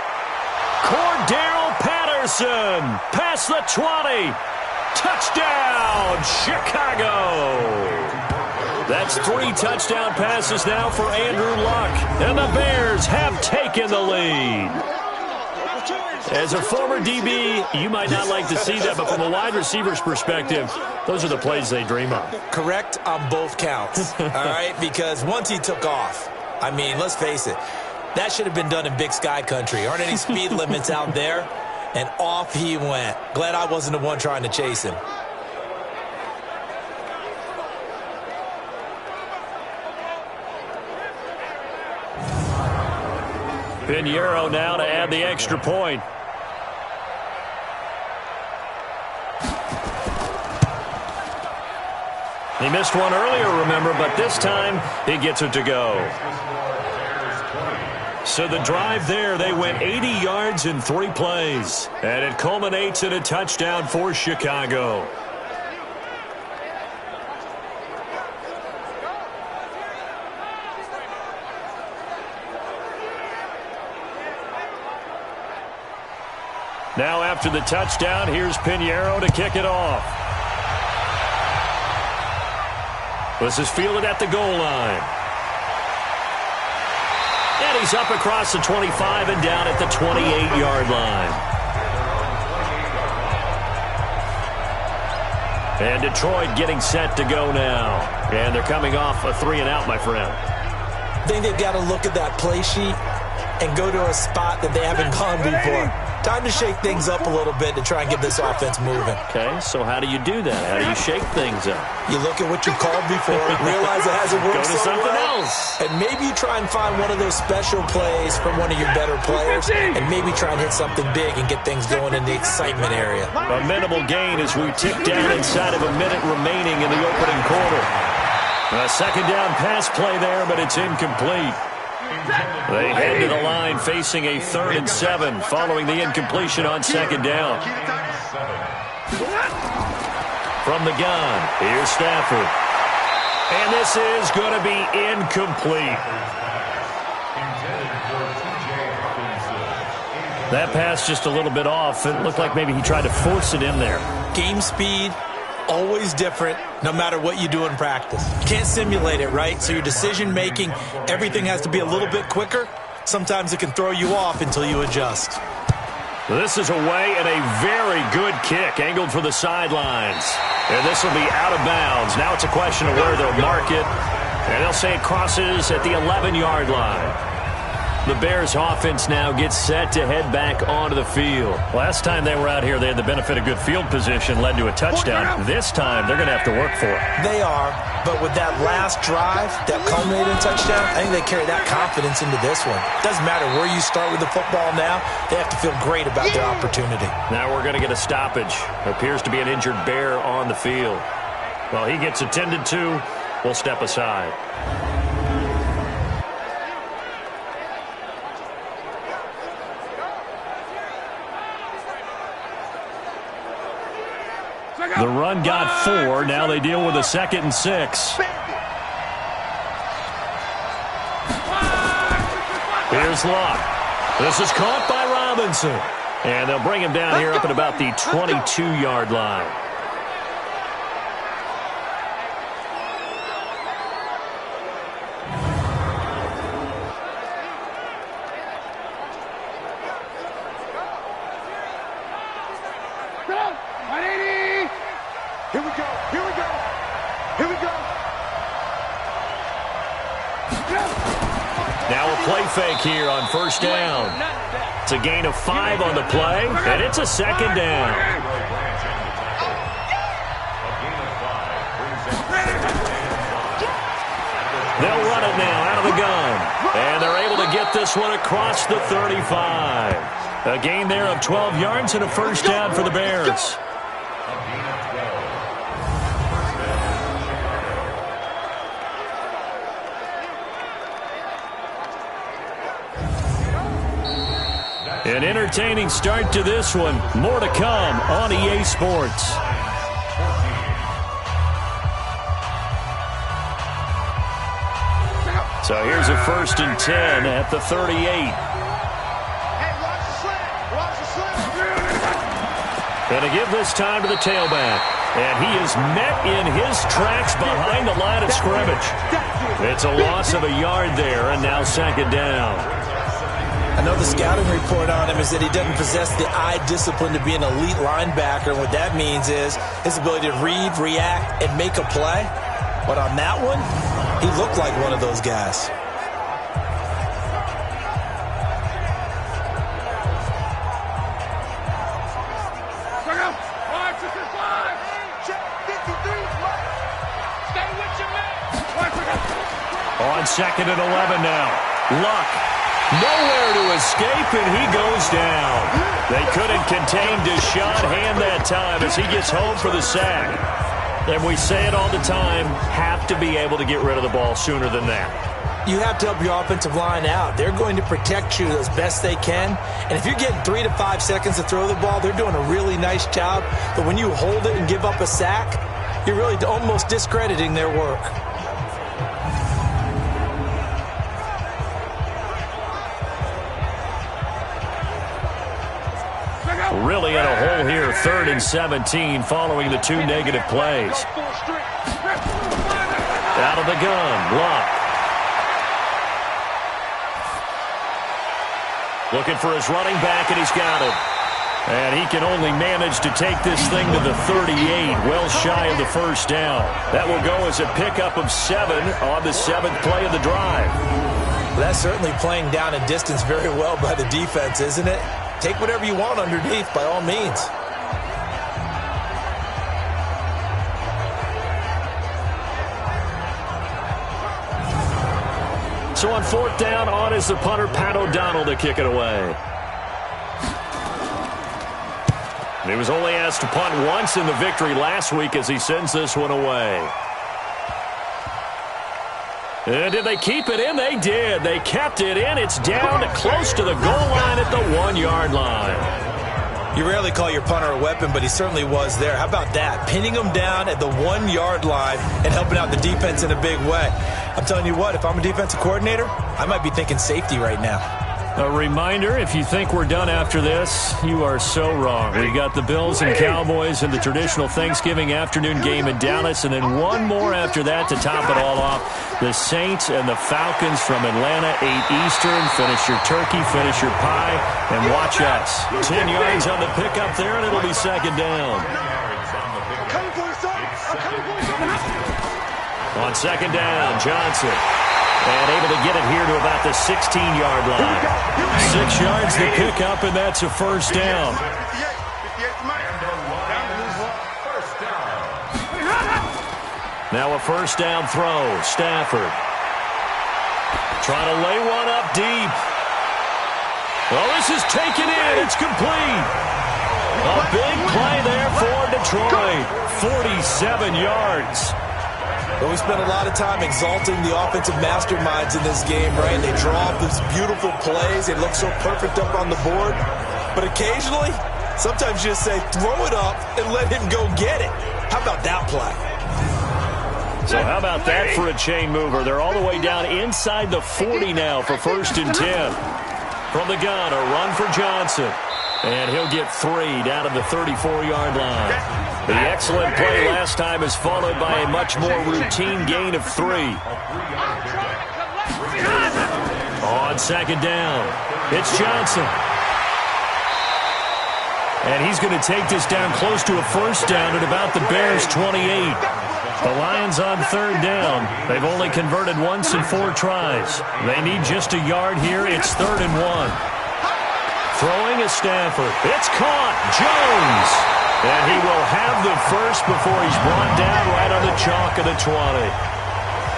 Cordero Patterson, past the 20. Touchdown, Chicago. That's 3 touchdown passes now for Andrew Luck, and the Bears have taken the lead. As a former DB, you might not like to see that, but from a wide receiver's perspective, those are the plays they dream of. Correct on both counts, all right? Because once he took off, I mean, let's face it, that should have been done in Big Sky country. Aren't any speed limits out there? And off he went. Glad I wasn't the one trying to chase him. Pinheiro now to add the extra point. He missed one earlier, remember, but this time he gets it to go. So the drive there, they went 80 yards in 3 plays. And it culminates in a touchdown for Chicago. Now after the touchdown, here's Pinheiro to kick it off. This is fielded at the goal line. And he's up across the 25 and down at the 28-yard line. And Detroit getting set to go now. And they're coming off a 3 and out, my friend. I think they've got to look at that play sheet and go to a spot that they haven't gone before. Time to shake things up a little bit to try and get this offense moving. Okay, so how do you do that? How do you shake things up? You look at what you called before, realize it hasn't worked Go to something well, else. and maybe you try and find one of those special plays from one of your better players, and maybe try and hit something big and get things going in the excitement area. A minimal gain as we tick down inside of a minute remaining in the opening quarter. A second down pass play there, but it's incomplete. They head to the line facing a 3rd and 7 following the incompletion on second down. From the gun, here's Stafford. And this is going to be incomplete. That pass just a little bit off. It looked like maybe he tried to force it in there. Game speed, always different, no matter what you do in practice. You can't simulate it, right? So your decision-making, everything has to be a little bit quicker. Sometimes it can throw you off until you adjust. This is away and a very good kick, angled for the sidelines. And this will be out of bounds. Now it's a question of where they'll mark it. And they'll say it crosses at the 11-yard line. The Bears offense now gets set to head back onto the field. Last time they were out here, they had the benefit of good field position, led to a touchdown. This time, they're going to have to work for it. They are, but with that last drive, that culminating touchdown, I think they carry that confidence into this one. Doesn't matter where you start with the football now, they have to feel great about their opportunity. Now we're going to get a stoppage. Appears to be an injured Bear on the field. Well, he gets attended to. We'll step aside. The run got 4. Now they deal with a 2nd and 6. Here's Luck. This is caught by Robinson. And they'll bring him down here up at about the 22-yard line. Here we go. Here we go. Here we go. fake here on first down. It's a gain of 5 on the play, and it's a second down. They'll run it now out of the gun. And they're able to get this one across the 35. A gain there of 12 yards and a first down for the Bears. An entertaining start to this one. More to come on EA Sports. So here's a 1st and 10 at the 38. Going to give this time to the tailback. And he is met in his tracks behind the line of scrimmage. It's a loss of a yard there, and now second down. I know the scouting report on him is that he doesn't possess the eye discipline to be an elite linebacker. And what that means is his ability to read, react, and make a play. But on that one, he looked like one of those guys. On 2nd and 11 now. Luck. Nowhere to escape, and he goes down. They couldn't contain Deshaun Hand that time as he gets home for the sack. And we say it all the time, have to be able to get rid of the ball sooner than that. You have to help your offensive line out. They're going to protect you as best they can. And if you're getting 3 to 5 seconds to throw the ball, they're doing a really nice job. But when you hold it and give up a sack, you're really almost discrediting their work. Really in a hole here, 3rd and 17 following the 2 negative plays. Out of the gun, Luck. Looking for his running back, and he's got it. And he can only manage to take this thing to the 38, well shy of the first down. That will go as a pickup of 7 on the 7th play of the drive. Well, that's certainly playing down and distance very well by the defense, isn't it? Take whatever you want underneath, by all means. So on 4th down, on is the punter, Pat O'Donnell, to kick it away. He was only asked to punt once in the victory last week as he sends this one away. And did they keep it in? They did. They kept it in. It's down to close to the goal line at the 1-yard line. You rarely call your punter a weapon, but he certainly was there. How about that? Pinning him down at the 1-yard line and helping out the defense in a big way. I'm telling you what, if I'm a defensive coordinator, I might be thinking safety right now. A reminder, if you think we're done after this, you are so wrong. We've got the Bills and Cowboys in the traditional Thanksgiving afternoon game in Dallas, and then one more after that to top it all off. The Saints and the Falcons from Atlanta, 8 Eastern. Finish your turkey, finish your pie, and watch us. 10 yards on the pickup there, and it'll be second down. On second down, Johnson. And able to get it here to about the 16-yard line. 6 yards to pick up, and that's a first down. Now a first down throw. Stafford. Trying to lay one up deep. Well, this is taken in. It's complete. A big play there for Detroit. 47 yards. But we spent a lot of time exalting the offensive masterminds in this game, right? They draw up these beautiful plays. They look so perfect up on the board. But occasionally, sometimes you just say, throw it up and let him go get it. How about that play? So how about that for a chain mover? They're all the way down inside the 40 now for 1st and 10. From the gun, a run for Johnson. And he'll get 3 down to the 34-yard line. The excellent play last time is followed by a much more routine gain of 3. On second down, it's Johnson. And he's going to take this down close to a first down at about the Bears' 28. The Lions on third down. They've only converted once in 4 tries. They need just a yard here. It's 3rd and 1. Throwing is Stafford. It's caught. Jones. And he will have the first before he's brought down right on the chalk of the 20.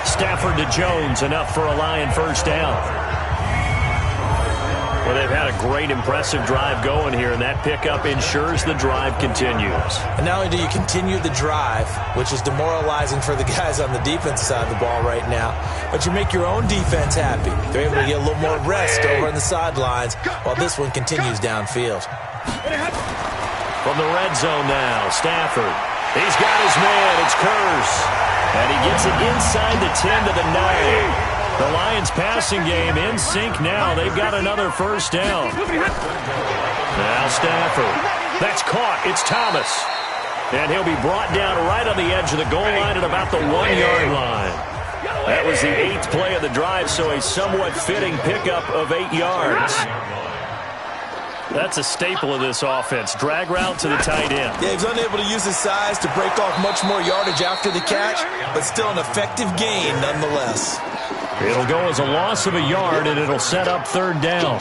Stafford to Jones, enough for a Lion first down. Well, they've had a great, impressive drive going here, and that pickup ensures the drive continues. And not only do you continue the drive, which is demoralizing for the guys on the defense side of the ball right now, but you make your own defense happy. They're able to get a little more rest over on the sidelines while this one continues downfield. From the red zone now, Stafford. He's got his man. It's Curse. And he gets it inside the 10 to the 9. The Lions passing game in sync now. They've got another first down. Now Stafford. That's caught. It's Thomas. And he'll be brought down right on the edge of the goal line at about the 1-yard line. That was the 8th play of the drive, so a somewhat fitting pickup of 8 yards. That's a staple of this offense. Drag route to the tight end. Yeah, he's unable to use his size to break off much more yardage after the catch, but still an effective gain nonetheless. It'll go as a loss of a yard, and it'll set up 3rd down.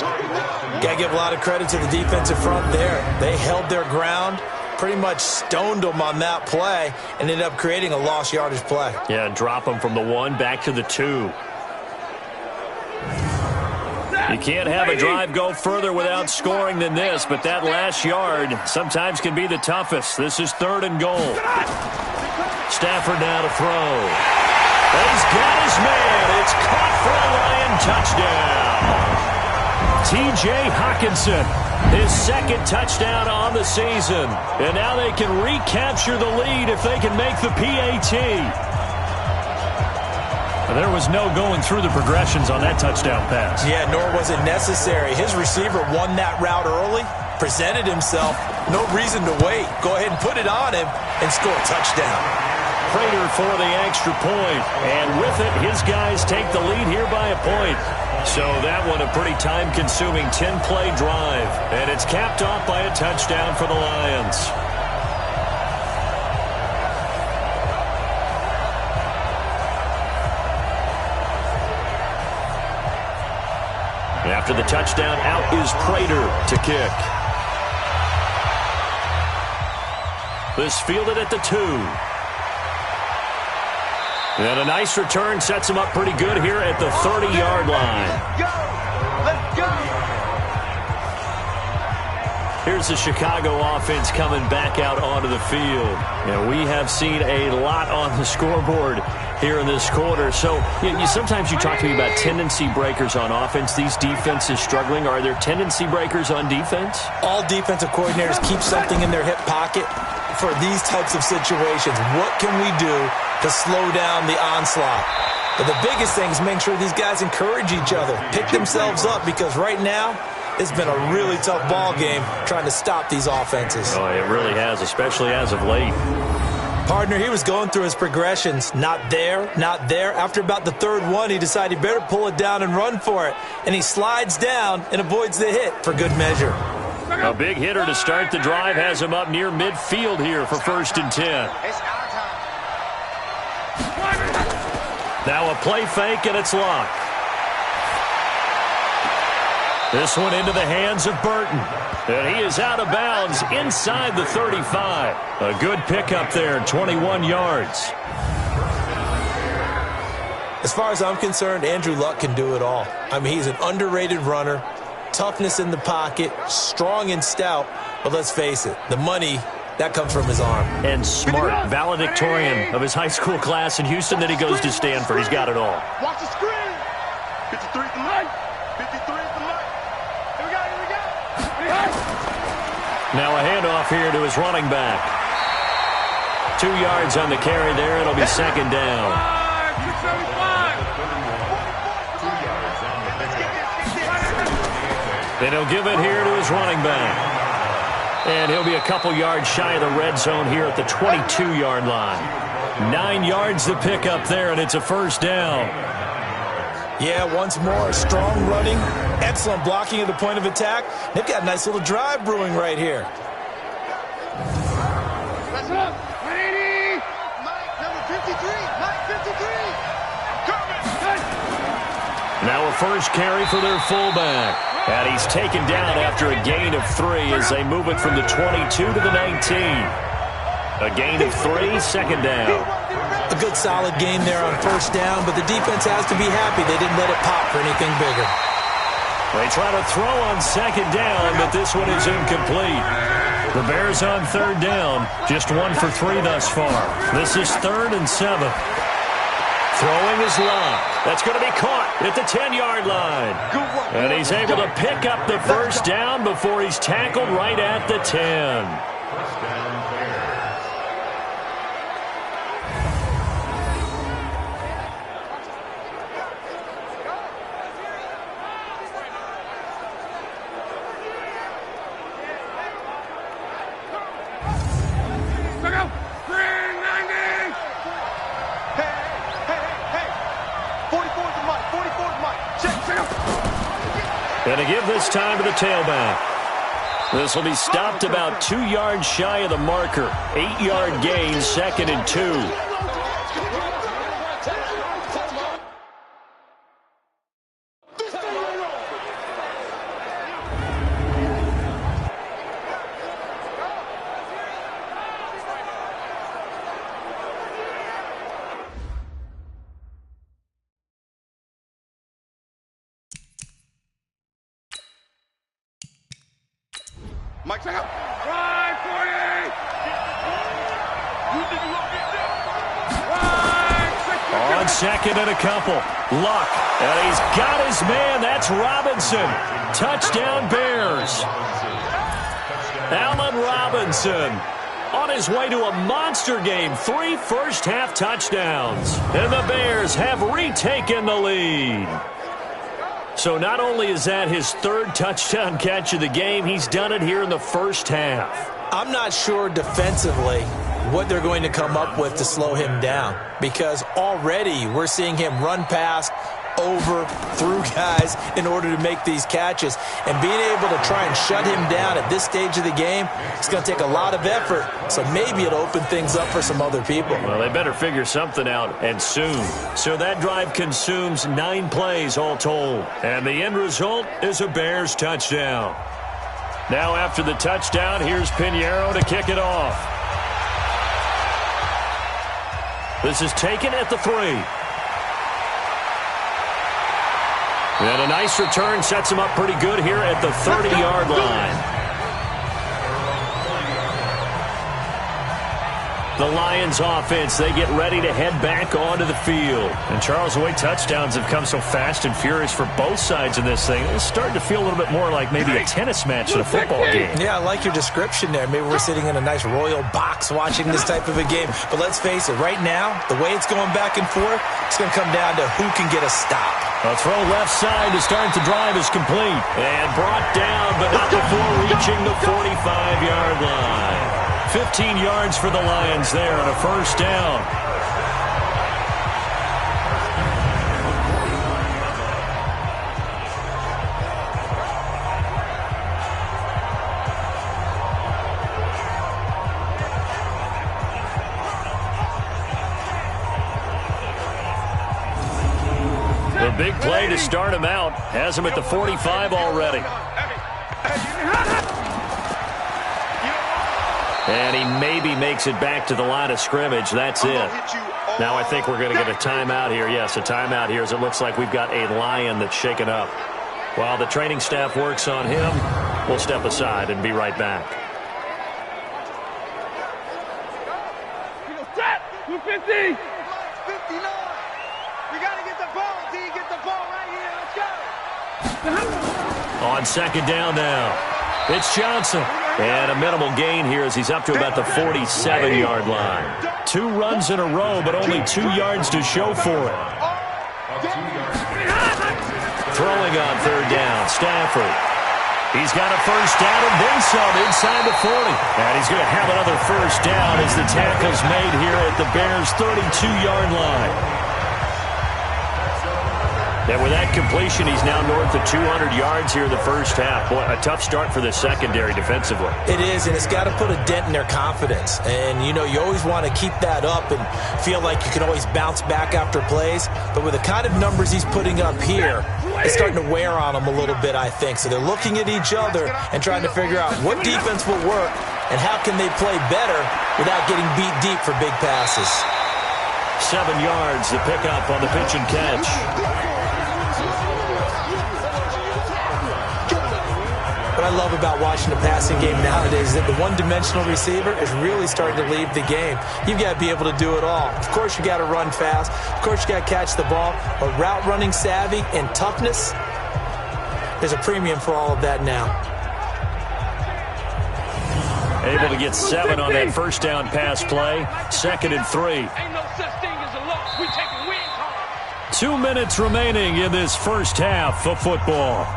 Got to give a lot of credit to the defensive front there. They held their ground, pretty much stoned them on that play, and ended up creating a lost yardage play. Yeah, drop them from the 1 back to the 2. You can't have a drive go further without scoring than this, but that last yard sometimes can be the toughest. This is 3rd and goal. Stafford now to throw. He's got his man. It's caught for a Lion touchdown. T.J. Hockenson, his 2nd touchdown on the season. And now they can recapture the lead if they can make the PAT. There was no going through the progressions on that touchdown pass. Yeah, nor was it necessary. His receiver won that route early, presented himself. No reason to wait. Go ahead and put it on him and score a touchdown. Prater for the extra point. And with it, his guys take the lead here by a point. So that one a pretty time-consuming 10-play drive. And it's capped off by a touchdown for the Lions. After the touchdown, out is Prater to kick. This fielded at the 2. And a nice return sets him up pretty good here at the 30-yard line. Let's go! Here's the Chicago offense coming back out onto the field. And we have seen a lot on the scoreboard here in this quarter. So sometimes you talk to me about tendency breakers on offense. These defenses struggling. Are there tendency breakers on defense? All defensive coordinators keep something in their hip pocket for these types of situations. What can we do to slow down the onslaught? But the biggest thing is making sure these guys encourage each other, pick themselves up, because right now it's been a really tough ball game trying to stop these offenses. Oh, it really has, especially as of late. Partner, he was going through his progressions. Not there, not there. After about the 3rd one, he decided he better pull it down and run for it. And he slides down and avoids the hit for good measure. A big hitter to start the drive has him up near midfield here for 1st and 10. Now a play fake, and it's locked. This one into the hands of Burton. And he is out of bounds inside the 35. A good pickup there, 21 yards. As far as I'm concerned, Andrew Luck can do it all. I mean, he's an underrated runner, toughness in the pocket, strong and stout. But let's face it, the money, that comes from his arm. And smart, valedictorian of his high school class in Houston. Then he goes to Stanford. He's got it all. Watch the screen. 53 is the light. 53 is the light. Here we go, here we go. Now a handoff here to his running back. 2 yards on the carry there. It'll be 2nd down. Then he'll give it here to his running back. And he'll be a couple yards shy of the red zone here at the 22-yard line. 9 yards to pick up there, and it's a 1st down. Yeah, once more, strong running, excellent blocking at the point of attack. They've got a nice little drive brewing right here. Press it up. 180. Mike, number 15. Now a first carry for their fullback. And he's taken down after a gain of 3 as they move it from the 22 to the 19. A gain of 3, second down. A good solid game there on first down, but the defense has to be happy they didn't let it pop for anything bigger. They try to throw on second down, but this one is incomplete. The Bears on third down, just 1 for 3 thus far. This is 3rd and 7. Throwing is locked. That's going to be caught at the 10-yard line. And he's able to pick up the first down before he's tackled right at the 10. Going to give this time to the tailback. This will be stopped about 2 yards shy of the marker. 8-yard gain, 2nd and 2. Mike, check out. Ride 40! On second and a couple. Luck. And he's got his man. That's Robinson. Touchdown Bears. Allen Robinson on his way to a monster game. 3 first-half touchdowns. And the Bears have retaken the lead. So not only is that his 3rd touchdown catch of the game, he's done it here in the first half. I'm not sure defensively what they're going to come up with to slow him down, because already we're seeing him run past, over, through guys in order to make these catches. And being able to try and shut him down at this stage of the game, it's going to take a lot of effort. So maybe it'll open things up for some other people. Well, they better figure something out, and soon. So that drive consumes 9 plays all told. And the end result is a Bears touchdown. Now after the touchdown, here's Pinheiro to kick it off. This is taken at the 3. And a nice return sets him up pretty good here at the 30-yard line. The Lions offense, they get ready to head back onto the field. And Charles, the way touchdowns have come so fast and furious for both sides in this thing, it's starting to feel a little bit more like maybe a tennis match than a football game. Yeah, I like your description there. Maybe we're sitting in a nice royal box watching this type of a game. But let's face it, right now, the way it's going back and forth, it's going to come down to who can get a stop. A throw left side to start the drive is complete. And brought down, but not before reaching the 45-yard line. 15 yards for the Lions there on a first down. The big play to start him out has him at the 45 already. And he maybe makes it back to the line of scrimmage. That's it. Now I think we're going to get a timeout here. Yes, a timeout here as it looks like we've got a Lion that's shaken up. While the training staff works on him, we'll step aside and be right back. 250. 59. We got to get the ball. D, get the ball right here. Let's go. On second down now, it's Johnson. And a minimal gain here as he's up to about the 47-yard line. 2 runs in a row, but only 2 yards to show for it. Throwing on third down, Stafford. He's got a first down and then some inside the 40. And he's going to have another first down as the tackle's made here at the Bears' 32-yard line. And with that completion, he's now north of 200 yards here in the first half. Boy, a tough start for the secondary defensively. It is, and it's got to put a dent in their confidence. And, you know, you always want to keep that up and feel like you can always bounce back after plays. But with the kind of numbers he's putting up here, it's starting to wear on them a little bit, I think. So they're looking at each other and trying to figure out what defense will work and how can they play better without getting beat deep for big passes. 7 yards, the pickup on the pitch and catch. What I love about watching the passing game nowadays is that the one-dimensional receiver is really starting to leave the game. You've got to be able to do it all. Of course, you got to run fast. Of course, you got to catch the ball. But route running savvy and toughness, there's a premium for all of that now. Able to get 7 on that first down pass play. 2nd and 3. Ain't no such thing as a loss. We taking wins home. 2 minutes remaining in this first half of football.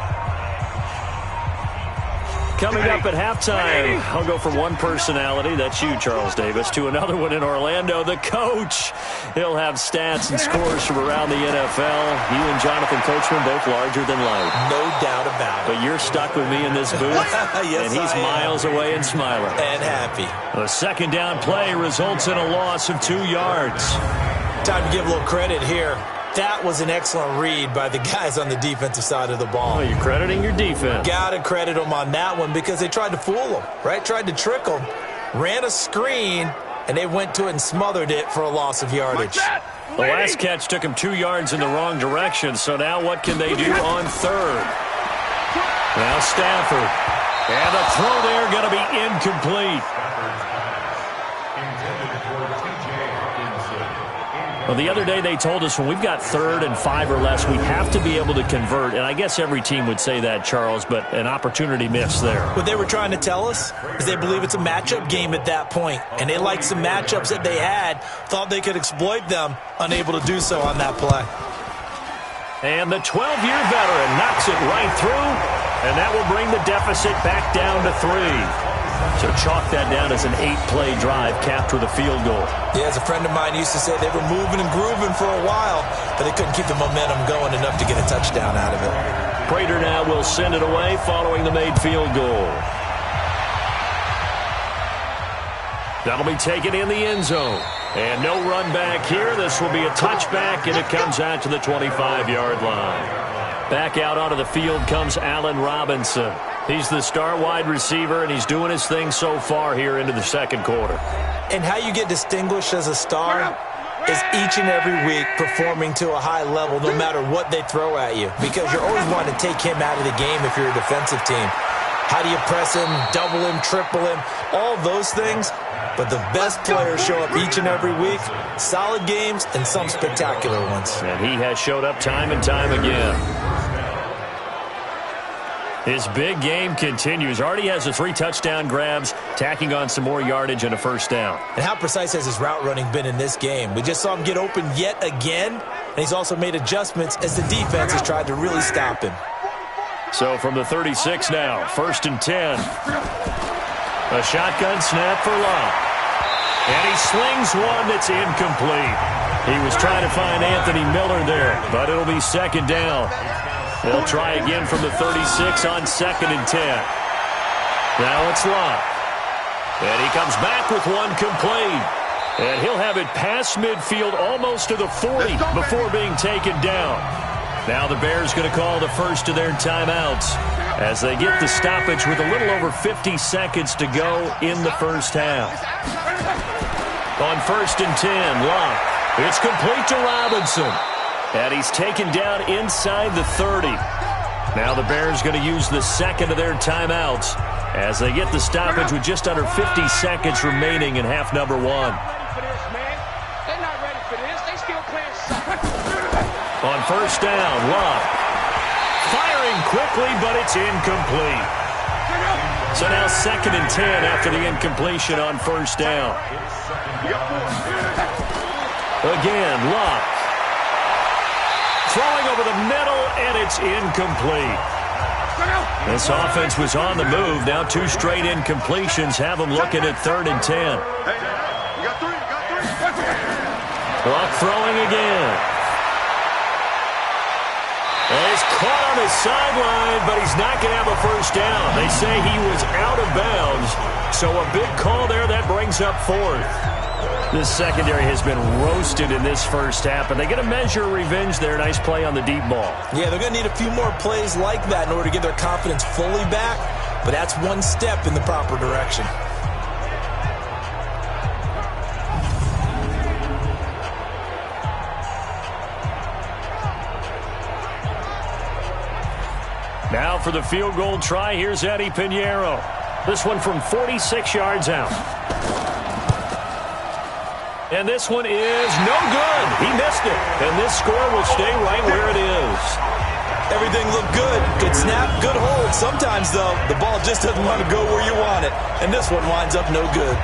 Coming up at halftime, I'll go from one personality, that's you, Charles Davis, to another one in Orlando, the coach. He'll have stats and scores from around the NFL. You and Jonathan Coachman both larger than life. No doubt about it. But you're stuck with me in this booth, Yes, and he's miles away and smiling. And happy. A second down play results in a loss of 2 yards. Time to give a little credit here. That was an excellent read by the guys on the defensive side of the ball. Oh, you're crediting your defense. Got to credit them on that one because they tried to fool them, right? Tried to trick them, ran a screen, and they went to it and smothered it for a loss of yardage. The last catch took him 2 yards in the wrong direction, so now what can they do on third? Now Stafford. And the throw there going to be incomplete. Well, the other day they told us when we've got 3rd and 5 or less, we have to be able to convert. And I guess every team would say that, Charles, but an opportunity missed there. What they were trying to tell us is they believe it's a matchup game at that point. And they liked some matchups that they had, thought they could exploit them, unable to do so on that play. And the 12-year veteran knocks it right through, and that will bring the deficit back down to 3. So chalk that down as an 8-play drive capped with a field goal. Yeah, as a friend of mine used to say, they were moving and grooving for a while, but they couldn't keep the momentum going enough to get a touchdown out of it. Prater now will send it away following the made field goal. That'll be taken in the end zone. And no run back here. This will be a touchback, and it comes out to the 25-yard line. Back out onto the field comes Allen Robinson. He's the star wide receiver, and he's doing his thing so far here into the second quarter. And how you get distinguished as a star is each and every week performing to a high level no matter what they throw at you, because you're always wanting to take him out of the game if you're a defensive team. How do you press him, double him, triple him, all those things? But the best players show up each and every week, solid games and some spectacular ones. And he has showed up time and time again. His big game continues. Already has the 3 touchdown grabs, tacking on some more yardage and a first down. And how precise has his route running been in this game? We just saw him get open yet again, and he's also made adjustments as the defense has tried to really stop him. So from the 36 now, 1st and 10. A shotgun snap for Love. And he slings one that's incomplete. He was trying to find Anthony Miller there, but it'll be 2nd down. They'll try again from the 36 on 2nd and 10. Now it's Love. And he comes back with one complete. And he'll have it past midfield almost to the 40 before being taken down. Now the Bears going to call the first of their timeouts as they get the stoppage with a little over 50 seconds to go in the first half. On 1st and 10, Love. It's complete to Robinson. And he's taken down inside the 30. Now the Bears going to use the second of their timeouts as they get the stoppage with just under 50 seconds remaining in half number 1. They're not ready for this. They still playing soccer. On 1st down, Love. Firing quickly, but it's incomplete. So now 2nd and 10 after the incompletion on 1st down. Again, Love. Throwing over the middle, and it's incomplete. This offense was on the move. Now 2 straight incompletions have them looking at 3rd and 10. Luck throwing again. And he's caught on the sideline, but he's not going to have a first down. They say he was out of bounds, so a big call there that brings up fourth. This secondary has been roasted in this first half, and they get a measure of revenge there. Nice play on the deep ball. Yeah, they're going to need a few more plays like that in order to get their confidence fully back, but that's one step in the proper direction. Now for the field goal try, here's Eddie Pinheiro. This one from 46 yards out. And this one is no good. He missed it. And this score will stay right where it is. Everything looked good. Good snap, good hold. Sometimes, though, the ball just doesn't want to go where you want it. And this one winds up no good.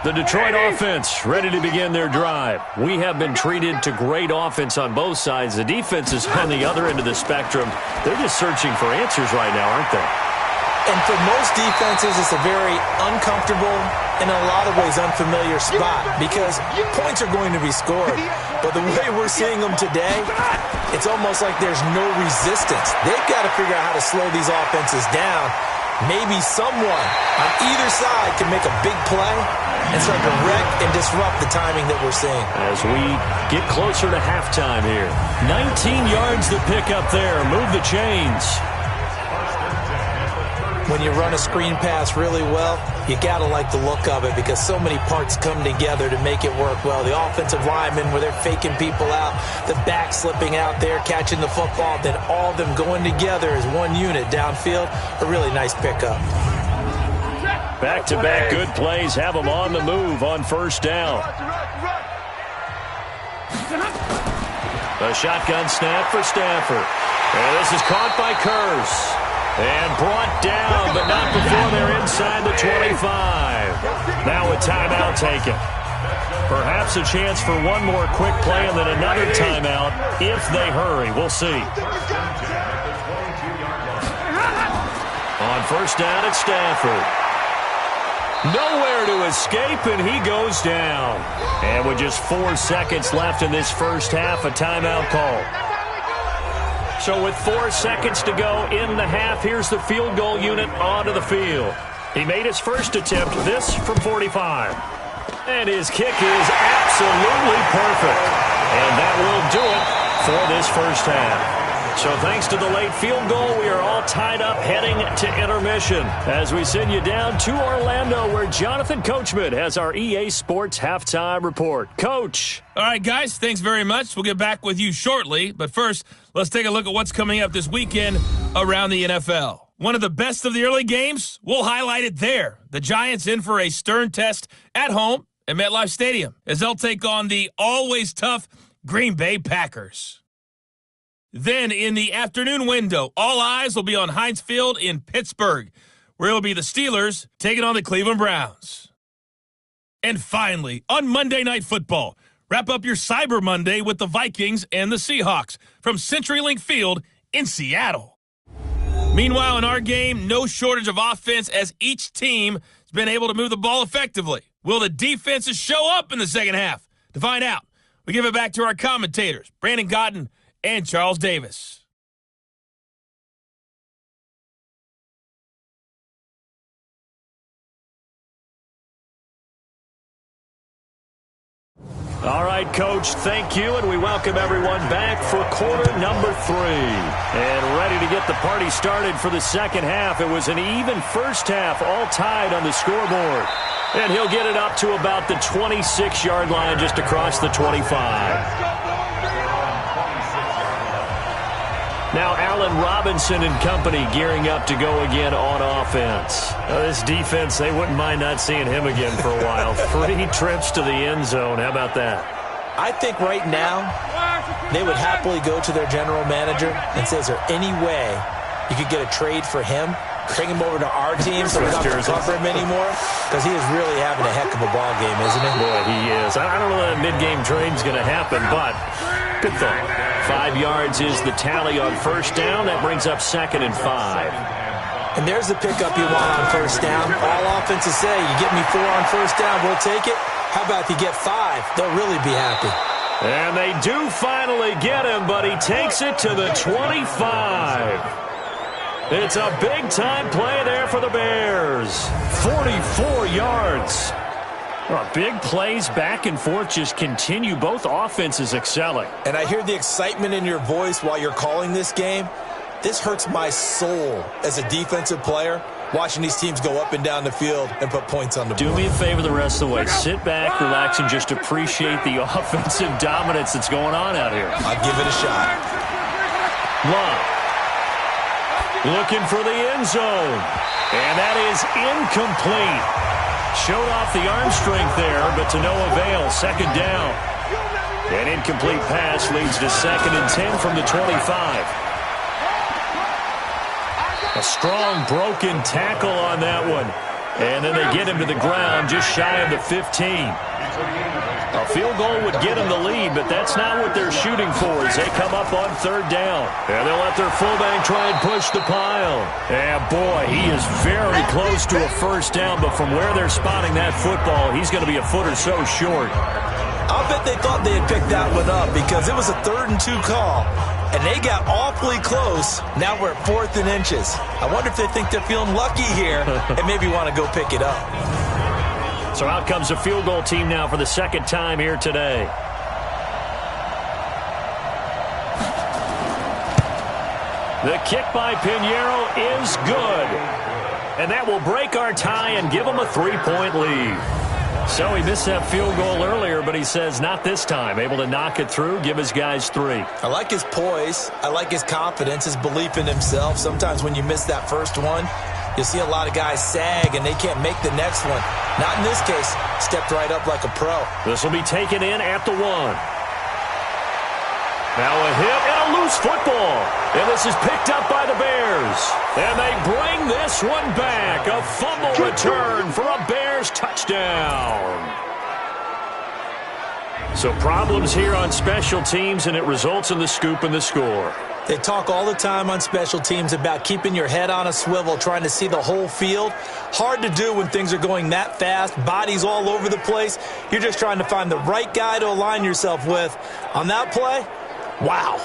The Detroit offense ready to begin their drive. We have been treated to great offense on both sides. The defense is on the other end of the spectrum. They're just searching for answers right now, aren't they? And for most defenses, it's a very uncomfortable, in a lot of ways, unfamiliar spot because points are going to be scored. But the way we're seeing them today, it's almost like there's no resistance. They've got to figure out how to slow these offenses down. Maybe someone on either side can make a big play and start to wreck and disrupt the timing that we're seeing. As we get closer to halftime here. 19 yards to pick up there. Move the chains. When you run a screen pass really well, you got to like the look of it because so many parts come together to make it work well. The offensive linemen, where they're faking people out, the back slipping out there, catching the football, then all of them going together as one unit downfield. A really nice pickup. Back-to-back good plays have them on the move on first down. A shotgun snap for Stafford. And this is caught by Curse. And brought down, but not before they're inside the 25. Now a timeout taken. Perhaps a chance for one more quick play and then another timeout if they hurry. We'll see. On first down, it's Stafford. Nowhere to escape, and he goes down. And with just 4 seconds left in this first half, a timeout call. So with 4 seconds to go in the half, here's the field goal unit onto the field. He made his first attempt, this from 45. And his kick is absolutely perfect. And that will do it for this first half. So thanks to the late field goal, we are all tied up heading to intermission as we send you down to Orlando where Jonathan Coachman has our EA Sports Halftime Report. Coach. All right, guys, thanks very much. We'll get back with you shortly. But first, let's take a look at what's coming up this weekend around the NFL. One of the best of the early games, we'll highlight it there. The Giants in for a stern test at home at MetLife Stadium as they'll take on the always tough Green Bay Packers. Then in the afternoon window, all eyes will be on Heinz Field in Pittsburgh, where it'll be the Steelers taking on the Cleveland Browns. And finally, on Monday Night Football, wrap up your Cyber Monday with the Vikings and the Seahawks from CenturyLink Field in Seattle. Meanwhile, in our game, no shortage of offense as each team has been able to move the ball effectively. Will the defenses show up in the second half? To find out, we give it back to our commentators, Brandon Cotton and Charles Davis. All right, Coach, thank you, and we welcome everyone back for quarter number 3. And ready to get the party started for the second half. It was an even first half, all tied on the scoreboard. And he'll get it up to about the 26-yard line just across the 25. Now Allen Robinson and company gearing up to go again on offense. This defense, they wouldn't mind not seeing him again for a while. 3 trips to the end zone. How about that? I think right now they would happily go to their general manager and say, is there any way you could get a trade for him? Bring him over to our team so we don't have to cover him anymore? Because he is really having a heck of a ball game, isn't he? Boy, he is. I don't know that a mid-game trade's going to happen, but good thought. 5 yards is the tally on first down. That brings up 2nd and 5. And there's the pickup you want on first down. All offenses say, you get me 4 on first down, we'll take it. How about if you get 5? They'll really be happy. And they do finally get him, but he takes it to the 25. It's a big-time play there for the Bears. 44 yards. Well, big plays back and forth just continue. Both offenses excelling. And I hear the excitement in your voice while you're calling this game. This hurts my soul as a defensive player, watching these teams go up and down the field and put points on the board. Do me a favor the rest of the way. Sit back, relax, and just appreciate the offensive dominance that's going on out here. I'll give it a shot. Love. Looking for the end zone. And that is incomplete. Showed off the arm strength there, but to no avail. 2nd down. An incomplete pass leads to 2nd and 10 from the 25. A strong broken tackle on that one. And then they get him to the ground just shy of the 15. A field goal would get them the lead, but that's not what they're shooting for as they come up on 3rd down. And they'll let their fullback try and push the pile. And boy, he is very close to a first down, but from where they're spotting that football, he's going to be a foot or so short. I'll bet they thought they had picked that one up because it was a 3rd and 2 call. And they got awfully close. Now we're at 4th and inches. I wonder if they think they're feeling lucky here and maybe want to go pick it up. So out comes a field goal team now for the 2nd time here today. The kick by Pinheiro is good. And that will break our tie and give them a 3-point lead. So he missed that field goal earlier, but he says not this time. Able to knock it through, give his guys 3. I like his poise. I like his confidence, his belief in himself. Sometimes when you miss that first one, you'll see a lot of guys sag and they can't make the next one. Not in this case. Stepped right up like a pro. This will be taken in at the 1. Now a hit and a loose football. And this is picked up by the Bears. And they bring this one back. A fumble return for a Bears touchdown. So problems here on special teams, and it results in the scoop and the score. They talk all the time on special teams about keeping your head on a swivel, trying to see the whole field. Hard to do when things are going that fast, bodies all over the place. You're just trying to find the right guy to align yourself with. On that play, wow.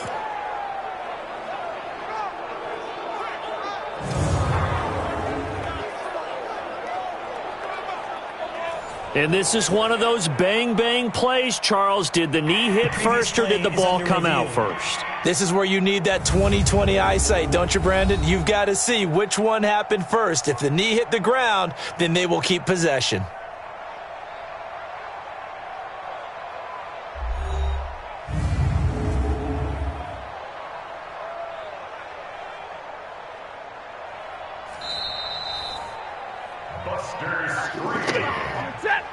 And this is one of those bang-bang plays, Charles. Did the knee hit first or did the ball come out first? This is where you need that 20/20 eyesight, don't you, Brandon? You've got to see which one happened first. If the knee hit the ground, then they will keep possession.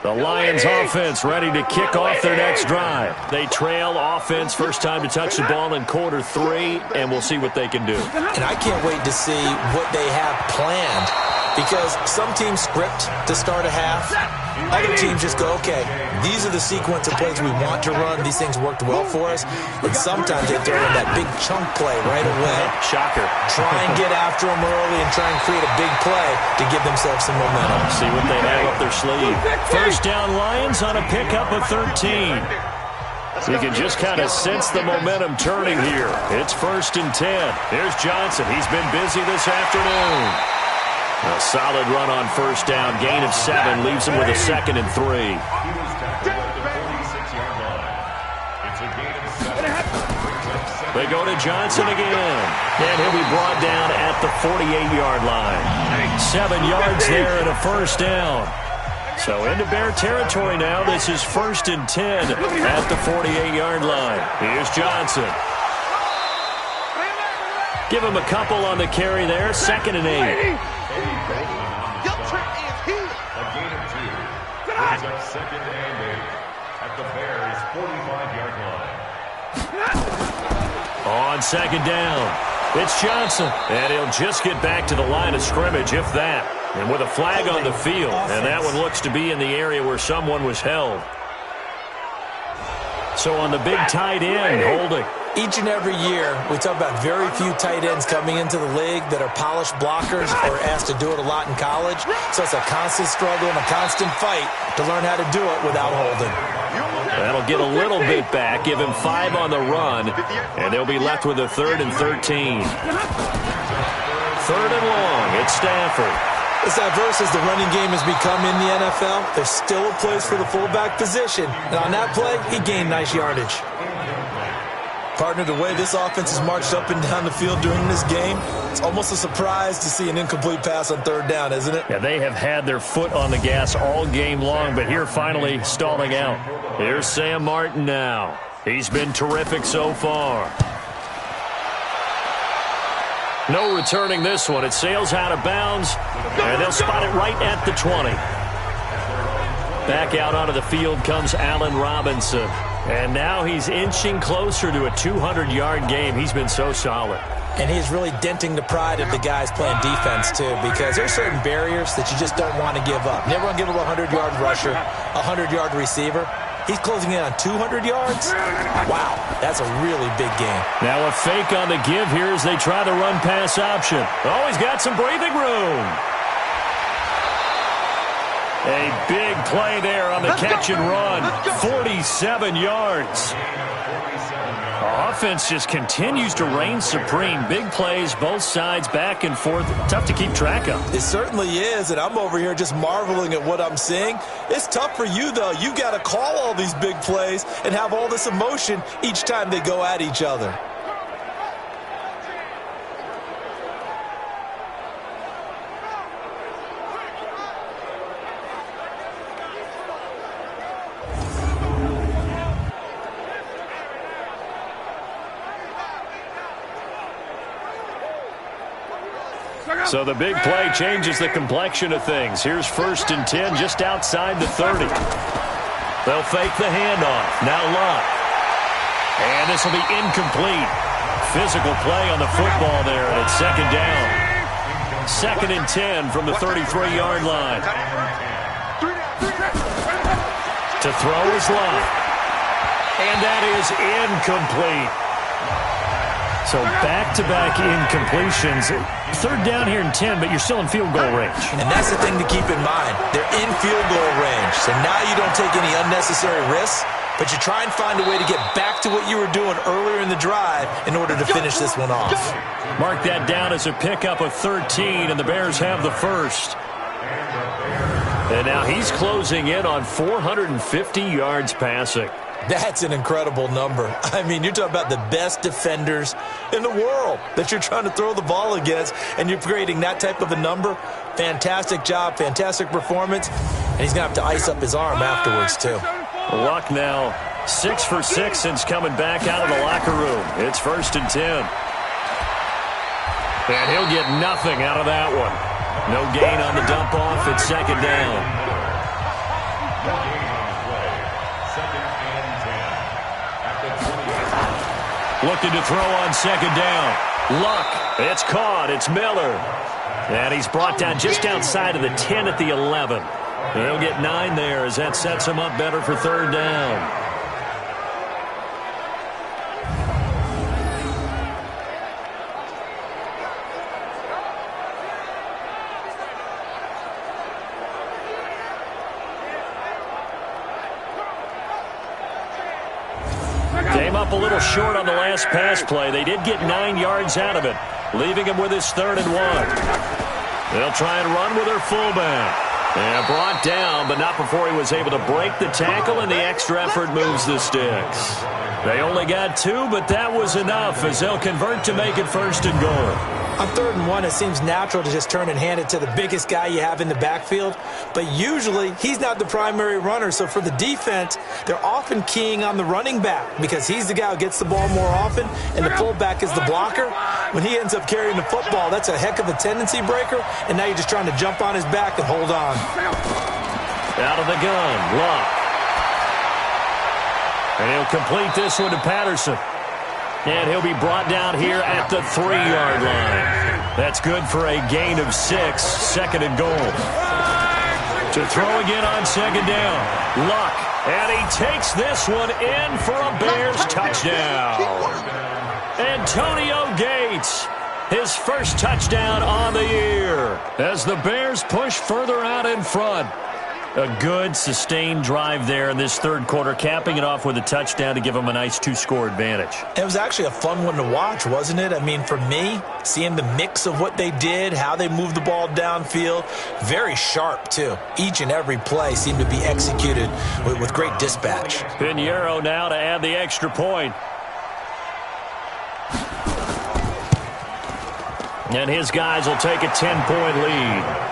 The Lions offense ready to kick off their next drive. They trail offense, first time to touch the ball in quarter 3, and we'll see what they can do. And I can't wait to see what they have planned, because some teams script to start a half. Other teams just go, okay, these are the sequence of plays we want to run. These things worked well for us. And sometimes they throw in that big chunk play right away. Shocker. Try and get after them early and try and create a big play to give themselves some momentum. See what they have up their sleeve. First down Lions on a pickup of 13. You can just kind of sense the momentum turning here. It's 1st and 10. Here's Johnson. He's been busy this afternoon. A solid run on first down. Gain of 7 leaves him with a 2nd and 3. They go to Johnson again. And he'll be brought down at the 48-yard line. 7 yards there and a first down. So into Bear territory now. This is 1st and 10 at the 48-yard line. Here's Johnson. Give him a couple on the carry there. 2nd and 8. A gain of 2. Brings up 2nd and 8 at the Bears' 45-yard line. On 2nd down, it's Johnson. And he'll just get back to the line of scrimmage, if that. And with a flag on the field. And that one looks to be in the area where someone was held. So on the big tight end, holding. Each and every year, we talk about very few tight ends coming into the league that are polished blockers or asked to do it a lot in college. So it's a constant struggle and a constant fight to learn how to do it without holding. That'll get a little bit back, give him 5 on the run, and they'll be left with a 3rd and 13. 3rd and long, it's Stafford. As diverse as the running game has become in the NFL, there's still a place for the fullback position. And on that play, he gained nice yardage. Partner, the way this offense has marched up and down the field during this game, it's almost a surprise to see an incomplete pass on 3rd down, isn't it? Yeah, they have had their foot on the gas all game long, but here finally stalling out. Here's Sam Martin now. He's been terrific so far. No returning this one. It sails out of bounds, and they'll spot it right at the 20. Back out onto the field comes Allen Robinson. And now he's inching closer to a 200-yard game. He's been so solid. And he's really denting the pride of the guys playing defense, too, because there's certain barriers that you just don't want to give up. Never want to give up a 100-yard rusher, a 100-yard receiver. He's closing in on 200 yards. Wow, that's a really big game. Now a fake on the give here as they try the run-pass option. Oh, he's got some breathing room. A big play there on the catch and run. 47 yards. Offense just continues to reign supreme. Big plays, both sides, back and forth. Tough to keep track of. It certainly is, and I'm over here just marveling at what I'm seeing. It's tough for you, though. You got to call all these big plays and have all this emotion each time they go at each other. So the big play changes the complexion of things. Here's 1st and 10 just outside the 30. They'll fake the handoff. Now Luck. And this will be incomplete. Physical play on the football there, and it's 2nd down. 2nd and 10 from the 33-yard line. To throw is Luck. And that is incomplete. So back-to-back incompletions. 3rd down here in 10, but you're still in field goal range. And that's the thing to keep in mind. They're in field goal range. So now you don't take any unnecessary risks, but you try and find a way to get back to what you were doing earlier in the drive in order to finish this one off. Mark that down as a pickup of 13, and the Bears have the 1st. And now he's closing in on 450 yards passing. That's an incredible number. I mean, you're talking about the best defenders in the world that you're trying to throw the ball against, and you're creating that type of a number. Fantastic job, fantastic performance, and he's going to have to ice up his arm afterwards, too. Luck now 6 for 6 since coming back out of the locker room. It's 1st and 10. And he'll get nothing out of that one. No gain on the dump-off. It's 2nd down. Looking to throw on 2nd down. Luck. It's caught. It's Miller. And he's brought down just outside of the 10 at the 11. They'll get 9 there as that sets him up better for 3rd down. Came up a little short on the last pass play. They did get 9 yards out of it, leaving him with his 3rd and 1. They'll try and run with their fullback. And brought down, but not before he was able to break the tackle, and the extra effort moves the sticks. They only got 2, but that was enough as they'll convert to make it 1st and goal. On 3rd and 1, it seems natural to just turn and hand it to the biggest guy you have in the backfield. But usually, he's not the primary runner. So for the defense, they're often keying on the running back because he's the guy who gets the ball more often, and the fullback is the blocker. When he ends up carrying the football, that's a heck of a tendency breaker, and now you're just trying to jump on his back and hold on. Out of the gun, Luck. And he'll complete this one to Patterson. And he'll be brought down here at the 3-yard line. That's good for a gain of 6, 2nd and goal. To throw again on 2nd down. Luck And he takes this one in for a Bears touchdown. Antonio Gates, his first touchdown on the year as the Bears push further out in front. A good, sustained drive there in this third quarter, capping it off with a touchdown to give them a nice two-score advantage. It was actually a fun one to watch, wasn't it? I mean, for me, seeing the mix of what they did, how they moved the ball downfield, very sharp, too. Each and every play seemed to be executed with great dispatch. Pinheiro now to add the extra point. And his guys will take a 10-point lead.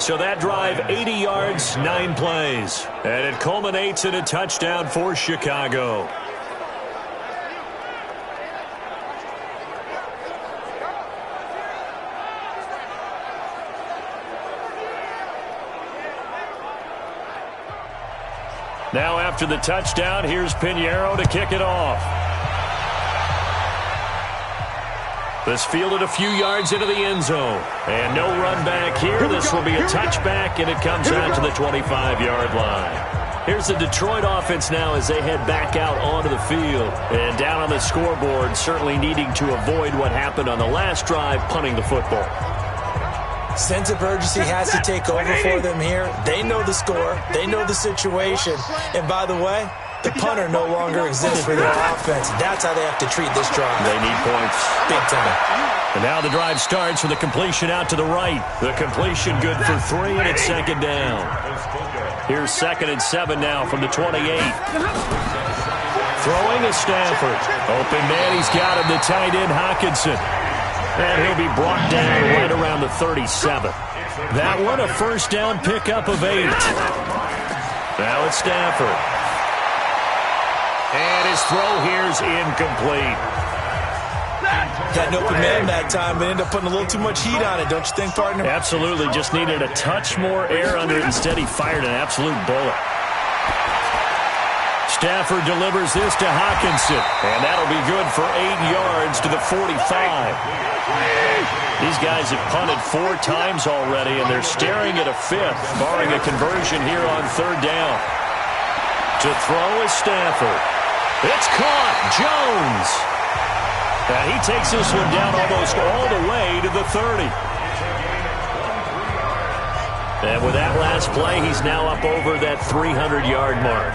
So that drive, 80 yards, 9 plays. And it culminates in a touchdown for Chicago. Now after the touchdown, here's Pinheiro to kick it off. This fielded a few yards into the end zone. And no run back here. This will be a touchback, and it comes out to the 25-yard line. Here's the Detroit offense now as they head back out onto the field. And down on the scoreboard, certainly needing to avoid what happened on the last drive, punting the football. Sense of urgency has to take over for them here. They know the score. They know the situation. And by the way, the punter no longer exists for their offense. That's how they have to treat this drive. They need points. Big time. And now the drive starts with a completion out to the right. The completion good for 3, and it's second down. Here's 2nd and 7 now from the 28. Throwing is Stafford. Open man, he's got him, the tight end Hawkinson. And he'll be brought down right around the 37. That one, a first down pickup of 8. Now it's Stafford. And his throw here's incomplete. Got an open man that time, but ended up putting a little too much heat on it, don't you think, partner? Absolutely. Just needed a touch more air under it. Instead, he fired an absolute bullet. Stafford delivers this to Hawkinson, and that'll be good for 8 yards to the 45. These guys have punted 4 times already, and they're staring at a 5th, barring a conversion here on 3rd down. To throw is Stafford. It's caught. Jones. And he takes this one down almost all the way to the 30. And with that last play, he's now up over that 300-yard mark.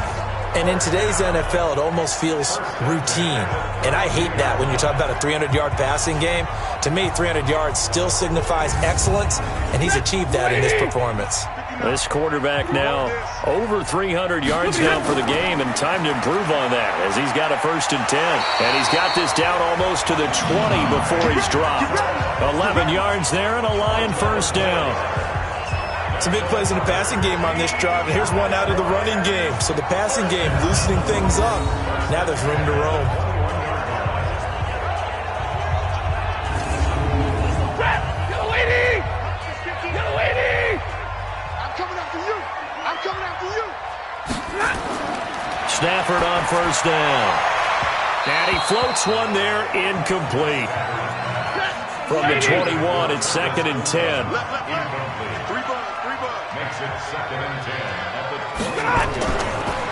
And in today's NFL, it almost feels routine. And I hate that when you talk about a 300-yard passing game. To me, 300 yards still signifies excellence, and he's achieved that in this performance. This quarterback now over 300 yards now for the game, and time to improve on that as he's got a 1st and 10. And he's got this down almost to the 20 before he's dropped. 11 yards there and a Lion 1st down. Some big plays in the passing game on this drive, and here's one out of the running game. So the passing game loosening things up. Now there's room to roam. Stafford on 1st down. And he floats one there, incomplete. From the 21, it's 2nd and 10. Makes it 2nd and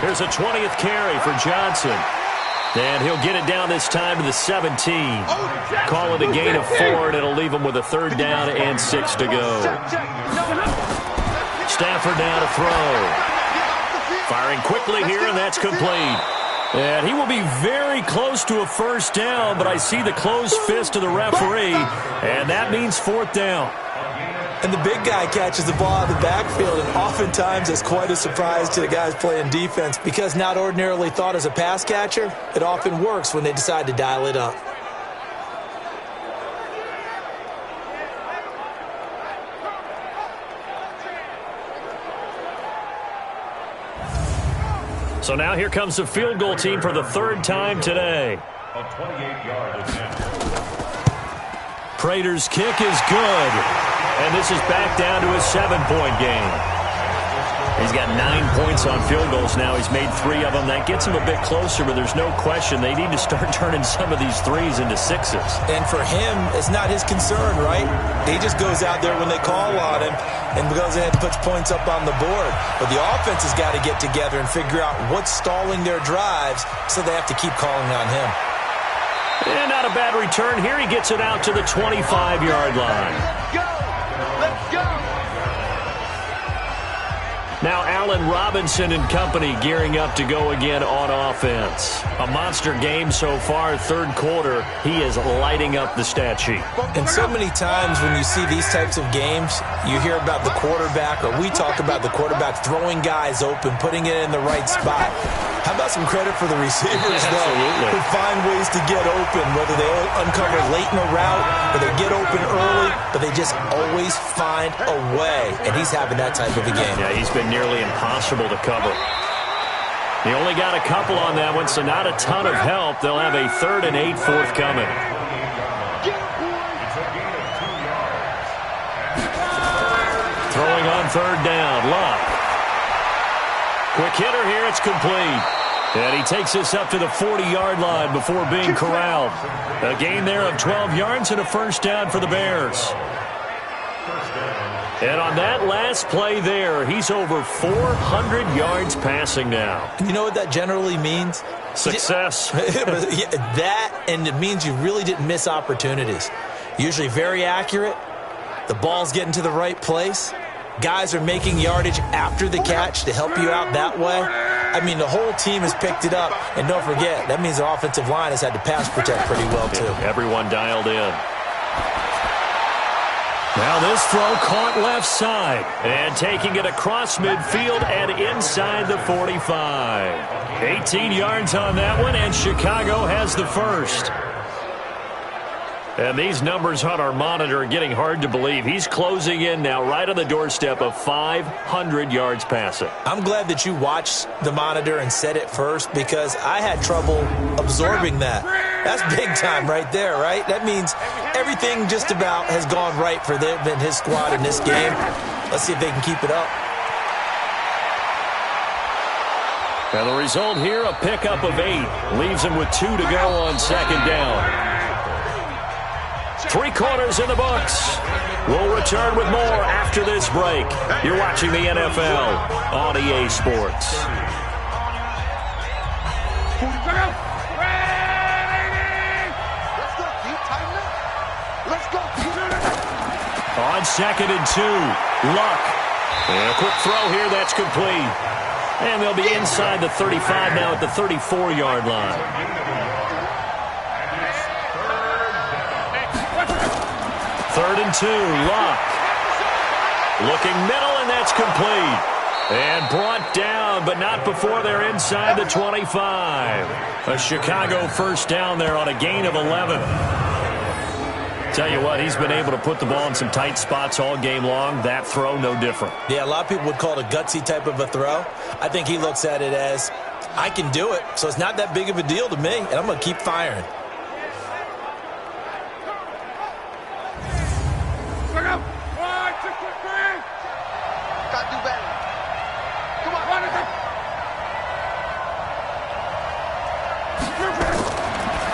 10. Here's a 20th carry for Johnson. And he'll get it down this time to the 17. Call it a gain of 4, and it'll leave him with a 3rd down and 6 to go. Stafford now to throw. Firing quickly here, and that's complete. And he will be very close to a 1st down, but I see the closed fist of the referee, and that means 4th down. And the big guy catches the ball out of the backfield, and oftentimes it's quite a surprise to the guys playing defense because not ordinarily thought as a pass catcher, it often works when they decide to dial it up. So now here comes the field goal team for the 3rd time today. A 28-yard attempt. Prater's kick is good. And this is back down to a 7-point game. He's got 9 points on field goals now. He's made 3 of them. That gets him a bit closer, but there's no question they need to start turning some of these threes into 6s. And for him, it's not his concern, right? He just goes out there when they call on him and goes ahead and puts points up on the board. But the offense has got to get together and figure out what's stalling their drives, so they have to keep calling on him. And not a bad return here. He gets it out to the 25-yard line. Let's go! Now Allen Robinson and company gearing up to go again on offense. A monster game so far, third quarter. He is lighting up the stat sheet. And so many times when you see these types of games, you hear about the quarterback, or we talk about the quarterback throwing guys open, putting it in the right spot. How about some credit for the receivers, though, who find ways to get open, whether they uncover late in a route or they get open early, but they just always find a way. And he's having that type of a game. Yeah, he's been nearly impossible to cover. He only got a couple on that one, so not a ton of help. They'll have a 3rd and 8 forthcoming. Throwing on 3rd down, Luck. Quick hitter here, it's complete. And he takes this up to the 40-yard line before being corralled. A gain there of 12 yards and a first down for the Bears. And on that last play there, he's over 400 yards passing now. You know what that generally means? Success. That, and it means you really didn't miss opportunities. Usually very accurate. The ball's getting to the right place. Guys are making yardage after the catch to help you out that way. I mean, the whole team has picked it up. And don't forget, that means the offensive line has had to pass protect pretty well, too. Everyone dialed in. Now this throw caught left side. And taking it across midfield and inside the 45. 18 yards on that one, and Chicago has the first. And these numbers on our monitor are getting hard to believe. He's closing in now right on the doorstep of 500 yards passing. I'm glad that you watched the monitor and said it first, because I had trouble absorbing that. That's big time right there, right? That means everything just about has gone right for them and his squad in this game. Let's see if they can keep it up. And the result here, a pickup of 8. Leaves him with 2 to go on 2nd down. 3 quarters in the books. We'll return with more after this break. You're watching the NFL on EA Sports. On 2nd and 2, Luck. And a quick throw here, that's complete. And they'll be inside the 35 now at the 34-yard line. 3rd and 2, Luck. Looking middle, and that's complete. And brought down, but not before they're inside the 25. A Chicago first down there on a gain of 11. Tell you what, he's been able to put the ball in some tight spots all game long. That throw, no different. Yeah, a lot of people would call it a gutsy type of a throw. I think he looks at it as, I can do it, so it's not that big of a deal to me, and I'm going to keep firing. Got to do better. Come on, run it.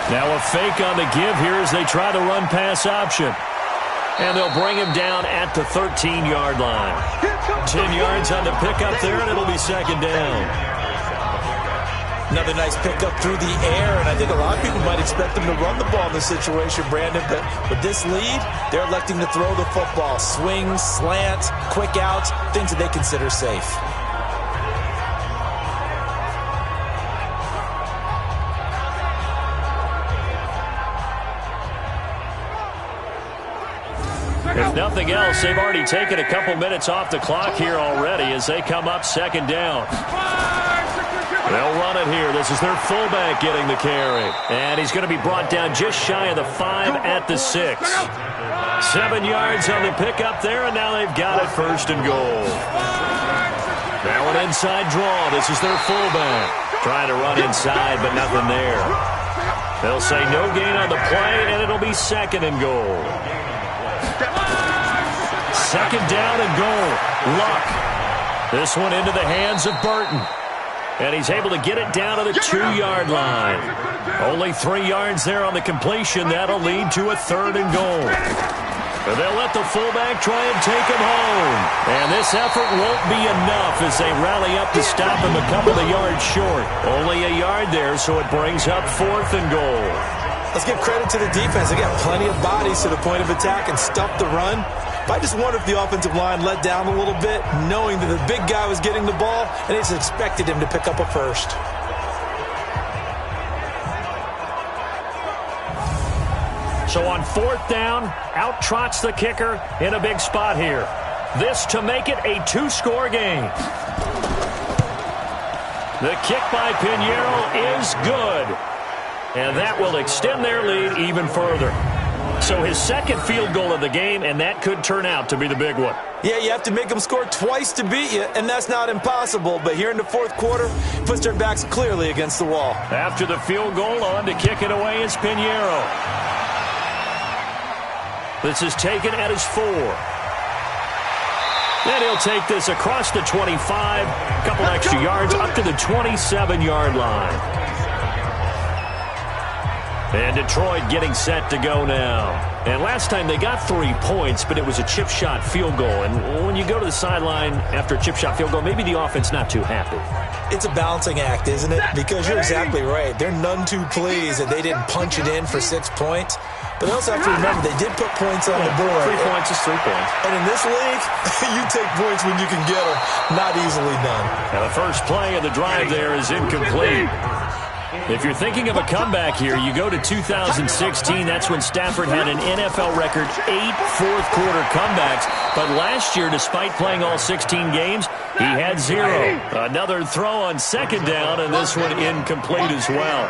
Now a fake on the give here as they try to run pass option. And they'll bring him down at the 13-yard line. 10 yards on the pickup there, and it'll be 2nd down. Another nice pickup through the air, and I think a lot of people might expect them to run the ball in this situation, Brandon, but with this lead, they're electing to throw the football. Swings, slants, quick outs, things that they consider safe. If nothing else, they've already taken a couple minutes off the clock here already as they come up 2nd down. They'll run it here. This is their fullback getting the carry. And he's going to be brought down just shy of the 5 at the 6. 7 yards on the pickup there, and now they've got it 1st and goal. Now an inside draw. This is their fullback. Trying to run inside, but nothing there. They'll say no gain on the play, and it'll be 2nd and goal. 2nd down and goal. Luck. This one into the hands of Burton. And he's able to get it down to the 2-yard line. Only 3 yards there on the completion. That'll lead to a 3rd and goal. And they'll let the fullback try and take him home. And this effort won't be enough as they rally up to stop him a couple of yards short. Only a yard there, so it brings up 4th and goal. Let's give credit to the defense. They got plenty of bodies to the point of attack and stuffed the run. But I just wonder if the offensive line let down a little bit, knowing that the big guy was getting the ball, and they just expected him to pick up a first. So on 4th down, out trots the kicker in a big spot here. This to make it a 2-score game. The kick by Pinheiro is good. And that will extend their lead even further. So his 2nd field goal of the game, and that could turn out to be the big one. Yeah, you have to make them score twice to beat you, and that's not impossible. But here in the 4th quarter, puts their backs clearly against the wall. After the field goal, on to kick it away is Pinheiro. This is taken at his 4. Then he'll take this across the 25, a couple extra yards up to the 27-yard line. And Detroit getting set to go now. And last time they got 3 points, but it was a chip shot field goal. And when you go to the sideline after a chip shot field goal, maybe the offense not too happy. It's a balancing act, isn't it? Because you're exactly right. They're none too pleased that they didn't punch it in for 6 points. But they also have to remember they did put points on the board. 3 points is 3 points. And in this league, you take points when you can get them. Not easily done. Now the first play of the drive there is incomplete. If you're thinking of a comeback here, you go to 2016. That's when Stafford had an NFL record 8 fourth-quarter comebacks. But last year, despite playing all 16 games, he had 0. Another throw on 2nd down, and this one incomplete as well.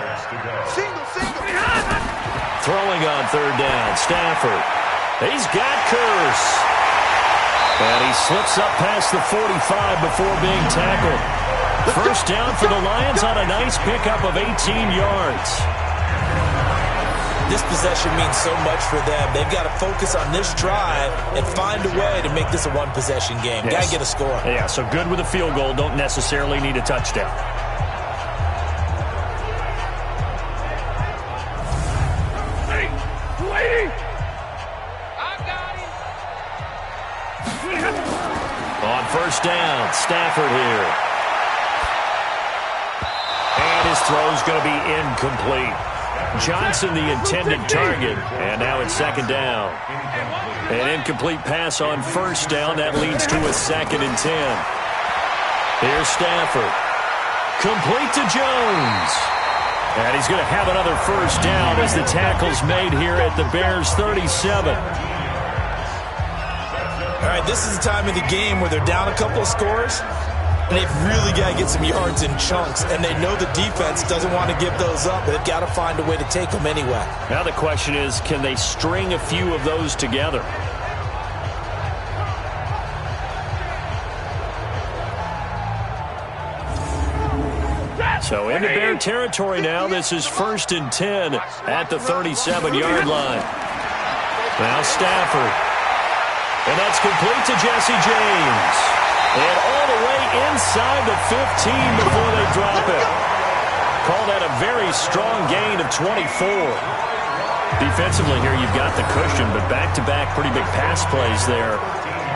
Throwing on 3rd down, Stafford. He's got Curse. And he slips up past the 45 before being tackled. First down for the Lions on a nice pickup of 18 yards. This possession means so much for them. They've got to focus on this drive and find a way to make this a one-possession game. Yes. Got to get a score. Yeah, so good with a field goal. Don't necessarily need a touchdown. On first down, Stafford here. And his throw's going to be incomplete. Johnson, the intended target, and now it's 2nd down. An incomplete pass on first down. That leads to a 2nd and 10. Here's Stafford. Complete to Jones. And he's going to have another first down as the tackle's made here at the Bears' 37. All right, this is the time of the game where they're down a couple of scores, and they've really got to get some yards in chunks, and they know the defense doesn't want to give those up, but they've got to find a way to take them anyway. Now the question is, can they string a few of those together? So into Bear territory now. This is 1st and 10 at the 37-yard line. Now Stafford. And that's complete to Jesse James. And all the way inside the 15 before they drop it. Call that a very strong gain of 24. Defensively here, you've got the cushion, but back-to-back pretty big pass plays there.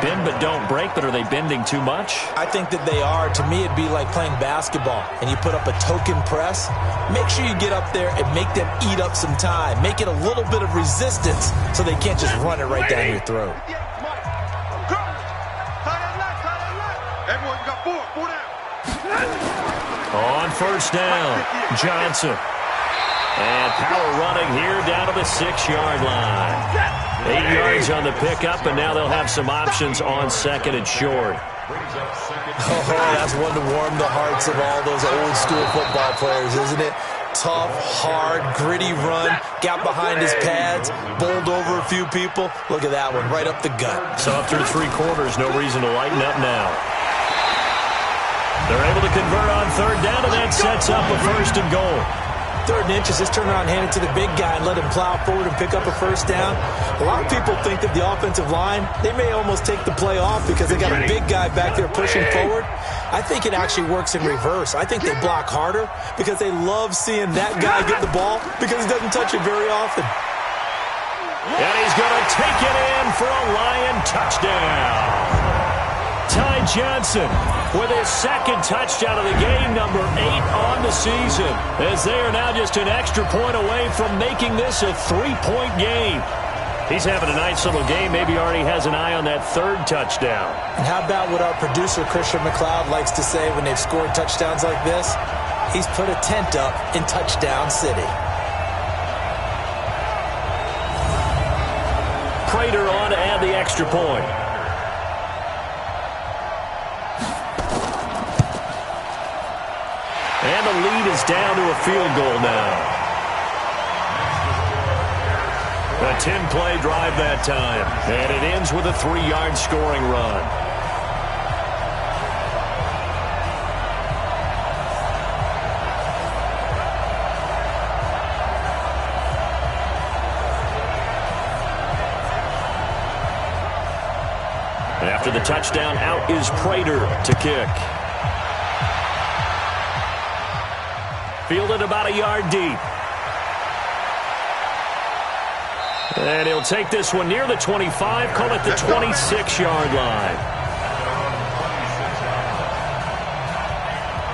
Bend but don't break, but are they bending too much? I think that they are. To me, it'd be like playing basketball, and you put up a token press. Make sure you get up there and make them eat up some time. Make it a little bit of resistance so they can't just run it right down your throat. On first down, Johnson. And power running here down to the 6-yard line. 8 yards on the pickup, and now they'll have some options on 2nd and short. Oh, that's one to warm the hearts of all those old-school football players, isn't it? Tough, hard, gritty run, got behind his pads, bowled over a few people. Look at that one, right up the gut. So after 3 quarters, no reason to lighten up now. They're able to convert on 3rd down, and that sets up a 1st and goal. 3rd and inches, just turn around and hand it to the big guy and let him plow forward and pick up a first down. A lot of people think that the offensive line, they may almost take the play off because they got a big guy back there pushing forward. I think it actually works in reverse. I think they block harder because they love seeing that guy get the ball because he doesn't touch it very often. And he's going to take it in for a Lion touchdown. Ty Johnson with his 2nd touchdown of the game, number 8 on the season, as they are now just an extra point away from making this a 3-point game. He's having a nice little game. Maybe already has an eye on that 3rd touchdown. And how about what our producer, Christian McLeod, likes to say when they've scored touchdowns like this? He's put a tent up in Touchdown City. Prater on to add the extra point. And the lead is down to a field goal now. A 10-play drive that time. And it ends with a 3-yard scoring run. After the touchdown, out is Prater to kick. Fielded about a yard deep. And he'll take this one near the 25, call it the 26-yard line.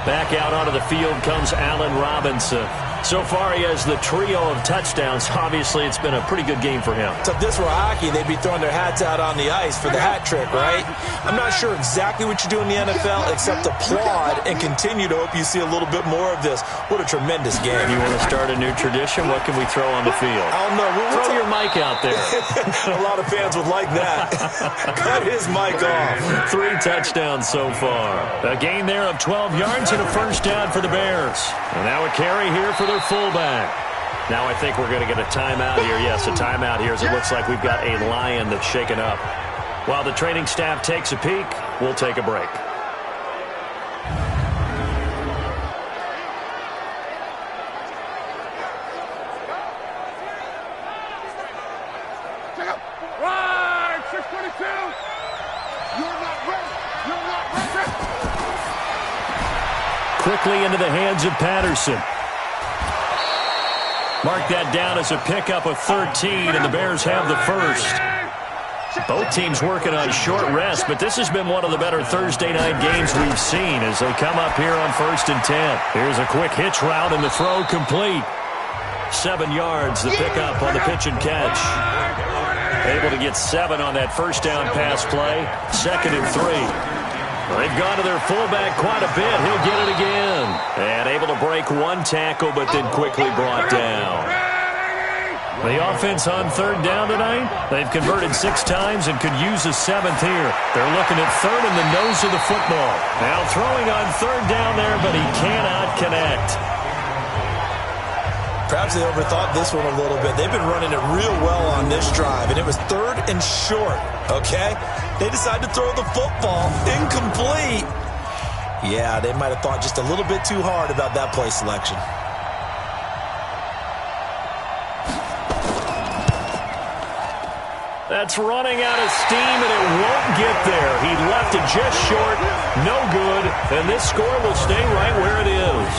Back out onto the field comes Allen Robinson. So far, he has the trio of touchdowns. Obviously, it's been a pretty good game for him. So if this were hockey, they'd be throwing their hats out on the ice for the hat trick, right? I'm not sure exactly what you do in the NFL except applaud and continue to hope you see a little bit more of this. What a tremendous game. You want to start a new tradition? What can we throw on the field? I don't know. Throw your mic out there. A lot of fans would like that. Cut his mic off. 3 touchdowns so far. A gain there of 12 yards and a first down for the Bears. And now a carry here for their fullback. Now I think we're going to get a timeout here. Yes, a timeout here as it looks like we've got a Lion that's shaken up. While the training staff takes a peek, we'll take a break. Right, 622. You're not ready. You're not ready. Quickly into the hands of Patterson. Mark that down as a pickup of 13, and the Bears have the first. Both teams working on short rest, but this has been one of the better Thursday night games we've seen as they come up here on 1st and 10. Here's a quick hitch route, and the throw complete. 7 yards, the pickup on the pitch and catch. Able to get 7 on that first down pass play. 2nd and 3. They've gone to their fullback quite a bit. He'll get it again. And able to break 1 tackle, but then quickly brought down. The offense on 3rd down tonight, they've converted 6 times and could use a 7th here. They're looking at 3rd in the nose of the football. Now throwing on 3rd down there, but he cannot connect. Perhaps they overthought this one a little bit. They've been running it real well on this drive, and it was 3rd and short, okay? They decided to throw the football incomplete. Yeah, they might have thought just a little bit too hard about that play selection. That's running out of steam, and it won't get there. He left it just short, no good, and this score will stay right where it is.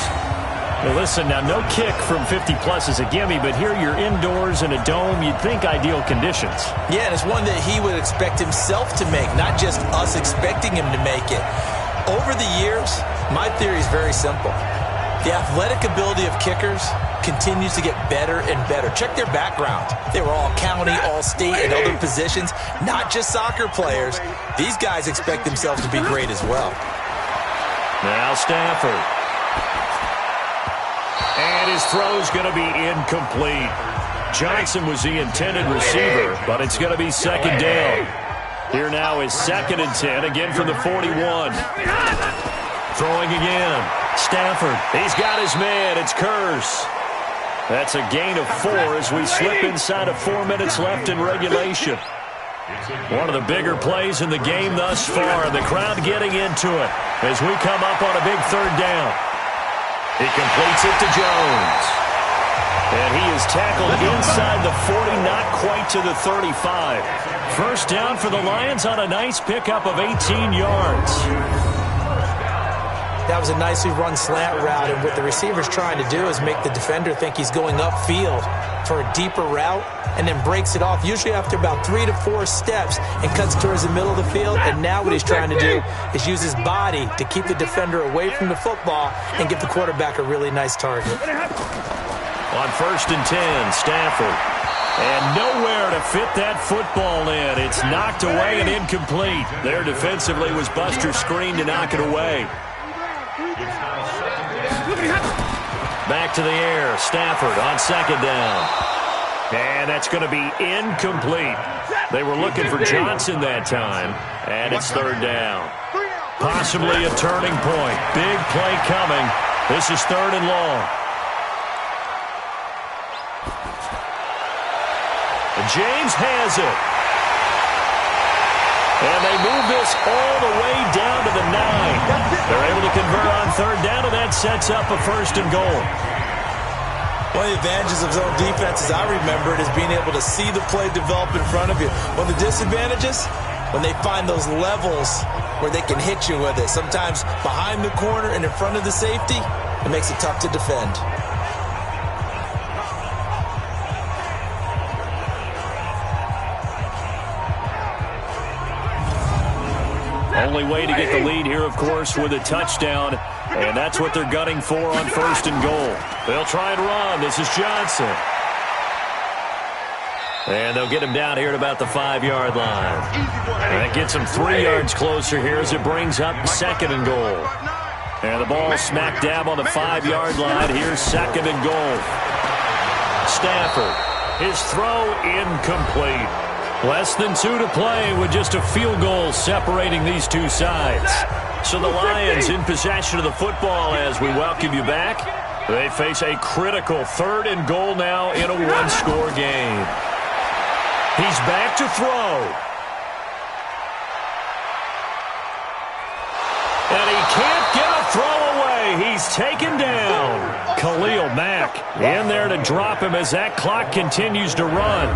Now listen, now no kick from 50-plus is a gimme, but here you're indoors in a dome. You'd think ideal conditions. Yeah, and it's one that he would expect himself to make, not just us expecting him to make it. Over the years, my theory is very simple. The athletic ability of kickers continues to get better and better. Check their background. They were all county, all state, and other positions, not just soccer players. These guys expect themselves to be great as well. Now Stafford. And his throw's going to be incomplete. Johnson was the intended receiver, but it's going to be 2nd down. Here now is 2nd and 10, again from the 41. Throwing again. Stafford, he's got his man. It's Curse. That's a gain of 4 as we slip inside of 4 minutes left in regulation. One of the bigger plays in the game thus far. The crowd getting into it as we come up on a big 3rd down. He completes it to Jones. And he is tackled inside the 40, not quite to the 35. First down for the Lions on a nice pickup of 18 yards. That was a nicely run slant route, and what the receiver's trying to do is make the defender think he's going upfield for a deeper route and then breaks it off, usually after about 3 to 4 steps, and cuts towards the middle of the field. And now what he's trying to do is use his body to keep the defender away from the football and give the quarterback a really nice target. On 1st and 10, Stafford. And nowhere to fit that football in. It's knocked away and incomplete. There defensively was Buster screen to knock it away. Back to the air. Stafford on 2nd down. And that's going to be incomplete. They were looking for Johnson that time. And it's 3rd down. Possibly a turning point. Big play coming. This is 3rd and long. James has it. And they move this all the way down to the 9. They're able to convert on 3rd down, and that sets up a 1st and goal. One of the advantages of zone defense, as I remember it, is being able to see the play develop in front of you. One of the disadvantages, when they find those levels where they can hit you with it. Sometimes behind the corner and in front of the safety, it makes it tough to defend. Only way to get the lead here, of course, with a touchdown. And that's what they're gunning for on 1st and goal. They'll try and run. This is Johnson. And they'll get him down here at about the 5-yard line. And that gets him 3 yards closer here as it brings up 2nd and goal. And the ball smack dab on the 5-yard line. Here's 2nd and goal. Stafford. His throw incomplete. Less than 2 to play with just a field goal separating these two sides. So the Lions in possession of the football as we welcome you back. They face a critical 3rd and goal now in a 1-score game. He's back to throw. And he can't get a throw away. He's taken down. Khalil Mack in there to drop him as that clock continues to run.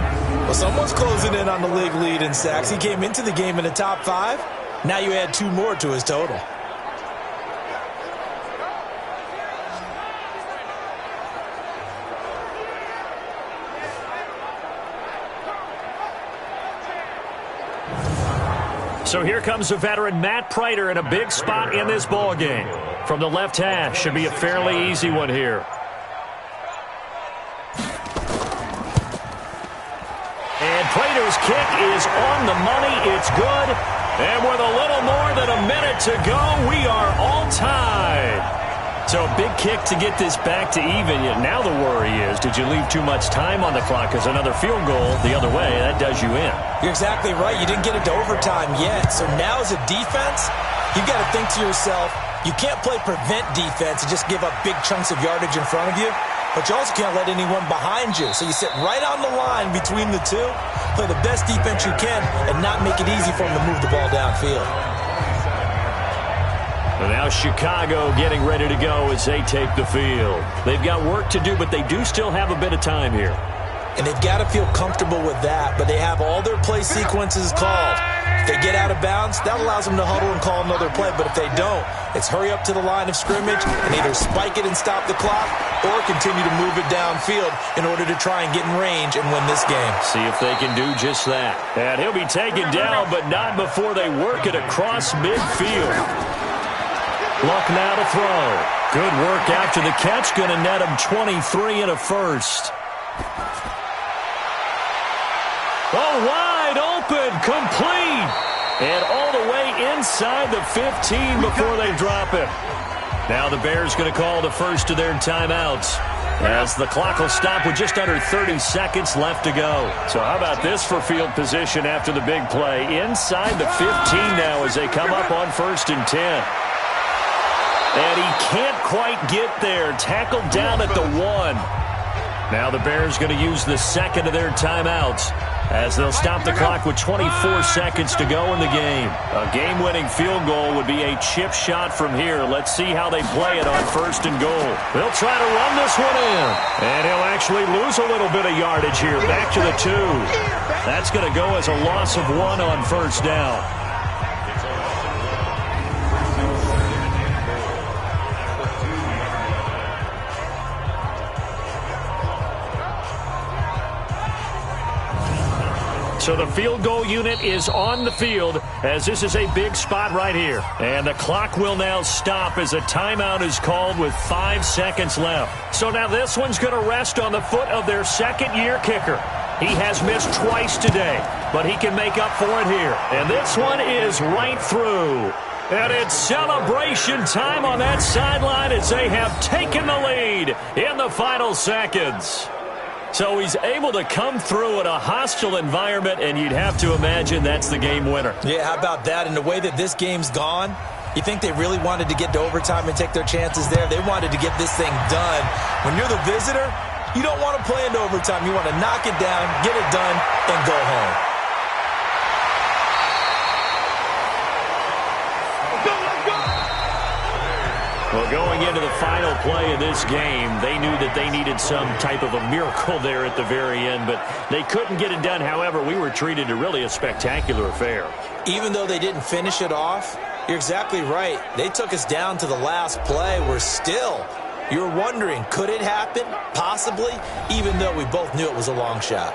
Well, someone's closing in on the league lead in sacks. He came into the game in the top 5. Now you add 2 more to his total. So here comes the veteran Matt Prater in a big spot in this ball game. From the left hash, should be a fairly easy one here. And Prater's kick is on the money. It's good. And with a little more than a minute to go, we are all tied. So a big kick to get this back to even. Yet now the worry is, did you leave too much time on the clock? Because another field goal the other way, that does you in. You're exactly right. You didn't get it to overtime yet. So now as a defense, you've got to think to yourself, you can't play prevent defense and just give up big chunks of yardage in front of you. But you also can't let anyone behind you. So you sit right on the line between the two, play the best defense you can, and not make it easy for them to move the ball downfield. And now Chicago getting ready to go as they take the field. They've got work to do, but they do still have a bit of time here. And they've got to feel comfortable with that, but they have all their play sequences called. If they get out of bounds, that allows them to huddle and call another play. But if they don't, it's hurry up to the line of scrimmage and either spike it and stop the clock or continue to move it downfield in order to try and get in range and win this game. See if they can do just that. And he'll be taken down, but not before they work it across midfield. Luck now to throw. Good work after the catch. Going to net him 23 and a first. Oh, wide open, complete. And all the way inside the 15 before they drop it. Now the Bears going to call the first of their timeouts as the clock will stop with just under 30 seconds left to go. So how about this for field position after the big play? Inside the 15 now as they come up on 1st and 10. And he can't quite get there. Tackled down at the 1. Now the Bears going to use the second of their timeouts. as they'll stop the clock with 24 seconds to go in the game. A game-winning field goal would be a chip shot from here. Let's see how they play it on 1st and goal. They'll try to run this one in, and he'll actually lose a little bit of yardage here, back to the 2. That's going to go as a loss of 1 on 1st down. So the field goal unit is on the field as this is a big spot right here. And the clock will now stop as a timeout is called with 5 seconds left. So now this one's going to rest on the foot of their second-year kicker. He has missed twice today, but he can make up for it here. And this one is right through. And it's celebration time on that sideline as they have taken the lead in the final seconds. So he's able to come through in a hostile environment, and you'd have to imagine that's the game winner. Yeah, how about that? And the way that this game's gone, you think they really wanted to get to overtime and take their chances there? They wanted to get this thing done. When you're the visitor, you don't want to play into overtime. You want to knock it down, get it done, and go home. Well, going into the final play of this game, they knew that they needed some type of a miracle there at the very end, but they couldn't get it done. However, we were treated to really a spectacular affair. Even though they didn't finish it off, you're exactly right. They took us down to the last play. You're wondering, could it happen? Possibly, even though we both knew it was a long shot.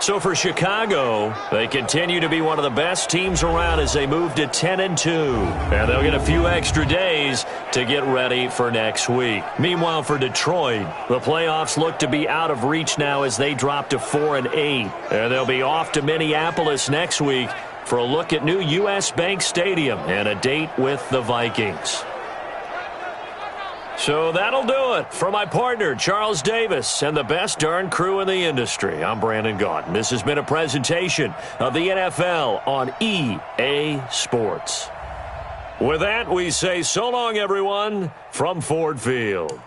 So for Chicago, they continue to be one of the best teams around as they move to 10-2. And they'll get a few extra days to get ready for next week. Meanwhile, for Detroit, the playoffs look to be out of reach now as they drop to 4-8. And they'll be off to Minneapolis next week for a look at new U.S. Bank Stadium and a date with the Vikings. So that'll do it. For my partner, Charles Davis, and the best darn crew in the industry, I'm Brandon Gaudin. This has been a presentation of the NFL on EA Sports. With that, we say so long, everyone, from Ford Field.